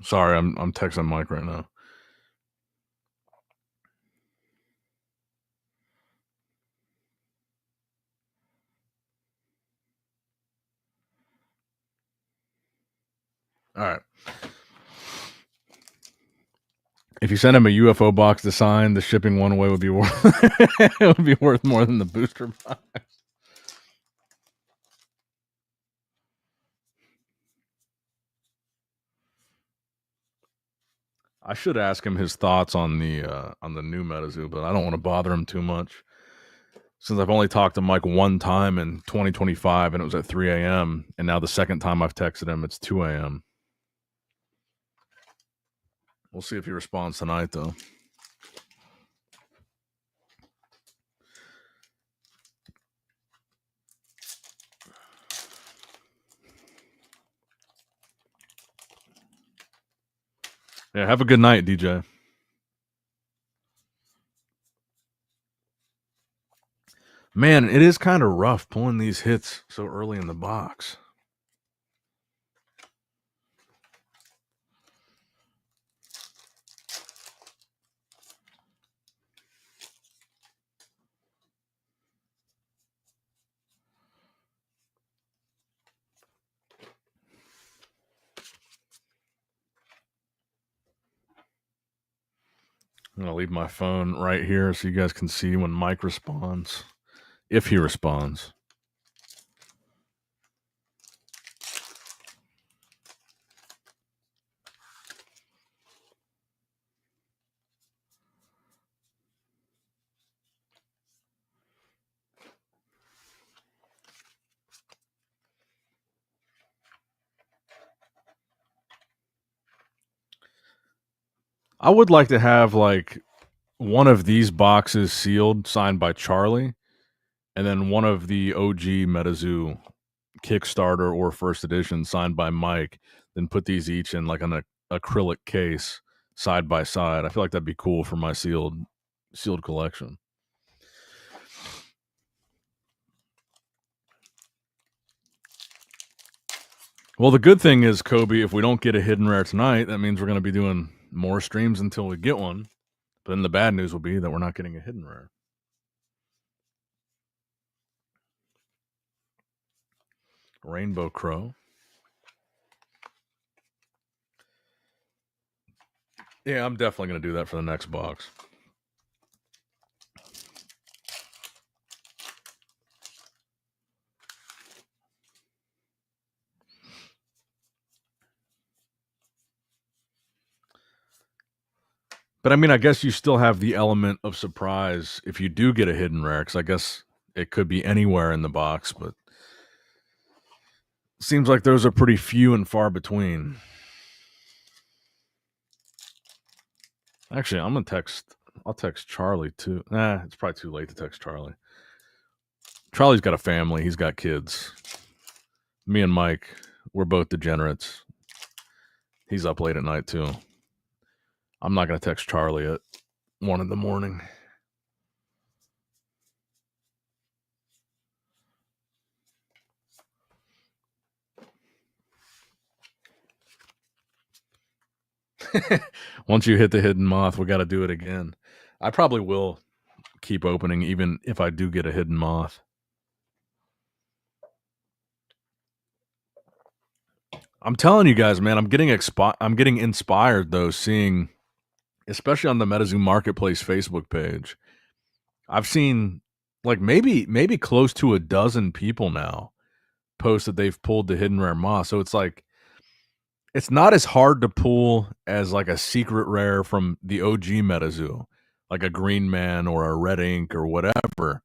[SPEAKER 1] Sorry, I'm texting Mike right now. All right. If you send him a UFO box to sign, the shipping one way would be worth it would be worth more than the booster box. I should ask him his thoughts on the new Metazoo, but I don't want to bother him too much. since I've only talked to Mike one time in 2025 and it was at 3 a.m. And now the second time I've texted him, it's 2 a.m. We'll see if he responds tonight, though. Yeah, have a good night, DJ. Man, it is kind of rough pulling these hits so early in the box. I'm going to leave my phone right here so you guys can see when Mike responds, if he responds. I would like to have like one of these boxes sealed, signed by Charlie, and then one of the OG Metazoo Kickstarter or first edition signed by Mike. Then put these each in like an acrylic case side by side. I feel like that'd be cool for my sealed collection. Well, the good thing is, Kobe, if we don't get a hidden rare tonight, that means we're going to be doing more streams until we get one. But then the bad news will be that we're not getting a hidden rare. Rainbow Crow. Yeah, I'm definitely going to do that for the next box. But I mean, I guess you still have the element of surprise if you do get a hidden rare, because I guess it could be anywhere in the box, but seems like those are pretty few and far between. Actually, I'll text Charlie too. Nah, it's probably too late to text Charlie. Charlie's got a family, he's got kids. Me and Mike, we're both degenerates. He's up late at night too. I'm not going to text Charlie at 1 in the morning. Once you hit the hidden moth, we got to do it again. I probably will keep opening even if I do get a hidden moth. I'm telling you guys, man, I'm getting inspired though, seeing, especially on the Metazoo Marketplace Facebook page. I've seen like maybe close to a dozen people now post that they've pulled the hidden rare moth. So it's like it's not as hard to pull as like a secret rare from the OG Metazoo, like a green man or a red ink or whatever.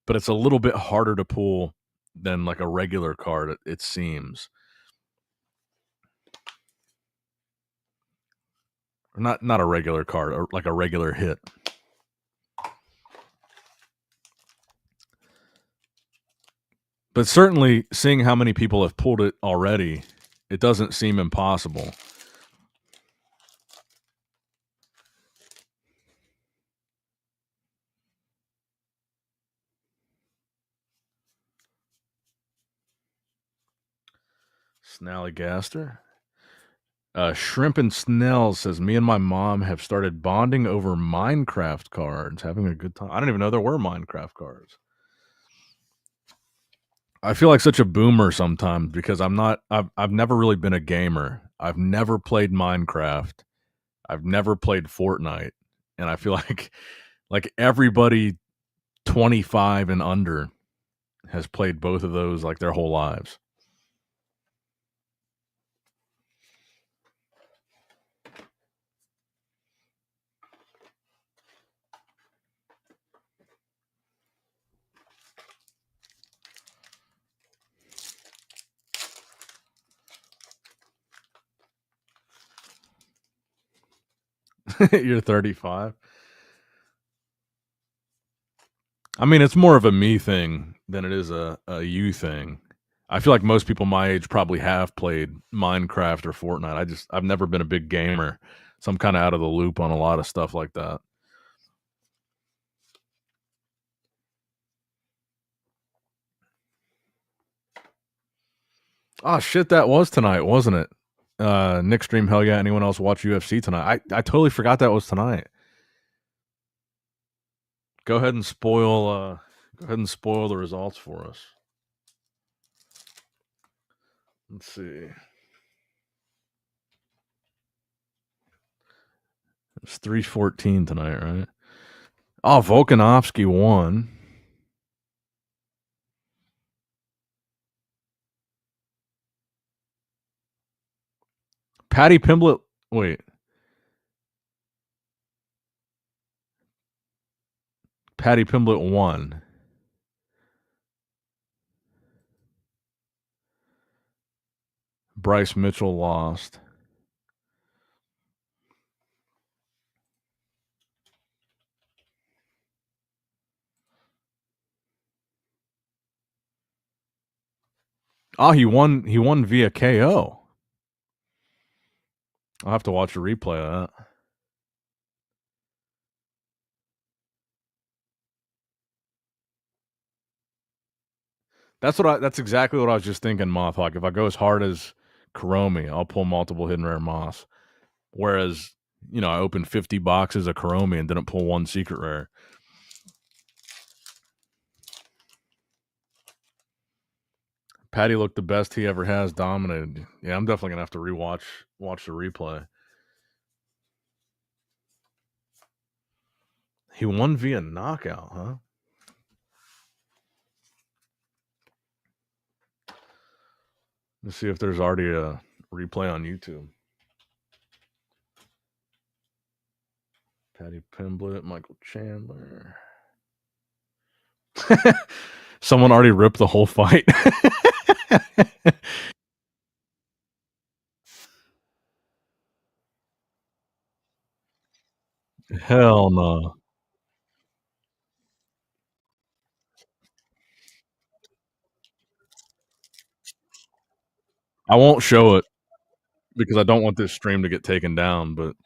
[SPEAKER 1] But it's a little bit harder to pull than like a regular card, it seems. Not a regular card, or like a regular hit. But certainly, seeing how many people have pulled it already, it doesn't seem impossible. Snallygaster. Shrimp and Snell says, me and my mom have started bonding over Minecraft cards, having a good time. I don't even know there were Minecraft cards. I feel like such a boomer sometimes because I've never really been a gamer. I've never played Minecraft. I've never played Fortnite. And I feel like everybody 25 and under has played both of those like their whole lives. You're 35. I mean, it's more of a me thing than it is a you thing. I feel like most people my age probably have played Minecraft or Fortnite. I've never been a big gamer, so I'm kinda out of the loop on a lot of stuff like that. Oh, shit, that was tonight, wasn't it? Nick stream, hell yeah, anyone else watch UFC tonight? I totally forgot that was tonight. Go ahead and spoil the results for us. Let's see. It's 3:14 tonight, right? Oh, Volkanovski won. Patty Pimblett. Wait, Patty Pimblett won. Bryce Mitchell lost. Oh, he won. He won via KO. I'll have to watch a replay of that. That's exactly what I was just thinking, Mothhawk. If I go as hard as Karomi, I'll pull multiple hidden rare moss. Whereas, I opened 50 boxes of Karomi and didn't pull one secret rare. Patty looked the best he ever has, dominated. Yeah, I'm definitely gonna have to watch the replay. He won via knockout, huh? Let's see if there's already a replay on YouTube. Patty Pimblett, Michael Chandler. Someone already ripped the whole fight. Hell no. I won't show it because I don't want this stream to get taken down, but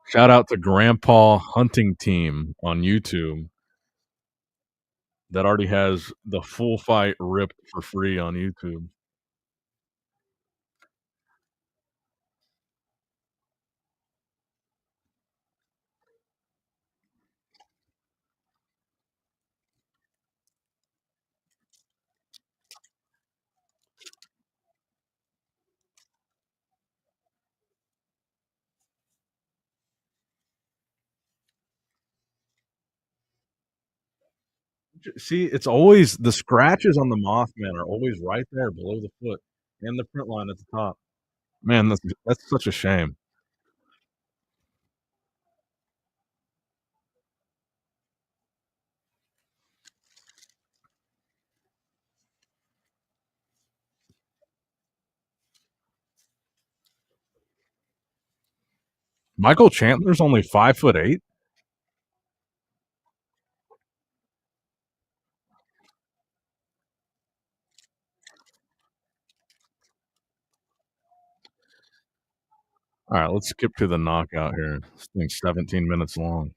[SPEAKER 1] shout out to Grandpa Hunting Team on YouTube that already has the full fight ripped for free on YouTube. See, it's always the scratches on the Mothman are always right there below the foot and the print line at the top. Man, that's such a shame. Michael Chandler's only 5'8". All right, let's skip to the knockout here. This thing's 17 minutes long.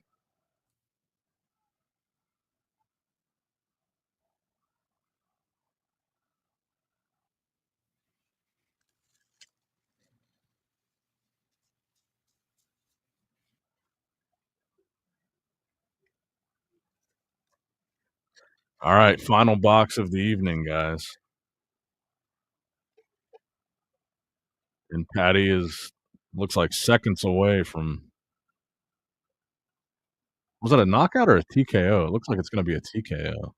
[SPEAKER 1] All right, final box of the evening, guys. And Patty looks like seconds away from. Was that a knockout or a TKO? It looks like it's going to be a TKO.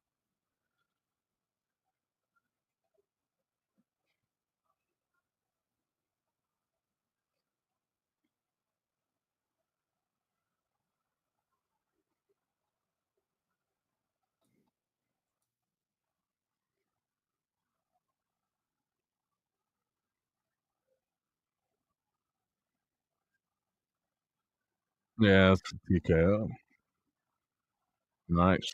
[SPEAKER 1] Yeah, it's a TKO. Nice.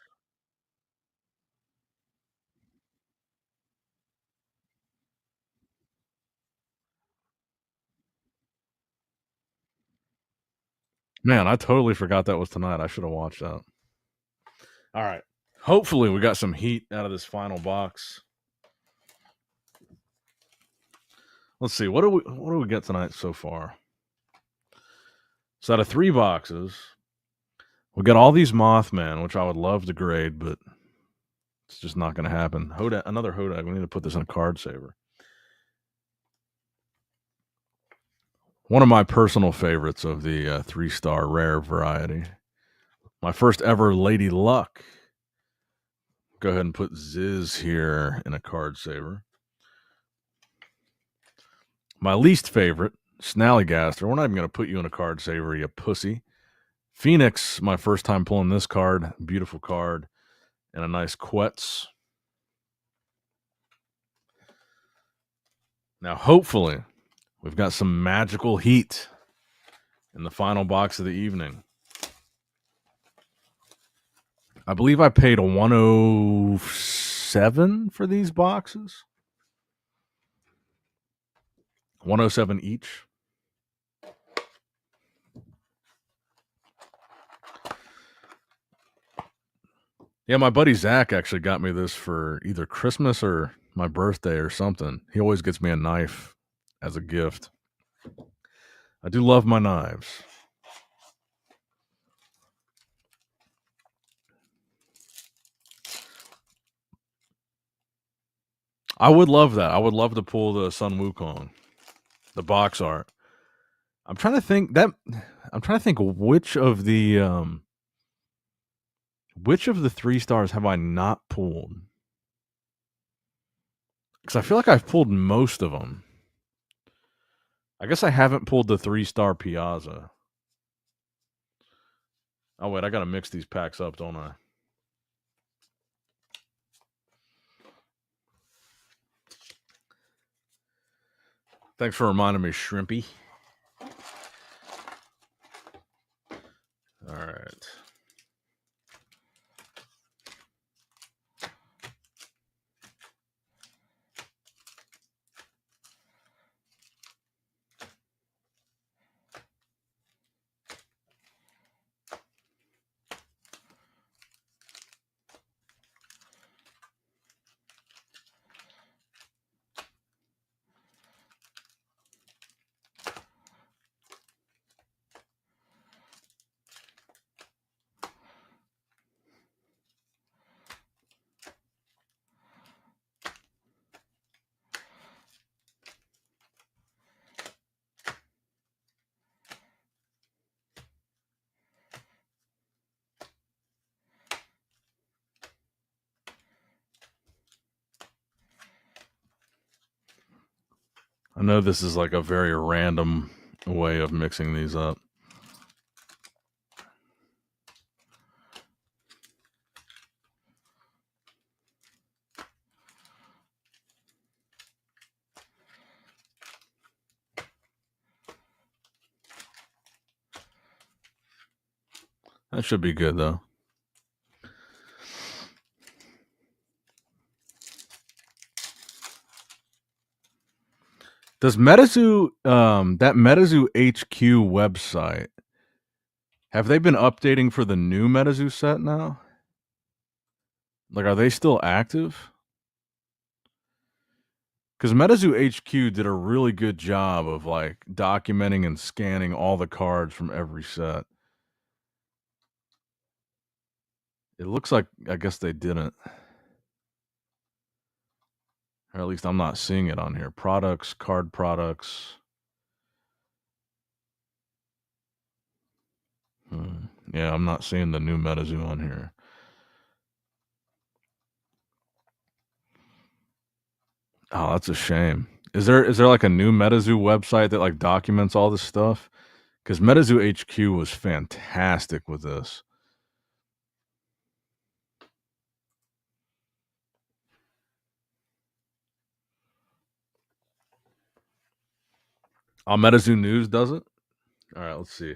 [SPEAKER 1] Man, I totally forgot that was tonight. I should have watched that. All right. Hopefully, we got some heat out of this final box. Let's see. What do we get tonight so far? So out of 3 boxes, we got all these Mothman, which I would love to grade, but it's just not going to happen. Hodag, another Hodag. We need to put this in a card saver. One of my personal favorites of the 3-star rare variety. My first ever Lady Luck. Go ahead and put Ziz here in a card saver. My least favorite, Snallygaster. We're not even going to put you in a card saver, you pussy. Phoenix, my first time pulling this card. Beautiful card. And a nice Quetz. Now, hopefully, we've got some magical heat in the final box of the evening. I believe I paid a 107 for these boxes. 107 each. Yeah, my buddy Zach actually got me this for either Christmas or my birthday or something. He always gets me a knife as a gift. I do love my knives. I would love that. I would love to pull the Sun Wukong, the box art. I'm trying to think which of the 3 stars have I not pulled? Because I feel like I've pulled most of them. I guess I haven't pulled the 3-star Piazza. Oh wait, I gotta mix these packs up, don't I? Thanks for reminding me, Shrimpy. All right. I know this is like a very random way of mixing these up. That should be good though. Does Metazoo that Metazoo HQ website, have they been updating for the new Metazoo set now? Like, are they still active? Because Metazoo HQ did a really good job of like documenting and scanning all the cards from every set. It looks like I guess they didn't. Or at least I'm not seeing it on here. Products, card products. Yeah, I'm not seeing the new Metazoo on here. Oh, that's a shame. Is there like a new Metazoo website that like documents all this stuff? Because Metazoo HQ was fantastic with this. Oh, Metazoo News does it? All right, let's see.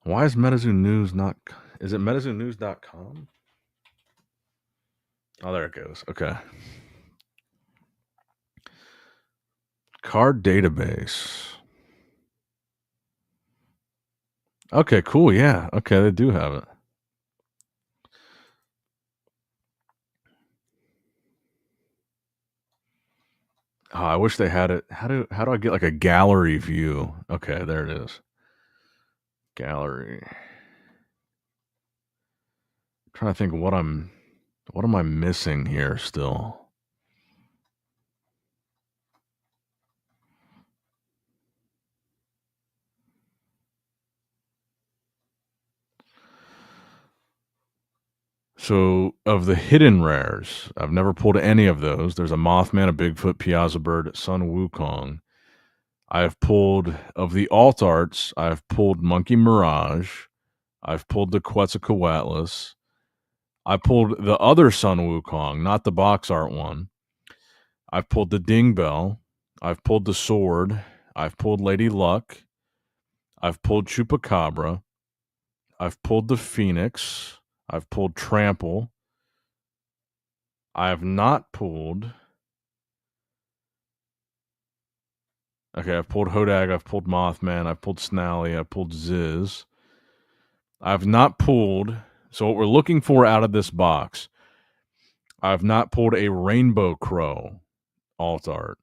[SPEAKER 1] Why is Metazoo News not? Is it metazoonews.com? Oh, there it goes. Okay. Card database. Okay, cool. Yeah. Okay, they do have it. Oh, I wish they had it. How do I get like a gallery view? Okay, there it is. Gallery. I'm trying to think what am I missing here still? So of the hidden rares, I've never pulled any of those. There's a Mothman, a Bigfoot, Piazza Bird, Sun Wukong. I have pulled of the alt arts. I've pulled Monkey Mirage. I've pulled the Quetzalcoatlus. I pulled the other Sun Wukong, not the box art one. I've pulled the Ding Bell. I've pulled the Sword. I've pulled Lady Luck. I've pulled Chupacabra. I've pulled the Phoenix. I've pulled Trample. I have not pulled. Okay, I've pulled Hodag. I've pulled Mothman. I've pulled Snally. I've pulled Ziz. I've not pulled. So, what we're looking for out of this box, I've not pulled a Rainbow Crow alt art.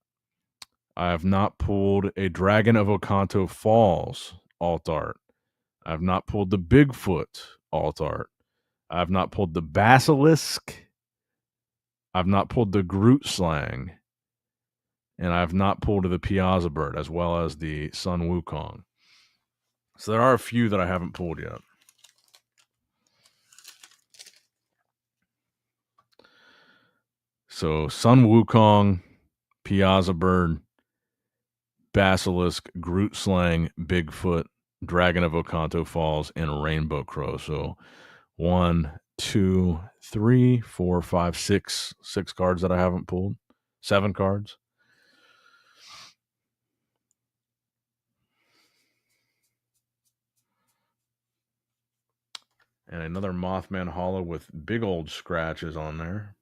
[SPEAKER 1] I have not pulled a Dragon of Oconto Falls alt art. I have not pulled the Bigfoot alt art. I have not pulled the Basilisk. I've not pulled the Groot Slang. And I have not pulled the Piazza Bird, as well as the Sun Wukong. So there are a few that I haven't pulled yet. So Sun Wukong, Piazza Bird, Basilisk, Groot Slang, Bigfoot, Dragon of Oconto Falls, and Rainbow Crow. So 1, 2, 3, 4, 5, 6 cards that I haven't pulled. 7 cards. And another Mothman Hollow with big old scratches on there.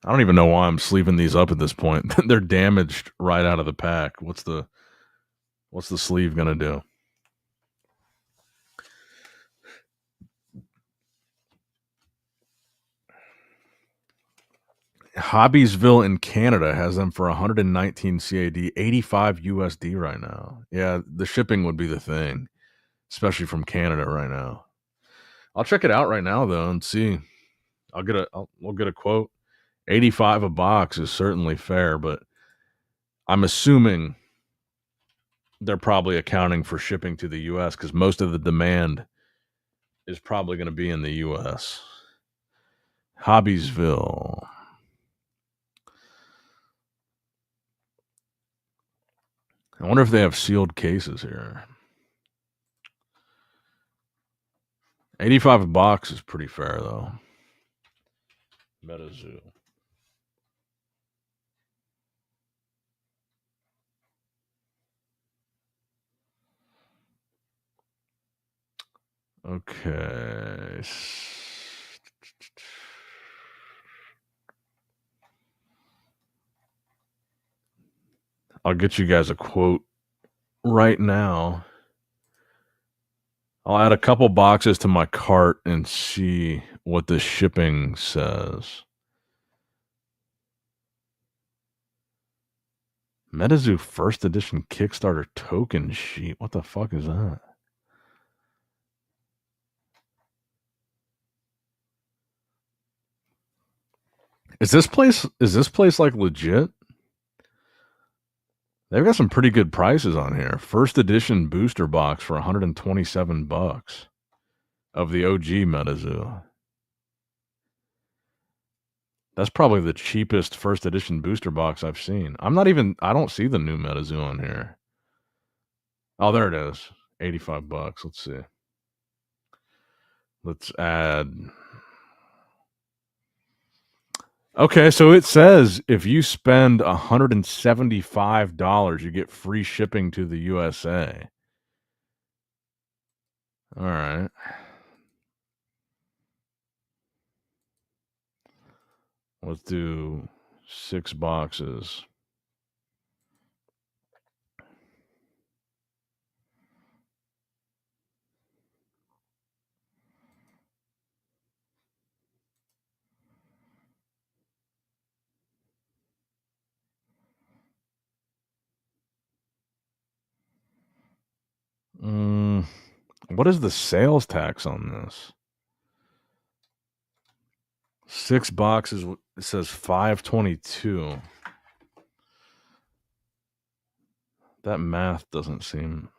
[SPEAKER 1] I don't even know why I'm sleeving these up at this point. They're damaged right out of the pack. What's the sleeve gonna do? Hobbiesville in Canada has them for 119 CAD, 85 USD right now. Yeah, the shipping would be the thing, especially from Canada right now. I'll check it out right now though and see. We'll get a quote. 85 a box is certainly fair, but I'm assuming they're probably accounting for shipping to the US because most of the demand is probably going to be in the US. Hobbiesville. I wonder if they have sealed cases here. 85 a box is pretty fair though. Metazoo. Okay. I'll get you guys a quote right now. I'll add a couple boxes to my cart and see what the shipping says. Metazoo first edition Kickstarter token sheet. What the fuck is that? Is this place like legit? They've got some pretty good prices on here. First edition booster box for 127 bucks of the OG Metazoo. That's probably the cheapest first edition booster box I've seen. I don't see the new Metazoo on here. Oh, there it is. 85 bucks. Let's see. Let's add. Okay, so it says if you spend $175, you get free shipping to the USA. All right. Let's do 6 boxes. What is the sales tax on this? 6 boxes, it says $5.22. That math doesn't seem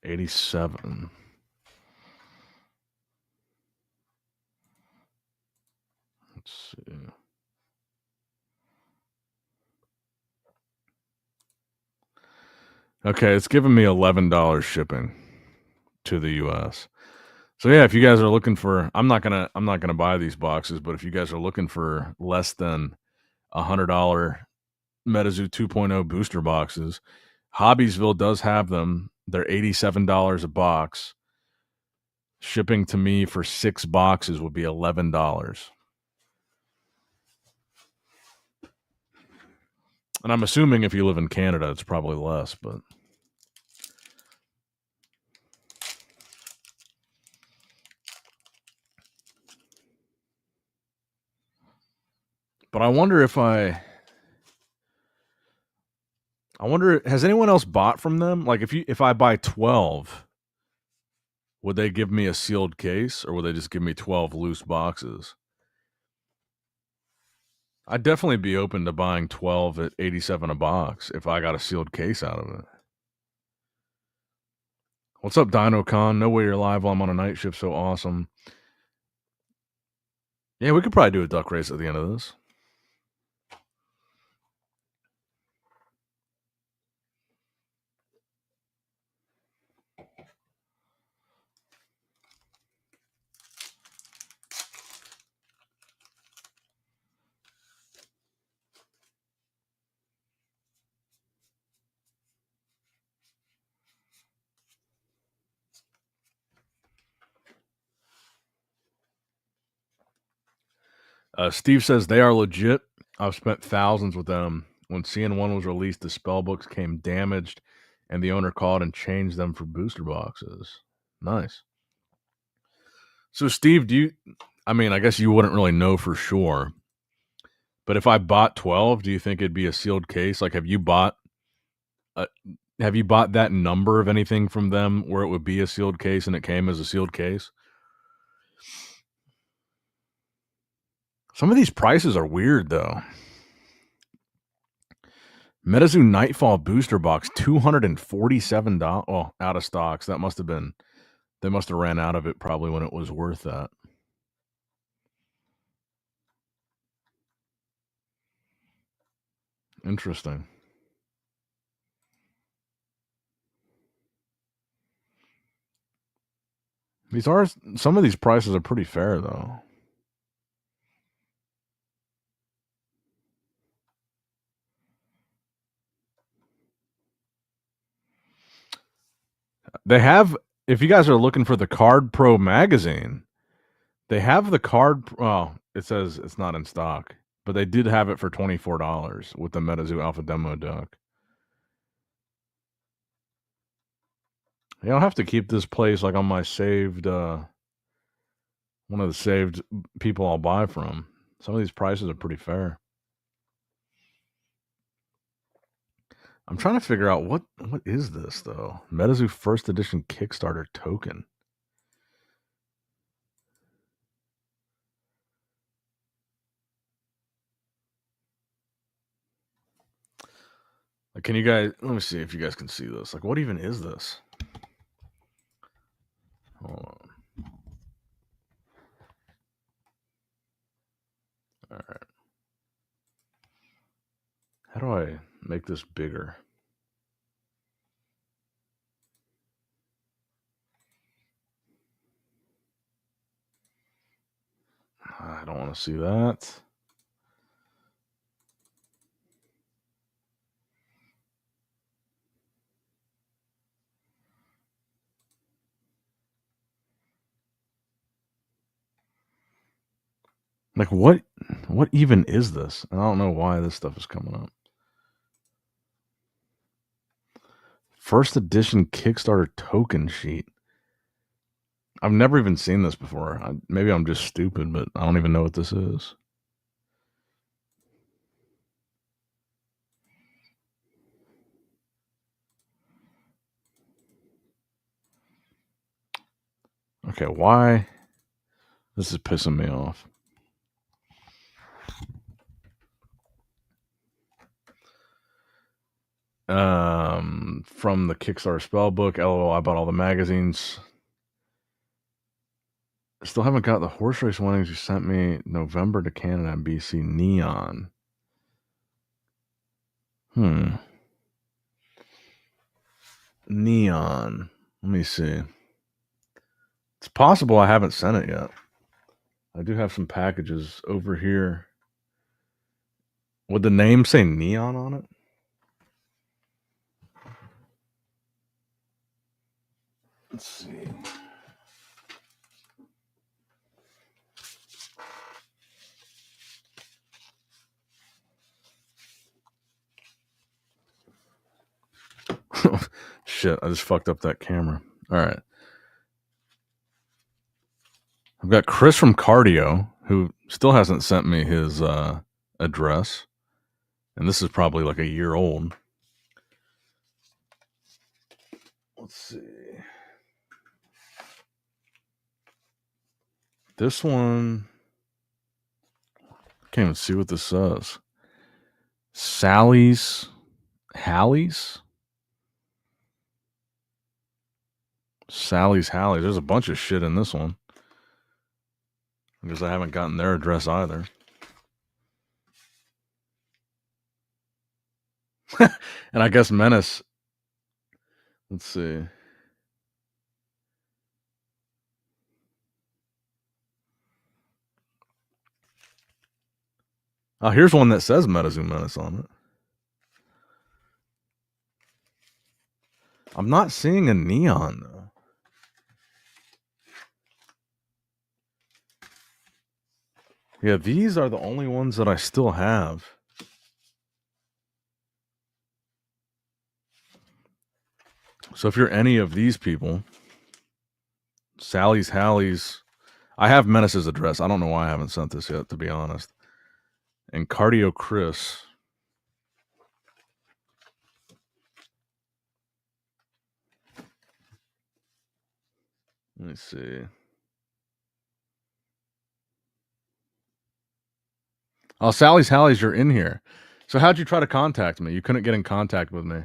[SPEAKER 1] 87. Let's see. Okay, it's giving me $11 shipping to the US. So yeah, if you guys are looking for, I'm not gonna buy these boxes, but if you guys are looking for less than $100 Metazoo 2.0 booster boxes, Hobbiesville does have them. They're $87 a box. Shipping to me for 6 boxes would be $11. And I'm assuming if you live in Canada, it's probably less, but I wonder has anyone else bought from them? Like if I buy 12, would they give me a sealed case or would they just give me 12 loose boxes? I'd definitely be open to buying 12 at 87 a box if I got a sealed case out of it. What's up, DinoCon? No way you're live while I'm on a night shift. So awesome. Yeah, we could probably do a duck race at the end of this. Steve says they are legit. I've spent thousands with them. When CN1 was released, the spell books came damaged, and the owner called and changed them for booster boxes. Nice. So, Steve, I guess you wouldn't really know for sure, but if I bought 12, do you think it'd be a sealed case? Like, have you bought that number of anything from them where it would be a sealed case and it came as a sealed case? Some of these prices are weird, though. Metazoo Nightfall booster box, $247. Oh, out of stocks. They must have ran out of it probably when it was worth that. Interesting. Some of these prices are pretty fair though. They have, if you guys are looking for the Card Pro magazine, they have the card. Oh, it says it's not in stock, but they did have it for $24 with the Metazoo Alpha Demo duck. Yeah, I'll have to keep this place like on my saved, one of the saved people I'll buy from. Some of these prices are pretty fair. I'm trying to figure out what is this though? Metazoo first edition Kickstarter token. Like, can you guys? Let me see if you guys can see this. Like, what even is this? Hold on. All right. How do I make this bigger? I don't want to see that. Like, what even is this? I don't know why this stuff is coming up. First edition Kickstarter token sheet. I've never even seen this before. Maybe I'm just stupid, but I don't even know what this is. Okay, why? This is pissing me off. From the Kickstarter spellbook. LOL, I bought all the magazines. Still haven't got the horse race winnings you sent me November to Canada and BC Neon. Neon. Let me see. It's possible I haven't sent it yet. I do have some packages over here. Would the name say Neon on it? Let's see. Shit, I just fucked up that camera. All right. I've got Chris from Cardio, who still hasn't sent me his address. And this is probably like a year old. Let's see. This one, I can't even see what this says. Sally's Hallies? Sally's Hallies. There's a bunch of shit in this one. Because I haven't gotten their address either. And I guess Menace. Let's see. Oh, here's one that says Metazoo Menace on it. I'm not seeing a neon though. Yeah, these are the only ones that I still have. So if you're any of these people, Sally's Hallies, I have Menace's address. I don't know why I haven't sent this yet, to be honest. And Cardio Chris. Let me see. Oh, Sally's Hallies, you're in here. So how'd you try to contact me? You couldn't get in contact with me.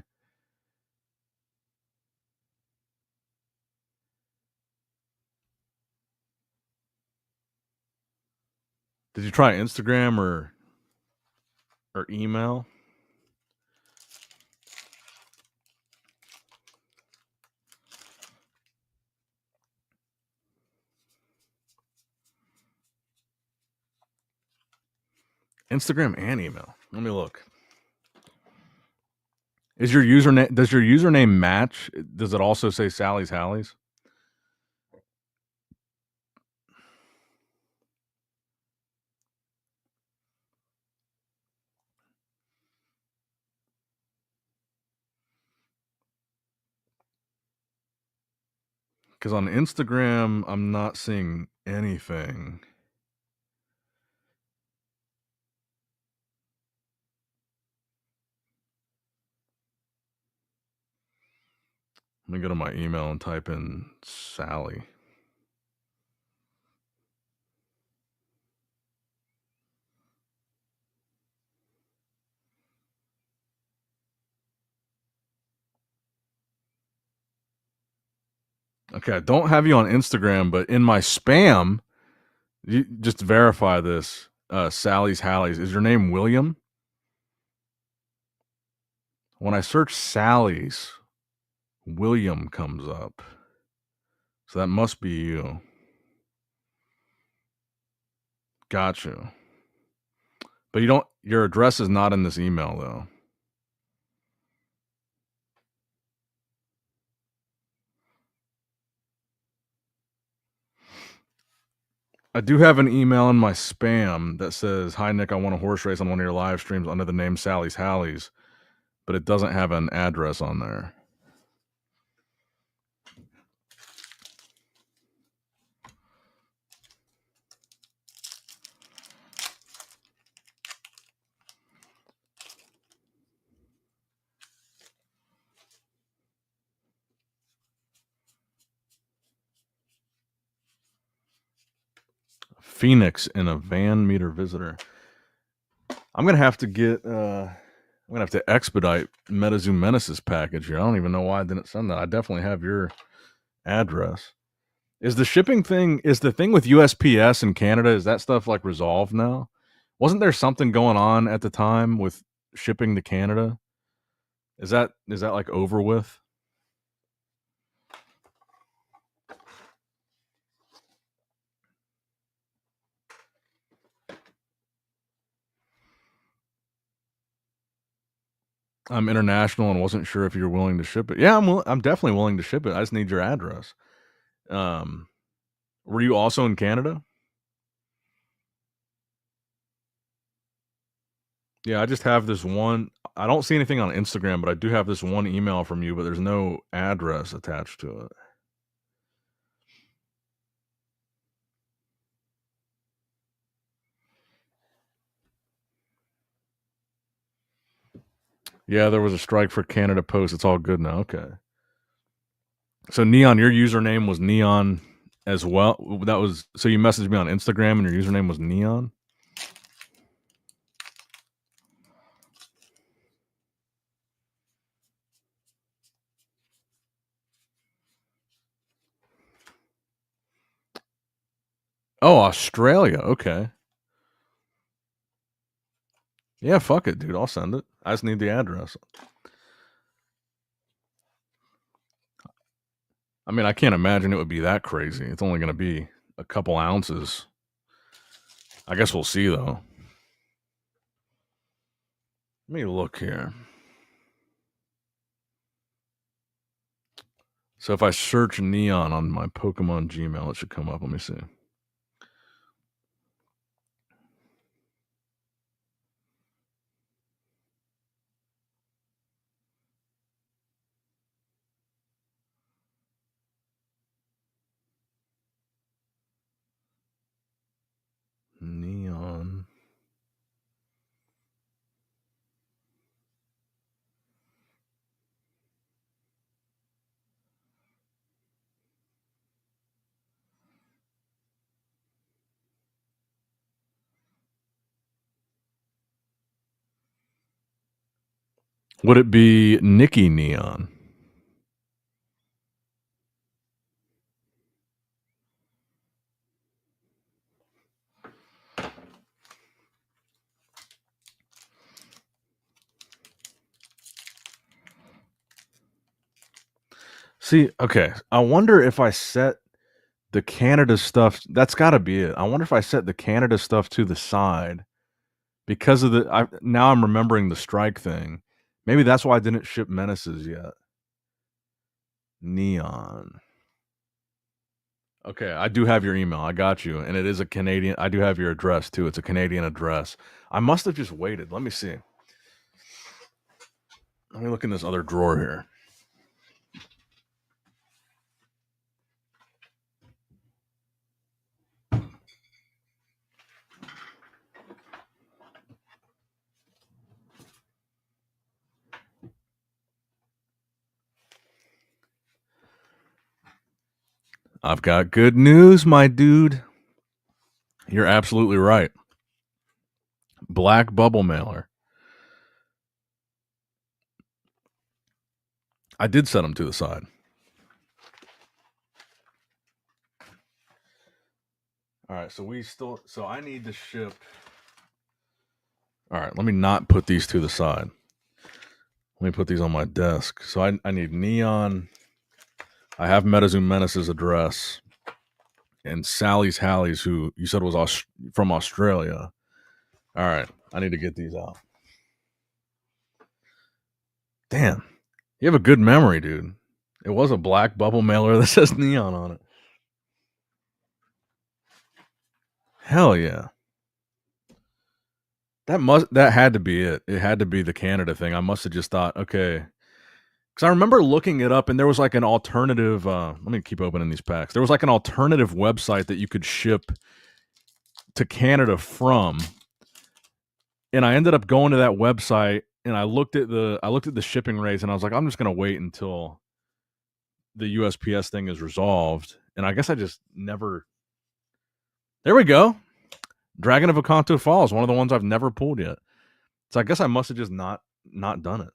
[SPEAKER 1] Did you try Instagram or email? Instagram and email. Let me look. Is your username? Does your username match? Does it also say Sally's Hallies? Because on Instagram, I'm not seeing anything. Let me go to my email and type in Sally. Okay, I don't have you on Instagram, but in my spam, you just verify this. Sally's Hallies. Is your name William? When I search Sally's, William comes up. So that must be you. Got you. But you don't. Your address is not in this email though. I do have an email in my spam that says, "Hi Nick, I want a horse race on one of your live streams under the name Sally's Hallies," but it doesn't have an address on there. Phoenix in a van meter visitor. I'm gonna have to get. I'm gonna have to expedite Metazoo Menaces package here. I don't even know why I didn't send that. I definitely have your address. Is the shipping thing? Is the thing with USPS in Canada? Is that stuff like resolved now? Wasn't there something going on at the time with shipping to Canada? Is that like over with? I'm international and wasn't sure if you're willing to ship it. Yeah, I'm definitely willing to ship it. I just need your address. Um, were you also in Canada? Yeah, I just have this one. I don't see anything on Instagram, but I do have this one email from you, but there's no address attached to it. Yeah, there was a strike for Canada Post. It's all good now. Okay. So Neon, your username was Neon as well. That was so you messaged me on Instagram and your username was Neon. Oh, Australia. Okay. Yeah, fuck it, dude. I'll send it. I just need the address. I mean, I can't imagine it would be that crazy. It's only going to be a couple ounces. I guess we'll see, though. Let me look here. So if I search Neon on my Pokemon Gmail, it should come up. Let me see. Neon. Would it be Nikki Neon? See, okay. I wonder if I set the Canada stuff. That's got to be it. I wonder if I set the Canada stuff to the side because of the. Now I'm remembering the strike thing. Maybe that's why I didn't ship Menaces yet. Neon. Okay, I do have your email. I got you, and it is a Canadian. I do have your address too. It's a Canadian address. I must have just waited. Let me see. Let me look in this other drawer here. I've got good news, my dude. You're absolutely right. Black bubble mailer. I did set them to the side. All right, so I need to ship. All right, let me not put these to the side. Let me put these on my desk. So I need Neon. I have Metazoo Menace's address. And Sally's Hallies, who you said was from Australia. All right, I need to get these out. Damn, you have a good memory, dude. It was a black bubble mailer that says Neon on it. Hell yeah. That had to be it. It had to be the Canada thing. I must have just thought, okay. Because I remember looking it up and there was like an alternative, let me keep opening these packs. There was like an alternative website that you could ship to Canada from. And I ended up going to that website and I looked at the shipping rates and I was like, I'm just gonna wait until the USPS thing is resolved. And I guess I just never. There we go. Dragon of Oconto Falls, one of the ones I've never pulled yet. So I guess I must have just not done it.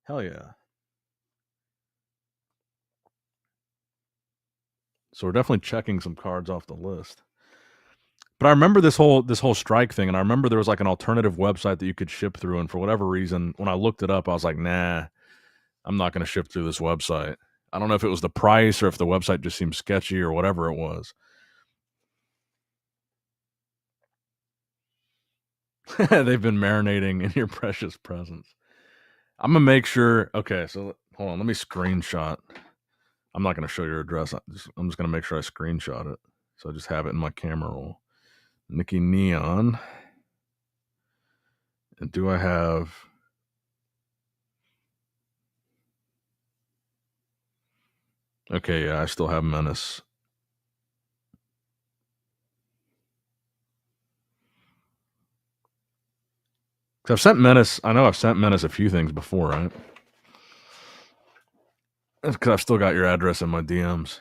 [SPEAKER 1] Hell yeah. So we're definitely checking some cards off the list. But I remember this whole strike thing, and I remember there was like an alternative website that you could ship through, and for whatever reason, when I looked it up, I was like, nah, I'm not going to ship through this website. I don't know if it was the price or if the website just seemed sketchy or whatever it was. They've been marinating in your precious presence. I'm going to make sure. Okay, so hold on. Let me screenshot. I'm not going to show your address. I'm just going to make sure I screenshot it. So I just have it in my camera roll. Nikki Neon. And do I have. Okay, yeah, I still have Menace. I've sent Menace. I know I've sent Menace a few things before, right? That's because I've still got your address in my DMs.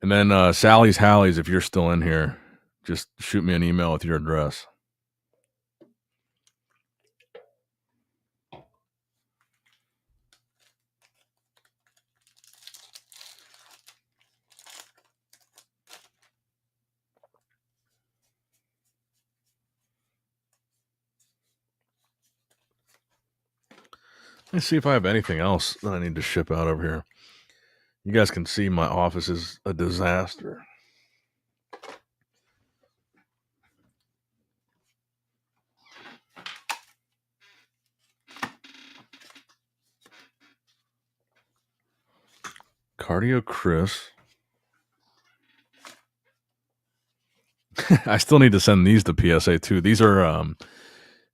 [SPEAKER 1] And then Sally's Hallies, if you're still in here, just shoot me an email with your address. Let's see if I have anything else that I need to ship out over here. You guys can see my office is a disaster. Cardio Chris. I still need to send these to PSA too. These are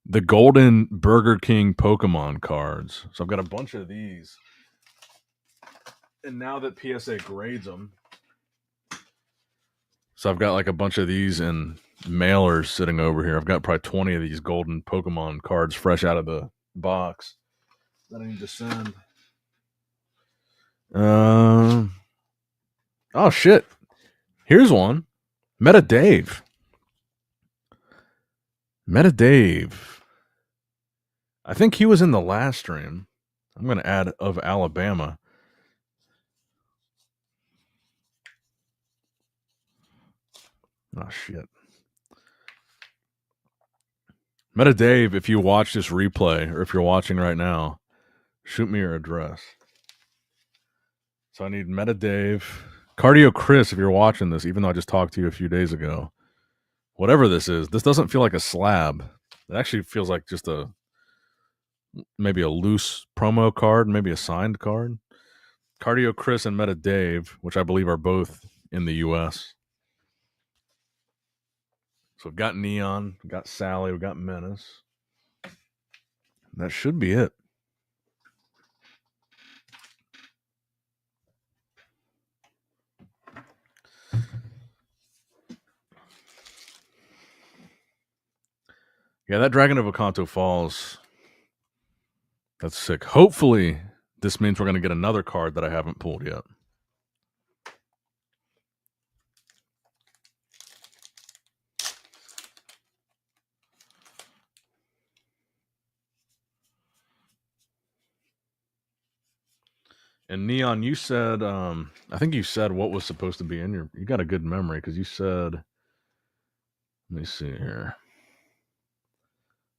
[SPEAKER 1] the golden Burger King Pokemon cards. So I've got a bunch of these. And now that PSA grades them, so I've got like a bunch of these in mailers sitting over here. I've got probably 20 of these golden Pokemon cards fresh out of the box that I need to send. Oh shit. Here's one. Meta Dave. I think he was in the last stream. I'm going to add of Alabama. Oh shit. Meta Dave, if you watch this replay or if you're watching right now, shoot me your address. So I need Meta Dave. Cardio Chris, if you're watching this, even though I just talked to you a few days ago. Whatever this is, this doesn't feel like a slab. It actually feels like just maybe a loose promo card, maybe a signed card. Cardio Chris and Meta Dave, which I believe are both in the US. So we've got Neon, we've got Sally, we've got Menace. That should be it. Yeah, that Dragon of Oconto Falls, that's sick. Hopefully, this means we're going to get another card that I haven't pulled yet. And Neon, you said, I think you said what was supposed to be in your. You got a good memory because you said, let me see here.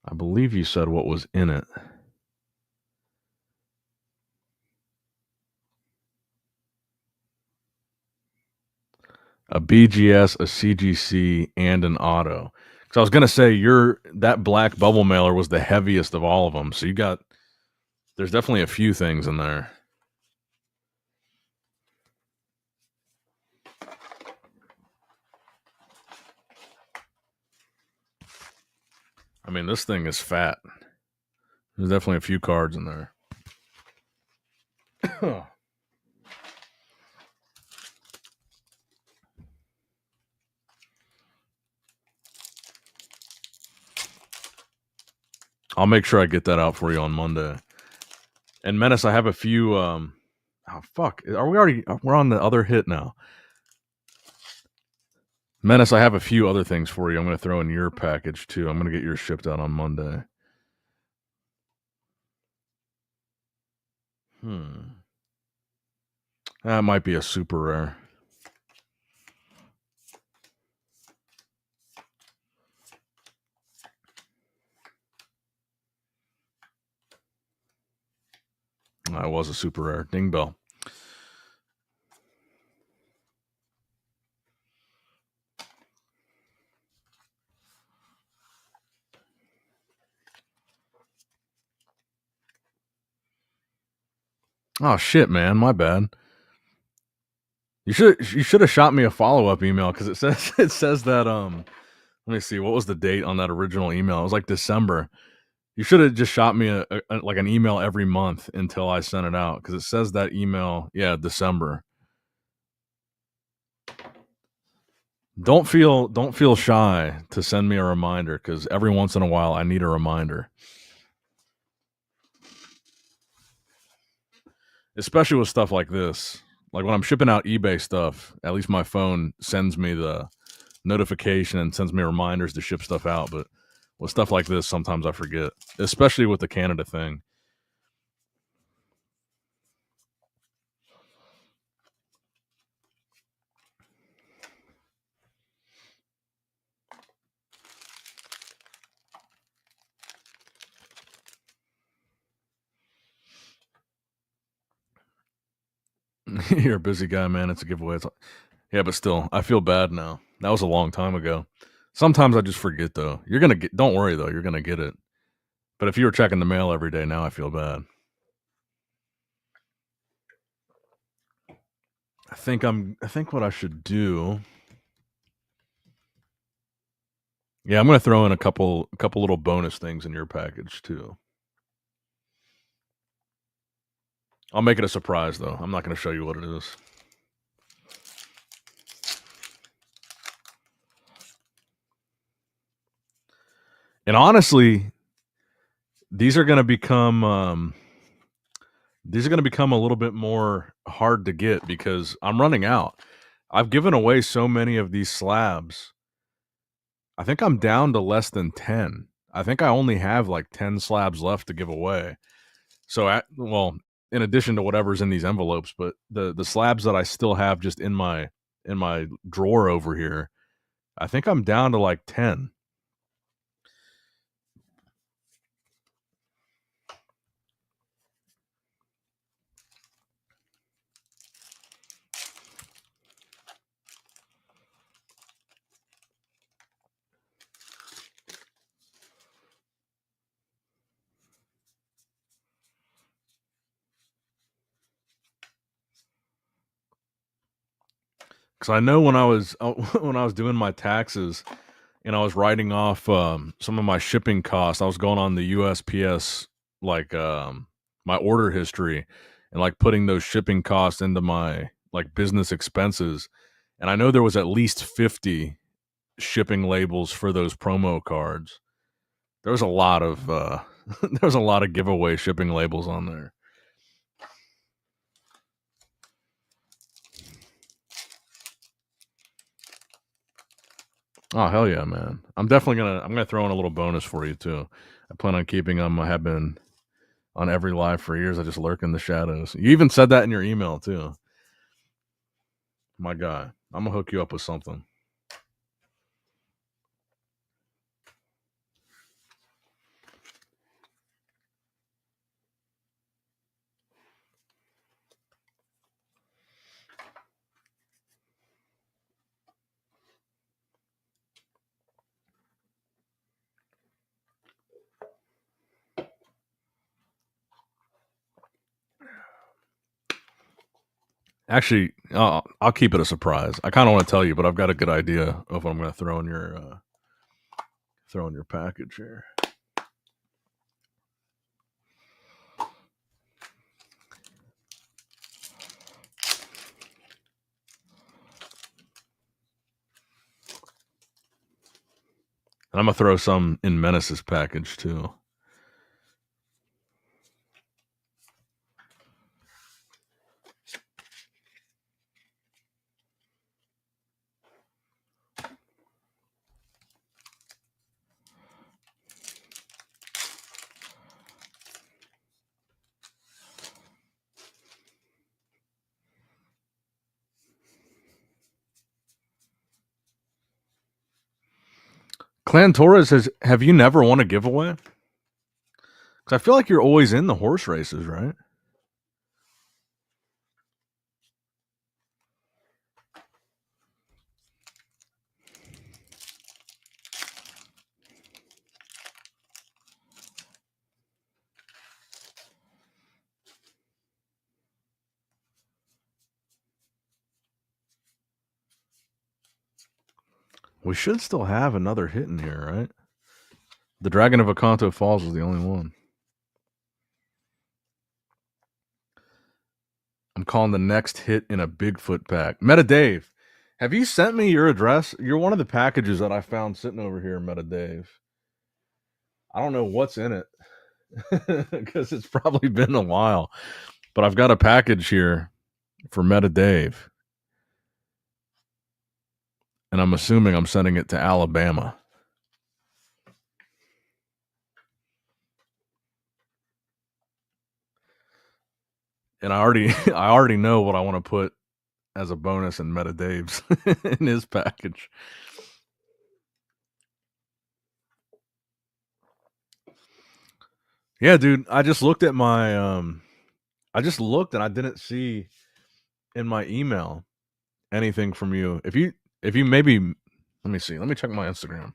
[SPEAKER 1] I believe you said what was in it. A BGS, a CGC, and an auto. Because I was gonna say that black bubble mailer was the heaviest of all of them. So there's definitely a few things in there. I mean, this thing is fat. There's definitely a few cards in there. I'll make sure I get that out for you on Monday. And Menace, I have a few. Oh fuck! Are we already? We're on the other hit now. Menace, I have a few other things for you. I'm going to throw in your package too. I'm going to get yours shipped out on Monday. That might be a super rare. That was a super rare. Ding bell. Oh shit, man, my bad. You should have shot me a follow-up email because it says that let me see, what was the date on that original email? It was like December. You should have just shot me a like an email every month until I sent it out because it says that email, yeah, December. Don't feel shy to send me a reminder because every once in a while I need a reminder. Especially with stuff like this. Like when I'm shipping out eBay stuff, at least my phone sends me the notification and sends me reminders to ship stuff out. But with stuff like this, sometimes I forget, especially with the Canada thing. You're a busy guy, man. It's a giveaway. Yeah, but still, I feel bad now. That was a long time ago. Sometimes I just forget, though. You're gonna get. Don't worry, though. You're gonna get it. But if you were checking the mail every day, now I feel bad. I think what I should do. Yeah, I'm gonna throw in a couple little bonus things in your package too. I'll make it a surprise, though. I'm not gonna show you what it is. And honestly, these are gonna become a little bit more hard to get because I'm running out. I've given away so many of these slabs. I think I'm down to less than 10. I think I only have like 10 slabs left to give away. So, well, in addition to whatever's in these envelopes, but the slabs that I still have just in my drawer over here, I think I'm down to like 10. Because I know when I was when I was doing my taxes and I was writing off some of my shipping costs, I was going on the USPS like my order history and like putting those shipping costs into my like business expenses, and I know there was at least 50 shipping labels for those promo cards. There was a lot of there was a lot of giveaway shipping labels on there. Oh hell yeah, man! I'm gonna throw in a little bonus for you too. I plan on keeping them. I have been on every live for years. I just lurk in the shadows. You even said that in your email too. My guy, I'm gonna hook you up with something. Actually, I'll keep it a surprise. I kind of want to tell you, but I've got a good idea of what I'm going to throw in Throw in your package here. And I'm going to throw some in Menace's package, too. Clan Torres says, have you never won a giveaway? Because I feel like you're always in the horse races, right? We should still have another hit in here, right? The Dragon of Akanto Falls is the only one. I'm calling the next hit in a Bigfoot pack. Meta Dave, have you sent me your address? You're one of the packages that I found sitting over here, Meta Dave. I don't know what's in it because it's probably been a while, but I've got a package here for Meta Dave. And I'm assuming I'm sending it to Alabama. And I already know what I want to put as a bonus in Meta Dave's in his package. Yeah, dude. I just looked at my I just looked and I didn't see in my email anything from you. If you maybe let me see. Let me check my Instagram.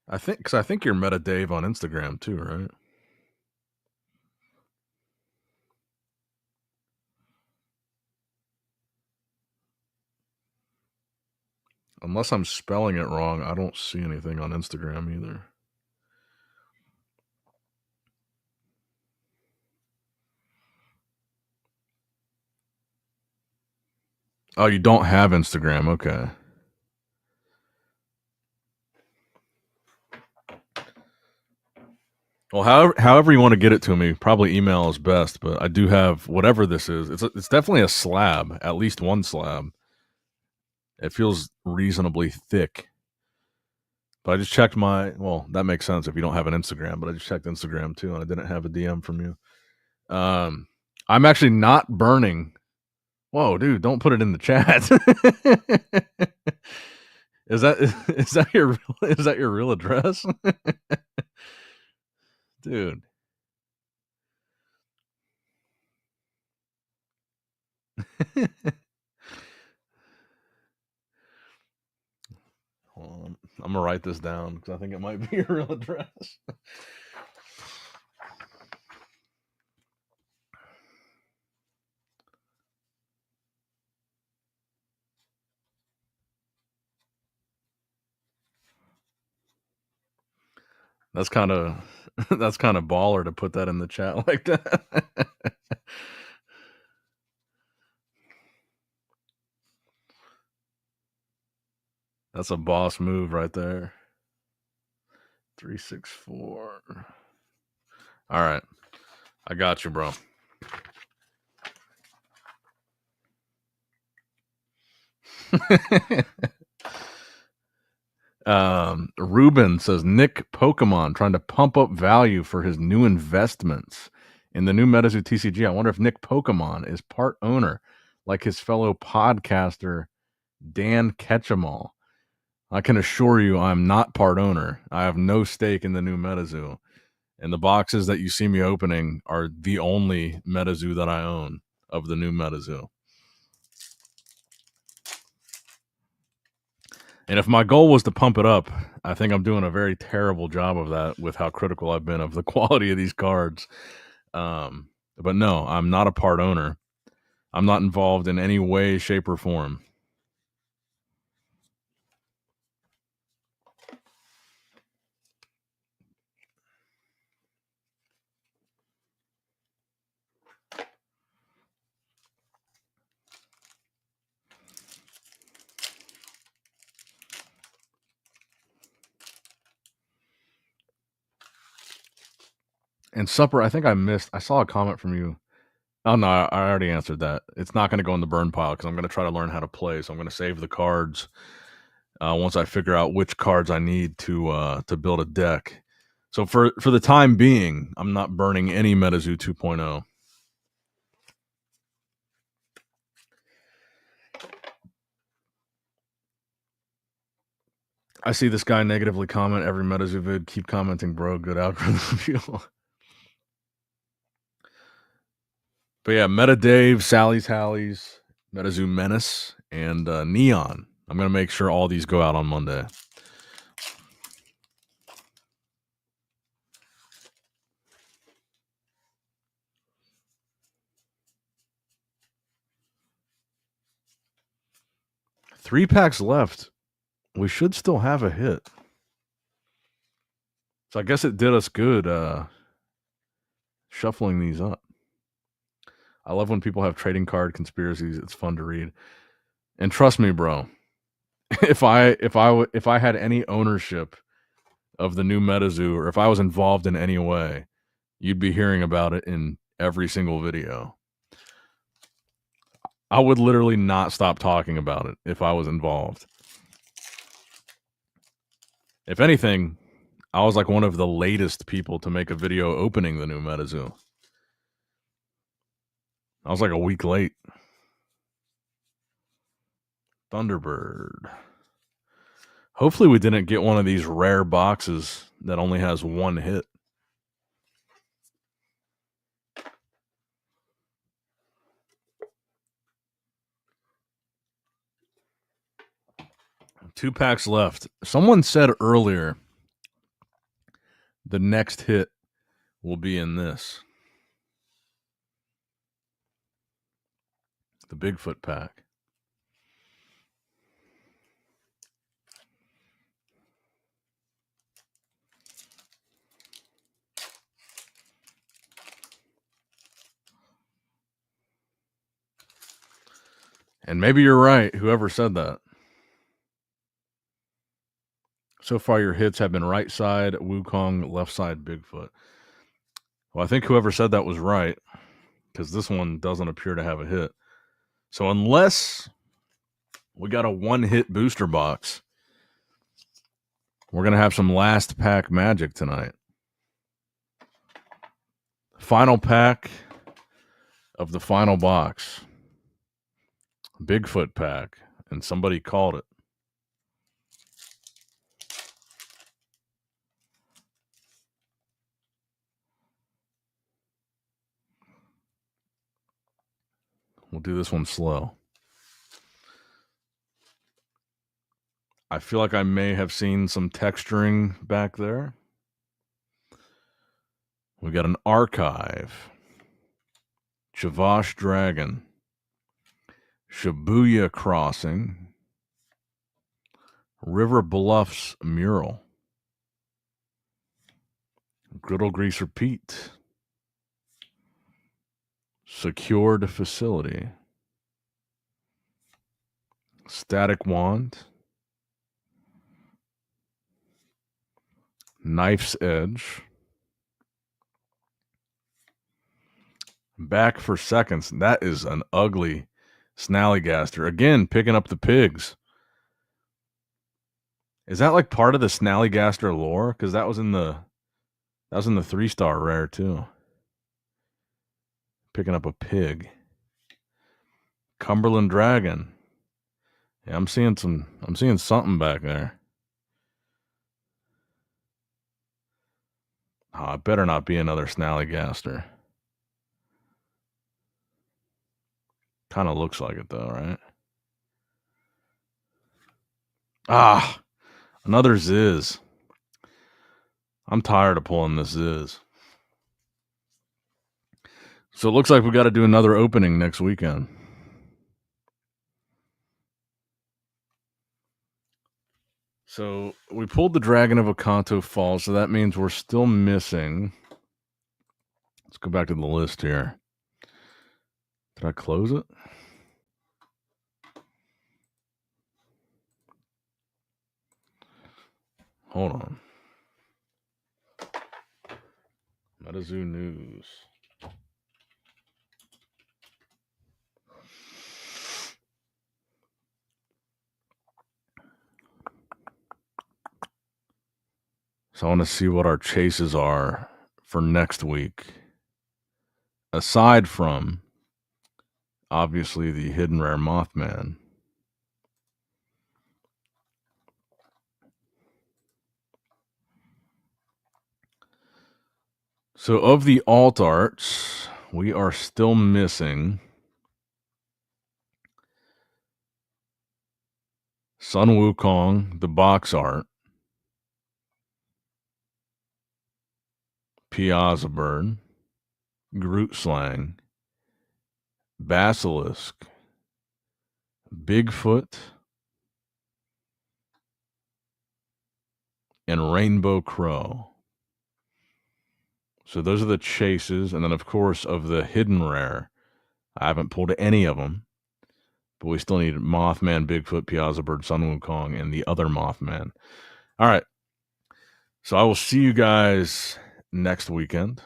[SPEAKER 1] I think you're Meta Dave on Instagram too, right? Unless I'm spelling it wrong, I don't see anything on Instagram either. Oh, you don't have Instagram. Okay. Well, however you want to get it to me, probably email is best. But I do have whatever this is. It's definitely a slab, at least one slab. It feels reasonably thick. But I just checked that makes sense if you don't have an Instagram. But I just checked Instagram too, and I didn't have a DM from you. I'm actually not burning. Whoa, dude! Don't put it in the chat. Is that your real address, dude? Hold on. I'm gonna write this down because I think it might be your real address. That's kind of baller to put that in the chat like that. That's a boss move right there. 364. All right. I got you, bro. Ruben says Nick Pokemon trying to pump up value for his new investments in the new Metazoo TCG. I wonder if Nick Pokemon is part owner like his fellow podcaster Dan Ketchumall. I can assure you I'm not part owner. I have no stake in the new Metazoo. And the boxes that you see me opening are the only Metazoo that I own of the new Metazoo. And if my goal was to pump it up, I think I'm doing a very terrible job of that with how critical I've been of the quality of these cards. But no, I'm not a part owner. I'm not involved in any way, shape, or form. And supper, I think I missed. I saw a comment from you. Oh no, I already answered that. It's not going to go in the burn pile because I'm going to try to learn how to play. So I'm going to save the cards once I figure out which cards I need to build a deck. So for the time being, I'm not burning any Metazoo 2.0. I see this guy negatively comment every Metazoo vid. Keep commenting, bro. Good algorithm fuel. But yeah, Meta Dave, Sally's Hallies, Metazoo Menace, and Neon. I'm going to make sure all these go out on Monday. Three packs left. We should still have a hit. So I guess it did us good shuffling these up. I love when people have trading card conspiracies. It's fun to read. And trust me, bro, if I had any ownership of the new Metazoo, or if I was involved in any way, you'd be hearing about it in every single video. I would literally not stop talking about it if I was involved. If anything, I was like one of the latest people to make a video opening the new Metazoo. I was like a week late. Thunderbird. Hopefully we didn't get one of these rare boxes that only has one hit. Two packs left. Someone said earlier the next hit will be in this. The Bigfoot pack. And maybe you're right, whoever said that. So far, your hits have been right side Wukong, left side Bigfoot. Well, I think whoever said that was right, because this one doesn't appear to have a hit. So unless we got a one-hit booster box, we're going to have some last pack magic tonight. Final pack of the final box. Bigfoot pack. And somebody called it. We'll do this one slow. I feel like I may have seen some texturing back there. We got an Archive. Chavash Dragon. Shibuya Crossing. River Bluffs Mural. Griddle Greaser Pete. Secured Facility. Static Wand. Knife's Edge. Back for Seconds. That is an ugly Snallygaster. Again, picking up the pigs. Is that like part of the Snallygaster lore? Because that was in the 3-star rare too. Picking up a pig. Cumberland Dragon. Yeah, I'm seeing something back there. Oh, it better not be another Snallygaster. Kind of looks like it though, right? Ah, another Ziz. I'm tired of pulling this Ziz. So it looks like we got to do another opening next weekend. So we pulled the Dragon of Okanto Falls, so that means we're still missing. Let's go back to the list here. Did I close it? Hold on. Metazoo news. So I want to see what our chases are for next week. Aside from, obviously, the hidden rare Mothman. So of the alt arts, we are still missing Sun Wukong, the box art, Piazza Bird, Groot Slang, Basilisk, Bigfoot, and Rainbow Crow. So those are the chases. And then, of course, of the hidden rare, I haven't pulled any of them. But we still need Mothman, Bigfoot, Piazza Bird, Sun Wukong, and the other Mothman. All right. So I will see you guys next weekend.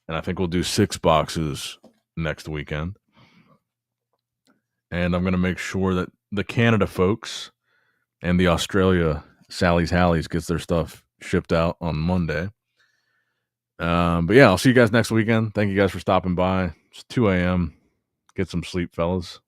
[SPEAKER 1] And I think we'll do 6 boxes next weekend. And I'm going to make sure that the Canada folks and the Australia Sally's Hallies gets their stuff shipped out on Monday. But yeah, I'll see you guys next weekend. Thank you guys for stopping by. It's 2 a.m. Get some sleep, fellas.